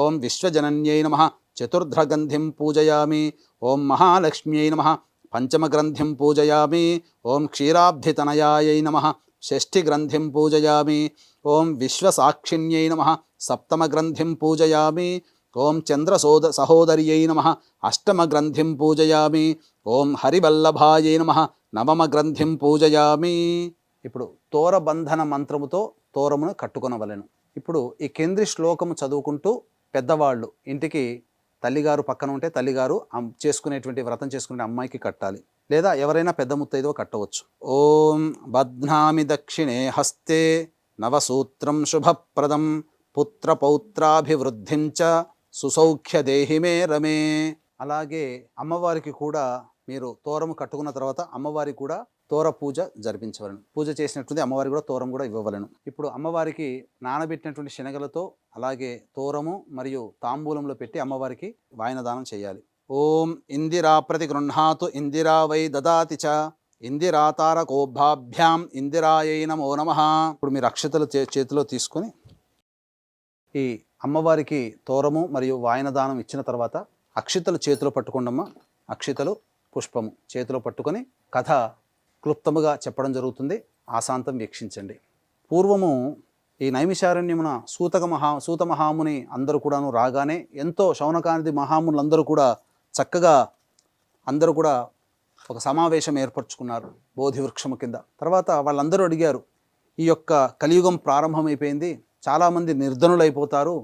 ఓం విశ్వజనన్యై నమః చతుర్థగ్రంథిం పూజయామి. ఓం మహాలక్ష్మ్యై నమః పంచమగ్రంథిం పూజయామి. ఓం క్షీరాబ్ధితనయాయై నమః షష్ఠిగ్రంథిం పూజయామి. ఓం విశ్వసాక్షిణ్యై నమః సప్తమగ్రంథిం పూజయామి. ఓం సహోదర్యై నమః అష్టమగ్రంథిం పూజయామి. ఓం హరివల్లభాయై నమః నవమగ్రంథిం పూజయామి. ఇప్పుడు తోరబంధన మంత్రముతో తోరమును కట్టుకొనవలెను. ఇప్పుడు ఈ కేంద్రీ శ్లోకము చదువుకుంటూ పెద్దవాళ్ళు ఇంటికి తల్లిగారు పక్కన ఉంటే తల్లిగారు చేసుకునేటువంటి వ్రతం చేసుకునే అమ్మాయికి కట్టాలి, లేదా ఎవరైనా పెద్ద ముత్తైదో కట్టవచ్చు. ఓం బధ్నామి దక్షిణే హస్తే నవసూత్రం శుభప్రదం పుత్రపౌత్రాభివృద్ధిం చ సుసౌఖ్య దేహి మే రమే. అలాగే అమ్మవారికి కూడా మీరు తోరము కట్టుకున్న తర్వాత అమ్మవారికి కూడా తోర పూజ జరిపించవలను. పూజ చేసినట్టుంది అమ్మవారికి కూడా తోరం కూడా ఇవ్వవలను. ఇప్పుడు అమ్మవారికి నానబెట్టినటువంటి శనగలతో అలాగే తోరము మరియు తాంబూలంలో పెట్టి అమ్మవారికి వాయనదానం చేయాలి. ఓం ఇందిరా ప్రతి గృహ్ణాతు ఇందిరా వై దదాతి చ ఇందిరాతారకోభాభ్యాం ఇందిరాయై నమో నమః. ఇప్పుడు మీరు అక్షతలు చేతిలో తీసుకొని ఈ అమ్మవారికి తోరము మరియు వాయనదానం ఇచ్చిన తర్వాత అక్షితలు చేతిలో పట్టుకోండమ్మా. అక్షితలు పుష్పము చేతిలో పట్టుకొని కథ క్లుప్తముగా చెప్పడం జరుగుతుంది. ఆశాంతం వీక్షించండి. పూర్వము ఈ నైమిషారణ్యమున సూత మహాముని అందరూ కూడాను రాగానే ఎంతో శౌనకానిధి మహామునులందరూ కూడా చక్కగా అందరూ కూడా ఒక సమావేశం ఏర్పరచుకున్నారు బోధి వృక్షము కింద. తర్వాత వాళ్ళందరూ అడిగారు, ఈ యొక్క కలియుగం ప్రారంభమైపోయింది, చాలామంది నిర్ధనులైపోతారు,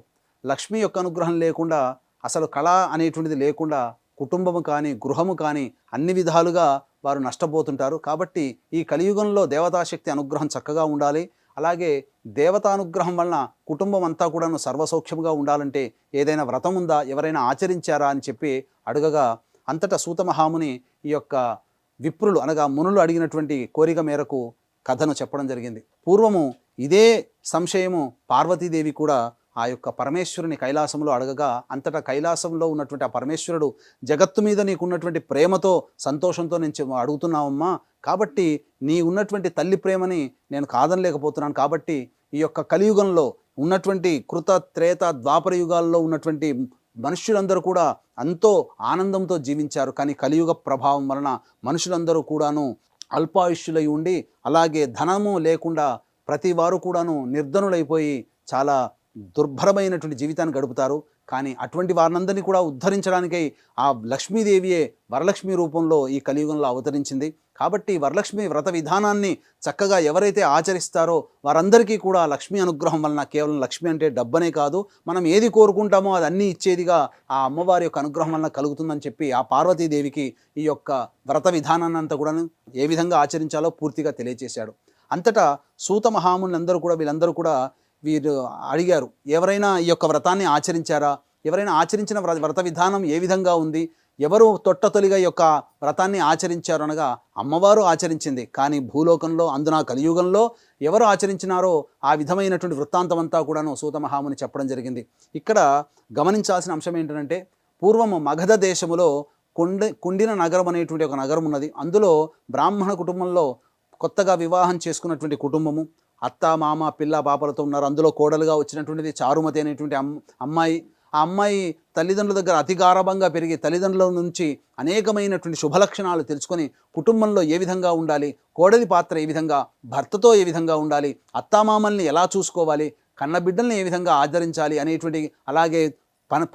లక్ష్మి యొక్క అనుగ్రహం లేకుండా అసలు కళ అనేటువంటిది లేకుండా కుటుంబము కానీ గృహము కానీ అన్ని విధాలుగా వారు నష్టపోతుంటారు. కాబట్టి ఈ కలియుగంలో దేవతాశక్తి అనుగ్రహం చక్కగా ఉండాలి, అలాగే దేవతానుగ్రహం వలన కుటుంబం అంతా కూడాను సర్వసౌఖ్యముగా ఉండాలంటే ఏదైనా వ్రతం ఉందా, ఎవరైనా ఆచరించారా అని చెప్పి అడగగా అంతటా సూత మహాముని ఈ యొక్క విప్రులు అనగా మునులు అడిగినటువంటి కోరిక మేరకు కథను చెప్పడం జరిగింది. పూర్వము ఇదే సంశయము పార్వతీదేవి కూడా ఆ యొక్క పరమేశ్వరుని కైలాసంలో అడగగా అంతటా కైలాసంలో ఉన్నటువంటి ఆ పరమేశ్వరుడు జగత్తు మీద నీకున్నటువంటి ప్రేమతో సంతోషంతో నేను అడుగుతున్నావమ్మా, కాబట్టి నీ ఉన్నటువంటి తల్లి ప్రేమని నేను కాదనలేకపోతున్నాను, కాబట్టి ఈ యొక్క కలియుగంలో ఉన్నటువంటి కృత త్రేత ద్వాపర యుగాల్లో ఉన్నటువంటి మనుష్యులందరూ కూడా ఎంతో ఆనందంతో జీవించారు. కానీ కలియుగ ప్రభావం వలన మనుషులందరూ కూడాను అల్పాయుష్యులై ఉండి అలాగే ధనము లేకుండా ప్రతి వారు కూడాను నిర్ధనులైపోయి చాలా దుర్భరమైనటువంటి జీవితాన్ని గడుపుతారు. కానీ అటువంటి వారినందరినీ కూడా ఉద్ధరించడానికై ఆ లక్ష్మీదేవియే వరలక్ష్మి రూపంలో ఈ కలియుగంలో అవతరించింది. కాబట్టి వరలక్ష్మి వ్రత విధానాన్ని చక్కగా ఎవరైతే ఆచరిస్తారో వారందరికీ కూడా లక్ష్మీ అనుగ్రహం వలన కేవలం లక్ష్మి అంటే డబ్బనే కాదు, మనం ఏది కోరుకుంటామో అది అన్నీ ఇచ్చేదిగా ఆ అమ్మవారి యొక్క అనుగ్రహం వలన కలుగుతుందని చెప్పి ఆ పార్వతీదేవికి ఈ యొక్క వ్రత విధానాన్ని అంతా కూడా ఏ విధంగా ఆచరించాలో పూర్తిగా తెలియచేశాడు. అంతటా సూత మహామునులందరూ కూడా వీళ్ళందరూ కూడా వీరు అడిగారు, ఎవరైనా ఈ యొక్క వ్రతాన్ని ఆచరించారా, ఎవరైనా ఆచరించిన వ్రత విధానం ఏ విధంగా ఉంది, ఎవరు తొట్టతొలిగా ఈ యొక్క వ్రతాన్ని ఆచరించారు అనగా అమ్మవారు ఆచరించింది. కానీ భూలోకంలో అందున కలియుగంలో ఎవరు ఆచరించినారో ఆ విధమైనటువంటి వృత్తాంతం అంతా కూడాను సూత మహాముని చెప్పడం జరిగింది. ఇక్కడ గమనించాల్సిన అంశం ఏంటంటే పూర్వము మగధ దేశములో కుండిన నగరం అనేటువంటి ఒక నగరం ఉన్నది. అందులో బ్రాహ్మణ కుటుంబంలో కొత్తగా వివాహం చేసుకున్నటువంటి కుటుంబము అత్త మామ పిల్ల పాపలతో ఉన్నారు. అందులో కోడలుగా వచ్చినటువంటిది చారుమతి అనేటువంటి అమ్మాయి. ఆ అమ్మాయి తల్లిదండ్రుల దగ్గర అతి గారాబంగా పెరిగి తల్లిదండ్రుల నుంచి అనేకమైనటువంటి శుభలక్షణాలు తెలుసుకొని కుటుంబంలో ఏ విధంగా ఉండాలి, కోడలి పాత్ర ఏ విధంగా, భర్తతో ఏ విధంగా ఉండాలి, అత్తామామల్ని ఎలా చూసుకోవాలి, కన్నబిడ్డల్ని ఏ విధంగా ఆదరించాలి అనేటువంటి, అలాగే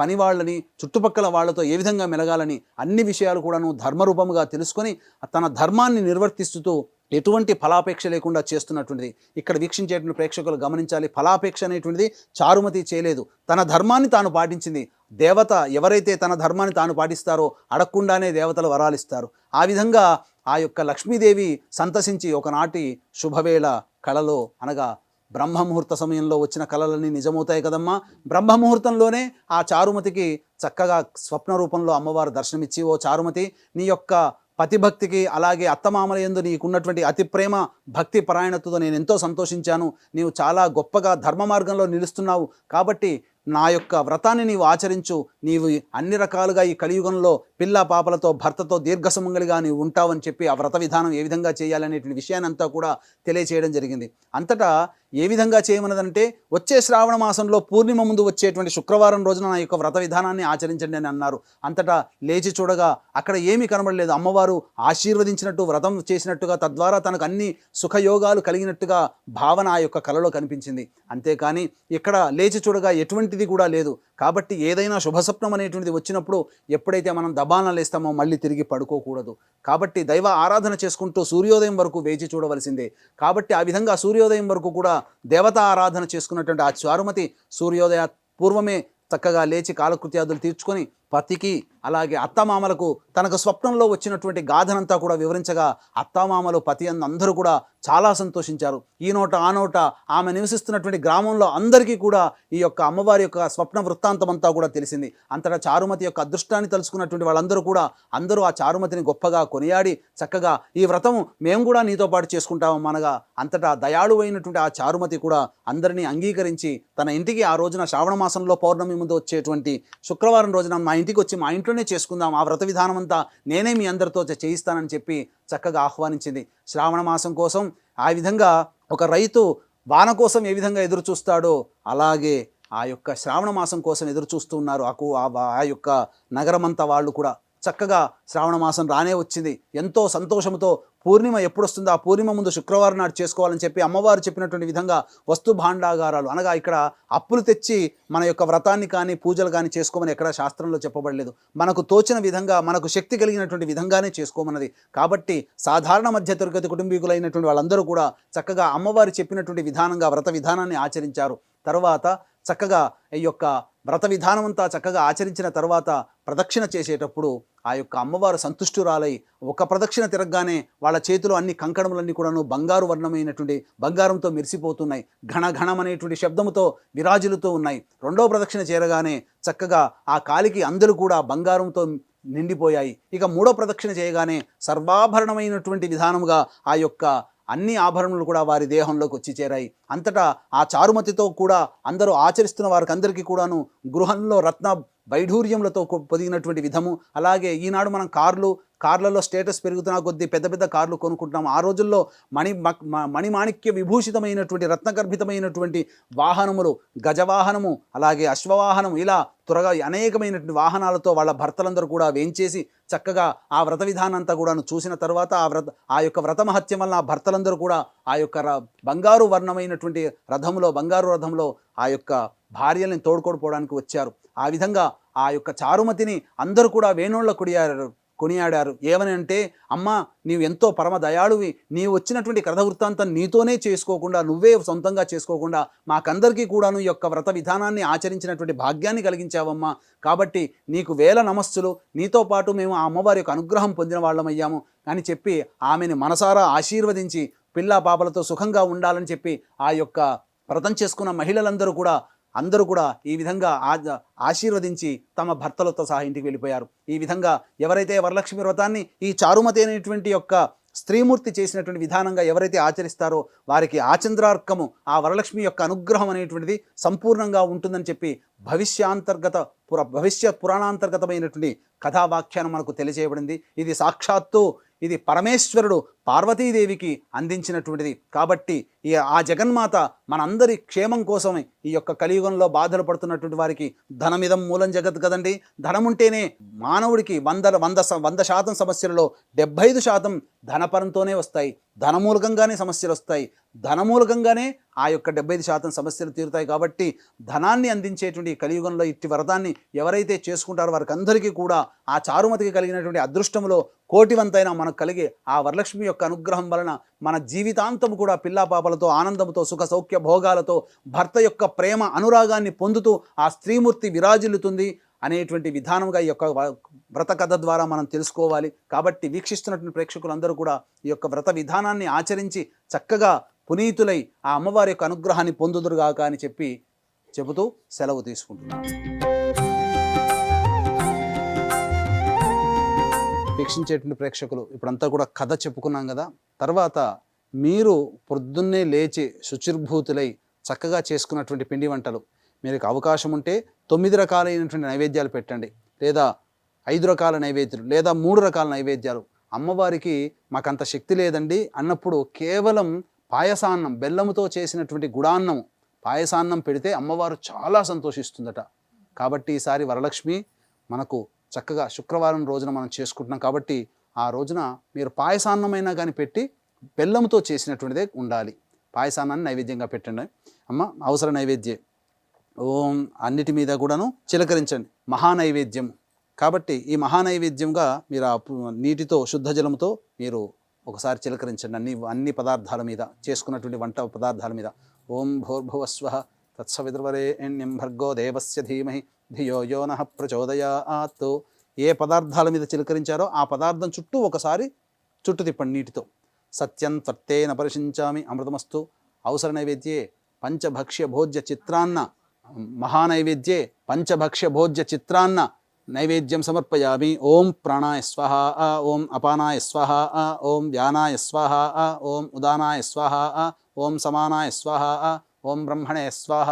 పని వాళ్ళని చుట్టుపక్కల వాళ్ళతో ఏ విధంగా మెలగాలని అన్ని విషయాలు కూడాను ధర్మరూపముగా తెలుసుకొని తన ధర్మాన్ని నిర్వర్తిస్తూ ఎటువంటి ఫలాపేక్ష లేకుండా చేస్తున్నటువంటిది. ఇక్కడ వీక్షించేటువంటి ప్రేక్షకులు గమనించాలి, ఫలాపేక్ష అనేటువంటిది చారుమతి చేయలేదు, తన ధర్మాన్ని తాను పాటించింది. దేవత ఎవరైతే తన ధర్మాన్ని తాను పాటిస్తారో అడగకుండానే దేవతలు వరాలిస్తారు. ఆ విధంగా ఆ యొక్క లక్ష్మీదేవి సంతసించి ఒకనాటి శుభవేళ కళలో అనగా బ్రహ్మముహూర్త సమయంలో వచ్చిన కళలన్నీ నిజమవుతాయి కదమ్మా. బ్రహ్మముహూర్తంలోనే ఆ చారుమతికి చక్కగా స్వప్న రూపంలో అమ్మవారు దర్శనమిచ్చి, ఓ చారుమతి, నీ యొక్క పతిభక్తికి అలాగే అత్తమామల యందు నీకున్నటువంటి అతి ప్రేమ భక్తి పరాయణతతో నేను ఎంతో సంతోషించాను, నీవు చాలా గొప్పగా ధర్మ మార్గంలో నిలుస్తున్నావు, కాబట్టి నా యొక్క వ్రతాన్ని నీవు ఆచరించు, నీవు అన్ని రకాలుగా ఈ కలియుగంలో పిల్ల పాపలతో భర్తతో దీర్ఘసుమంగళిగా నీవు ఉంటావని చెప్పి ఆ వ్రత విధానం ఏ విధంగా చేయాలనేటువంటి విషయాన్ని అంతా కూడా తెలియచేయడం జరిగింది. అంతటా ఏ విధంగా చేయమన్నదంటే వచ్చే శ్రావణ మాసంలో పూర్ణిమ ముందు వచ్చేటువంటి శుక్రవారం రోజున నా యొక్క వ్రత విధానాన్ని ఆచరించండి అని అన్నారు. అంతటా లేచి చూడగా అక్కడ ఏమీ కనబడలేదు. అమ్మవారు ఆశీర్వదించినట్టు, వ్రతం చేసినట్టుగా, తద్వారా తనకు అన్ని సుఖయోగాలు కలిగినట్టుగా భావన ఆ యొక్క కలలో కనిపించింది. అంతేకాని ఇక్కడ లేచి చూడగా ఎటువంటిది కూడా లేదు. కాబట్టి ఏదైనా శుభస్వప్నం అనేటువంటిది వచ్చినప్పుడు ఎప్పుడైతే మనం దబాన లేస్తామో మళ్ళీ తిరిగి పడుకోకూడదు. కాబట్టి దైవ ఆరాధన చేసుకుంటూ సూర్యోదయం వరకు వేచి చూడవలసిందే. కాబట్టి ఆ విధంగా సూర్యోదయం వరకు కూడా దేవతా ఆరాధన చేసుకున్నటువంటి ఆ చారుమతి సూర్యోదయ పూర్వమే చక్కగా లేచి కాలకృత్యాదులు తీర్చుకొని పతికి అలాగే అత్తమామలకు తనకు స్వప్నంలో వచ్చినటువంటి గాథనంతా కూడా వివరించగా అత్తమామలు పతి అందరూ కూడా చాలా సంతోషించారు. ఈ నోట ఆ నోట ఆమె నివసిస్తున్నటువంటి గ్రామంలో అందరికీ కూడా ఈ యొక్క అమ్మవారి యొక్క స్వప్న వృత్తాంతం అంతా కూడా తెలిసింది. అంతటా చారుమతి యొక్క అదృష్టాన్ని తలుచుకున్నటువంటి వాళ్ళందరూ కూడా అందరూ ఆ చారుమతిని గొప్పగా కొనియాడి చక్కగా ఈ వ్రతం మేము కూడా నీతో పాటు చేసుకుంటాము అనగా అంతటా దయాళు అయినటువంటి ఆ చారుమతి కూడా అందరినీ అంగీకరించి తన ఇంటికి ఆ రోజున శ్రావణ మాసంలో పౌర్ణమి ముందు వచ్చేటువంటి శుక్రవారం రోజున మా ఇంటికి వచ్చి మా ఇంట్లోనే చేసుకుందాం, ఆ వ్రత విధానం అంతా నేనే మీ అందరితో చేయిస్తానని చెప్పి చక్కగా ఆహ్వానించింది. శ్రావణ మాసం కోసం ఆ విధంగా ఒక రైతు వాన కోసం ఏ విధంగా ఎదురు చూస్తాడో అలాగే ఆ యొక్క శ్రావణ మాసం కోసం ఎదురు చూస్తూ ఉన్నారు. ఆ యొక్క నగరమంతా వాళ్ళు కూడా చక్కగా శ్రావణ మాసం రానే వచ్చింది. ఎంతో సంతోషంతో పూర్ణిమ ఎప్పుడు వస్తుందో ఆ పూర్ణిమ ముందు శుక్రవారం నాడు చేసుకోవాలని చెప్పి అమ్మవారు చెప్పినటువంటి విధంగా వస్తు భాండాగారాలు అనగా ఇక్కడ అప్పులు తెచ్చి మన యొక్క వ్రతాన్ని కానీ పూజలు కానీ చేసుకోమని ఎక్కడ శాస్త్రంలో చెప్పబడలేదు. మనకు తోచిన విధంగా మనకు శక్తి కలిగినటువంటి విధంగానే చేసుకోమన్నది. కాబట్టి సాధారణ మధ్యతరగతి కుటుంబీకులైనటువంటి వాళ్ళందరూ కూడా చక్కగా అమ్మవారు చెప్పినటువంటి విధానంగా వ్రత విధానాన్ని ఆచరించారు. తర్వాత చక్కగా ఈ యొక్క వ్రత విధానం అంతా చక్కగా ఆచరించిన తర్వాత ప్రదక్షిణ చేసేటప్పుడు ఆ యొక్క అమ్మవారు సంతుష్టురాలై ఒక ప్రదక్షిణ తిరగగానే వాళ్ళ చేతిలో అన్ని కంకణములన్నీ కూడాను బంగారు వర్ణమైనటువంటి బంగారంతో మెరిసిపోతున్నాయి. ఘణఘణం అనేటువంటి శబ్దముతో విరాజులుతూ ఉన్నాయి. రెండో ప్రదక్షిణ చేరగానే చక్కగా ఆ కాలికి అందరూ కూడా బంగారంతో నిండిపోయాయి. ఇక మూడో ప్రదక్షిణ చేయగానే సర్వాభరణమైనటువంటి విధానముగా ఆ యొక్క అన్ని ఆభరణములు కూడా వారి దేహంలోకి వచ్చి చేరాయి. అంతటా ఆ చారుమతితో కూడా అందరూ ఆచరిస్తున్న వారికి అందరికీ కూడాను గృహంలో రత్న వైఢూర్యములతో పొదిగినటువంటి విధము. అలాగే ఈనాడు మనం కార్లలో స్టేటస్ పెరుగుతున్న కొద్దీ పెద్ద పెద్ద కార్లు కొనుక్కుంటున్నాం. ఆ రోజుల్లో మణిమాణిక్య విభూషితమైనటువంటి రత్నగర్భితమైనటువంటి వాహనములు, గజవాహనము అలాగే అశ్వవాహనం, ఇలా త్వరగా అనేకమైనటువంటి వాహనాలతో వాళ్ళ భర్తలందరూ కూడా వేంచేసి చక్కగా ఆ వ్రత విధానం అంతా కూడాను చూసిన తర్వాత ఆ యొక్క వ్రత మహత్యం వలన ఆ భర్తలందరూ కూడా ఆ యొక్క బంగారు వర్ణమైనటువంటి బంగారు రథంలో ఆ యొక్క భార్యల్ని తోడుకోడిపోవడానికి వచ్చారు. ఆ విధంగా ఆ యొక్క చారుమతిని అందరూ కూడా వేణోళ్ళ కొనియాడారు. ఏమని అంటే, అమ్మ నీవు ఎంతో పరమ దయాళువి, నీవు వచ్చినటువంటి కథ వృత్తాంతం నీతోనే చేసుకోకుండా, నువ్వే సొంతంగా చేసుకోకుండా మాకందరికీ కూడాను ఈ యొక్క వ్రత విధానాన్ని ఆచరించినటువంటి భాగ్యాన్ని కలిగించావమ్మా. కాబట్టి నీకు వేల నమస్సులు, నీతో పాటు మేము ఆ అమ్మవారి యొక్క అనుగ్రహం పొందిన వాళ్ళమయ్యాము అని చెప్పి ఆమెను మనసారా ఆశీర్వదించి పిల్ల పాపలతో సుఖంగా ఉండాలని చెప్పి ఆ యొక్క వ్రతం చేసుకున్న మహిళలందరూ కూడా ఈ విధంగా ఆశీర్వదించి తమ భర్తలతో సహా ఇంటికి వెళ్ళిపోయారు. ఈ విధంగా ఎవరైతే వరలక్ష్మి వ్రతాన్ని ఈ చారుమతి అనేటువంటి యొక్క స్త్రీమూర్తి చేసినటువంటి విధానంగా ఎవరైతే ఆచరిస్తారో వారికి ఆచంద్రార్కము, ఆ వరలక్ష్మి యొక్క అనుగ్రహం అనేటువంటిది సంపూర్ణంగా ఉంటుందని చెప్పి భవిష్యత్ పురాణాంతర్గతమైనటువంటి కథావాఖ్యానం మనకు తెలియజేయబడింది. ఇది పరమేశ్వరుడు పార్వతీదేవికి అందించినటువంటిది. కాబట్టి ఆ జగన్మాత మనందరి క్షేమం కోసమే ఈ యొక్క కలియుగంలో బాధలు పడుతున్నటువంటి వారికి ధనమిదం మూలం జగత్ కదండి. ధనం ఉంటేనే మానవుడికి 100% సమస్యలలో 75% ధనపరంతోనే వస్తాయి. ధనమూలకంగానే సమస్యలు వస్తాయి. ధనమూలకంగానే ఆ యొక్క 75% సమస్యలు తీరుతాయి. కాబట్టి ధనాన్ని అందించేటువంటి కలియుగంలో ఇట్టి వ్రతాన్ని ఎవరైతే చేసుకుంటారో వారికి అందరికీ కూడా ఆ చారుమతికి కలిగినటువంటి అదృష్టములో కోటివంతైన మనకు కలిగే ఆ వరలక్ష్మి యొక్క అనుగ్రహం వలన మన జీవితాంతం కూడా పిల్లాపాపలతో ఆనందంతో సుఖ సౌఖ్య భోగాలతో భర్త యొక్క ప్రేమ అనురాగాన్ని పొందుతూ ఆ స్త్రీమూర్తి విరాజిల్లుతుంది అనేటువంటి విధానంగా ఈ యొక్క వ్రత కథ ద్వారా మనం తెలుసుకోవాలి. కాబట్టి వీక్షిస్తున్నటువంటి ప్రేక్షకులందరూ కూడా ఈ యొక్క వ్రత విధానాన్ని ఆచరించి చక్కగా పునీతులై ఆ అమ్మవారి యొక్క అనుగ్రహాన్ని పొందుదురుగాక అని చెబుతూ సెలవు తీసుకుంటున్నాను. వీక్షించేటువంటి ప్రేక్షకులు ఇప్పుడంతా కూడా కథ చెప్పుకున్నాం కదా. తర్వాత మీరు పొద్దున్నే లేచి శుచిర్భూతులై చక్కగా చేసుకున్నటువంటి పిండి వంటలు, మీకు అవకాశం ఉంటే 9 రకాలైనటువంటి నైవేద్యాలు పెట్టండి, లేదా 5 రకాల నైవేద్యాలు, లేదా 3 రకాల నైవేద్యాలు. అమ్మవారికి మాకంత శక్తి లేదండి అన్నప్పుడు కేవలం పాయసాన్నం, బెల్లముతో చేసినటువంటి గుడాన్నం, పాయసాన్నం పెడితే అమ్మవారు చాలా సంతోషిస్తుందట. కాబట్టి ఈసారి వరలక్ష్మి మనకు చక్కగా శుక్రవారం రోజున మనం చేసుకుంటున్నాం కాబట్టి ఆ రోజున మీరు పాయసాన్నమైనా కానీ పెట్టి బెల్లంతో చేసినటువంటిదే ఉండాలి. పాయసాన్నాన్ని నైవేద్యంగా పెట్టండి. అమ్మ అవసర నైవేద్యం ఓం అన్నిటి మీద కూడాను చిలకరించండి. మహానైవేద్యం కాబట్టి ఈ మహానైవేద్యంగా మీరు ఆ నీటితో శుద్ధ జలముతో మీరు ఒకసారి చిలకరించండి అన్ని పదార్థాల మీద, చేసుకున్నటువంటి వంట పదార్థాల మీద. ఓం భూర్భువస్వః తత్సవితుర్వరేణ్యం భర్గో దేవస్య ధీమహి ధియో యో నః ప్రచోదయాత్. ఏ పదార్థాల మీద చిలకరించారో ఆ పదార్థం చుట్టూ ఒకసారి చుట్టు తిప్పండి నీటితో. సత్యం త్వర్తేన పరిశించామి అమృతమస్తు. అవసర నైవేద్యే పంచభక్ష్య భోజ్య చిత్రాన్న, మహానైవేద్యే పంచభక్ష్య భోజ్య చిత్రాన్న నైవేద్యం సమర్పయామి. ఓం ప్రాణాయ స్వహ, ఓం అపానాయ స్వహ, ఓం వ్యానాయ స్వహ, ఓం ఉదానాయ స్వహ, ఓం సమానాయ స్వహ, ఓం బ్రహ్మణే స్వహ.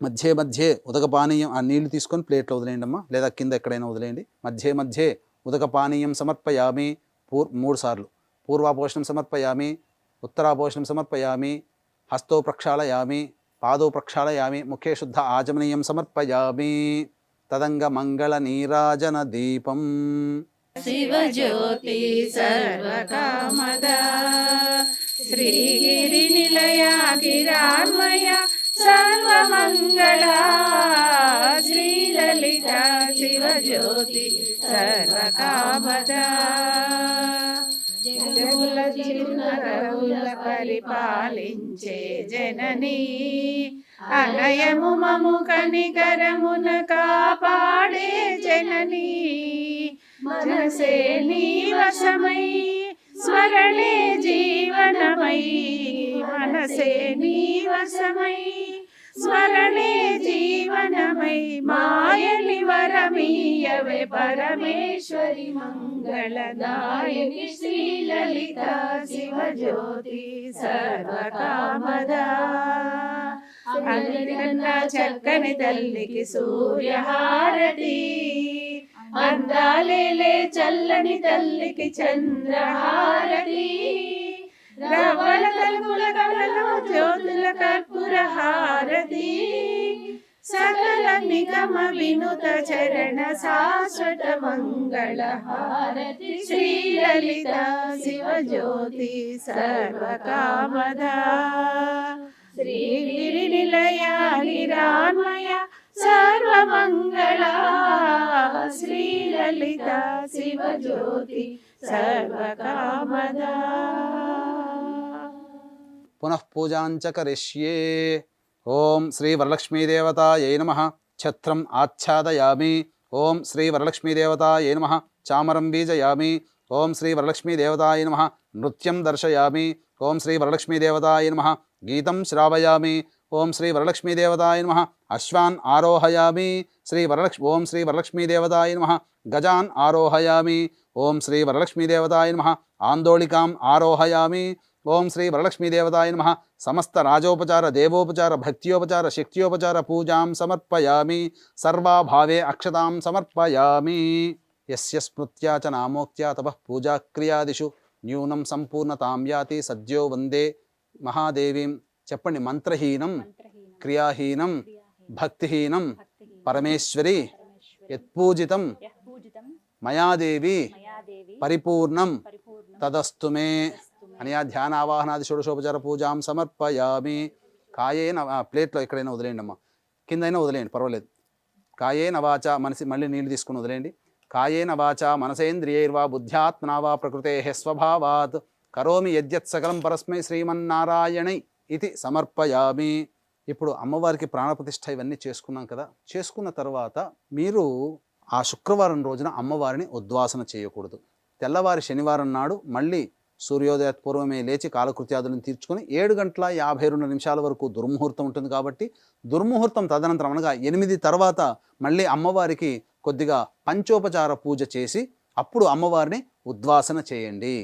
మధ్య మధ్యే ఉదక పానీయం, ఆ నీళ్లు తీసుకొని ప్లేట్లో వదిలేయండి అమ్మా, లేదా కింద ఎక్కడైనా వదిలేయండి. మధ్య మధ్యే ఉదక పానీయం సమర్పయామి 3 సార్లు. పూర్వాపోషణం సమర్పయామి, ఉత్తరాపోషణం సమర్పయామి, హస్తో ప్రక్షాళయామి, పాదో ప్రక్షాళయామి, ముఖే శుద్ధ ఆచమనీయం సమర్పయామి. తదంగ మంగళ నీరాజన దీపం. శివజ్యోతి సర్వకామద శ్రీగిరి నిలయ గిరాన్వయ సర్వమంగళ శ్రీలలిత శివజ్యోతి సర్వకామద. జగముల చిరునగముల పరిపాలించే జననీ, అనయము మము కనికరమున కాపాడే జననీ. మనసే నీ వశమై స్మరణే జీవనమై, మనసే నీ వశమై స్మరణే జీవనమై. మాయని వరమీయవే పరమేశ్వరి మంగళదాయని శ్రీలలిత శివజ్యోతి సర్వకామదా. అందరికన్నా చక్కని తల్లికి సూర్యహారతి, అందాలేలే చల్లని తల్లికి చంద్రహారతి. రవల తలుపుల కమలలో జ్యోతుల కర్పూర హారతి. సకల నిగమ వినుత చరణ శాశ్వత మంగళ హారతి. శ్రీలలిత శివజ్యోతి సర్వకామదా. శ్రీగిరి నిలయ గిరాన్వయ సర్వమంగళ శ్రీలలిత శివజ్యోతి సర్వకామదా. పునః పూజాంచ కరిష్యే. ఓం శ్రీ వరలక్ష్మీదేవతాయై నమః. ఛత్రం ఆచ్ఛాదయామి. ఓం శ్రీ వరలక్ష్మీదేవతాయై నమః. చామరం బీజయామి. ఓం శ్రీ వరలక్ష్మీదేవతాయై నమః. నృత్యం దర్శయామి. ఓం శ్రీ వరలక్ష్మీదేవతాయై నమః. గీతం శ్రావయామి. ఓం శ్రీ వరలక్ష్మీదేవతాయ నమః. అశ్వాన్ ఆరోహయామి. ఓం శ్రీ వరలక్ష్మీదేవతాయ నమః. గజాన్ ఆరోహయామి. ఓం శ్రీ వరలక్ష్మీదేవతాయ నమః. ఆందోళికాం ఆరోహయామి. ఓం శ్రీ వరలక్ష్మీదేవతాయ నమః. సమస్త రాజోపచార దేవోపచార భక్త్యోపచార శక్త్యోపచార పూజాం సమర్పయామి. సర్వాభావే అక్షతాం సమర్పయామి. యస్య స్మృత్యా చ నామోక్త్యా తపః పూజాక్రియాదిషు న్యూనం సంపూర్ణతాం యాతి సద్యో వందే మహాదేవీం. చెప్పండి. మంత్రహీనం క్రియాహీనం భక్తిహీనం పరమేశ్వరి యత్పూజితం మయాదేవి పరిపూర్ణం తదస్తు మే అని ఆ ధ్యాన ఆవాహనాది షోడశోపచార పూజాం సమర్పయామి. కాయేన ప్లేట్లో ఎక్కడైనా వదిలేయండి అమ్మా, కిందైనా వదిలేయండి పర్వాలేదు. కాయేన వాచ మనసి, మళ్ళీ నీళ్ళు తీసుకుని వదిలేయండి. కాయేన వాచ మనసేంద్రియైర్వా బుద్ధ్యాత్మనా వా ప్రకృతే స్వభావాత్ కరోమి యద్యత్ సకలం పరస్మై శ్రీమన్నారాయణై ఇది సమర్పయామి. ఇప్పుడు అమ్మవారికి ప్రాణప్రతిష్ఠ ఇవన్నీ చేసుకున్నాం కదా. చేసుకున్న తర్వాత మీరు ఆ శుక్రవారం రోజున అమ్మవారిని ఉద్వాసన చేయకూడదు. తెల్లవారి శనివారం నాడు మళ్ళీ సూర్యోదయ పూర్వమే లేచి కాలకృత్యాదులను తీర్చుకొని 7:52 వరకు దుర్ముహూర్తం ఉంటుంది కాబట్టి దుర్ముహూర్తం తదనంతరం అనగా 8 తర్వాత మళ్ళీ అమ్మవారికి కొద్దిగా పంచోపచార పూజ చేసి అప్పుడు అమ్మవారిని ఉద్వాసన చేయండి.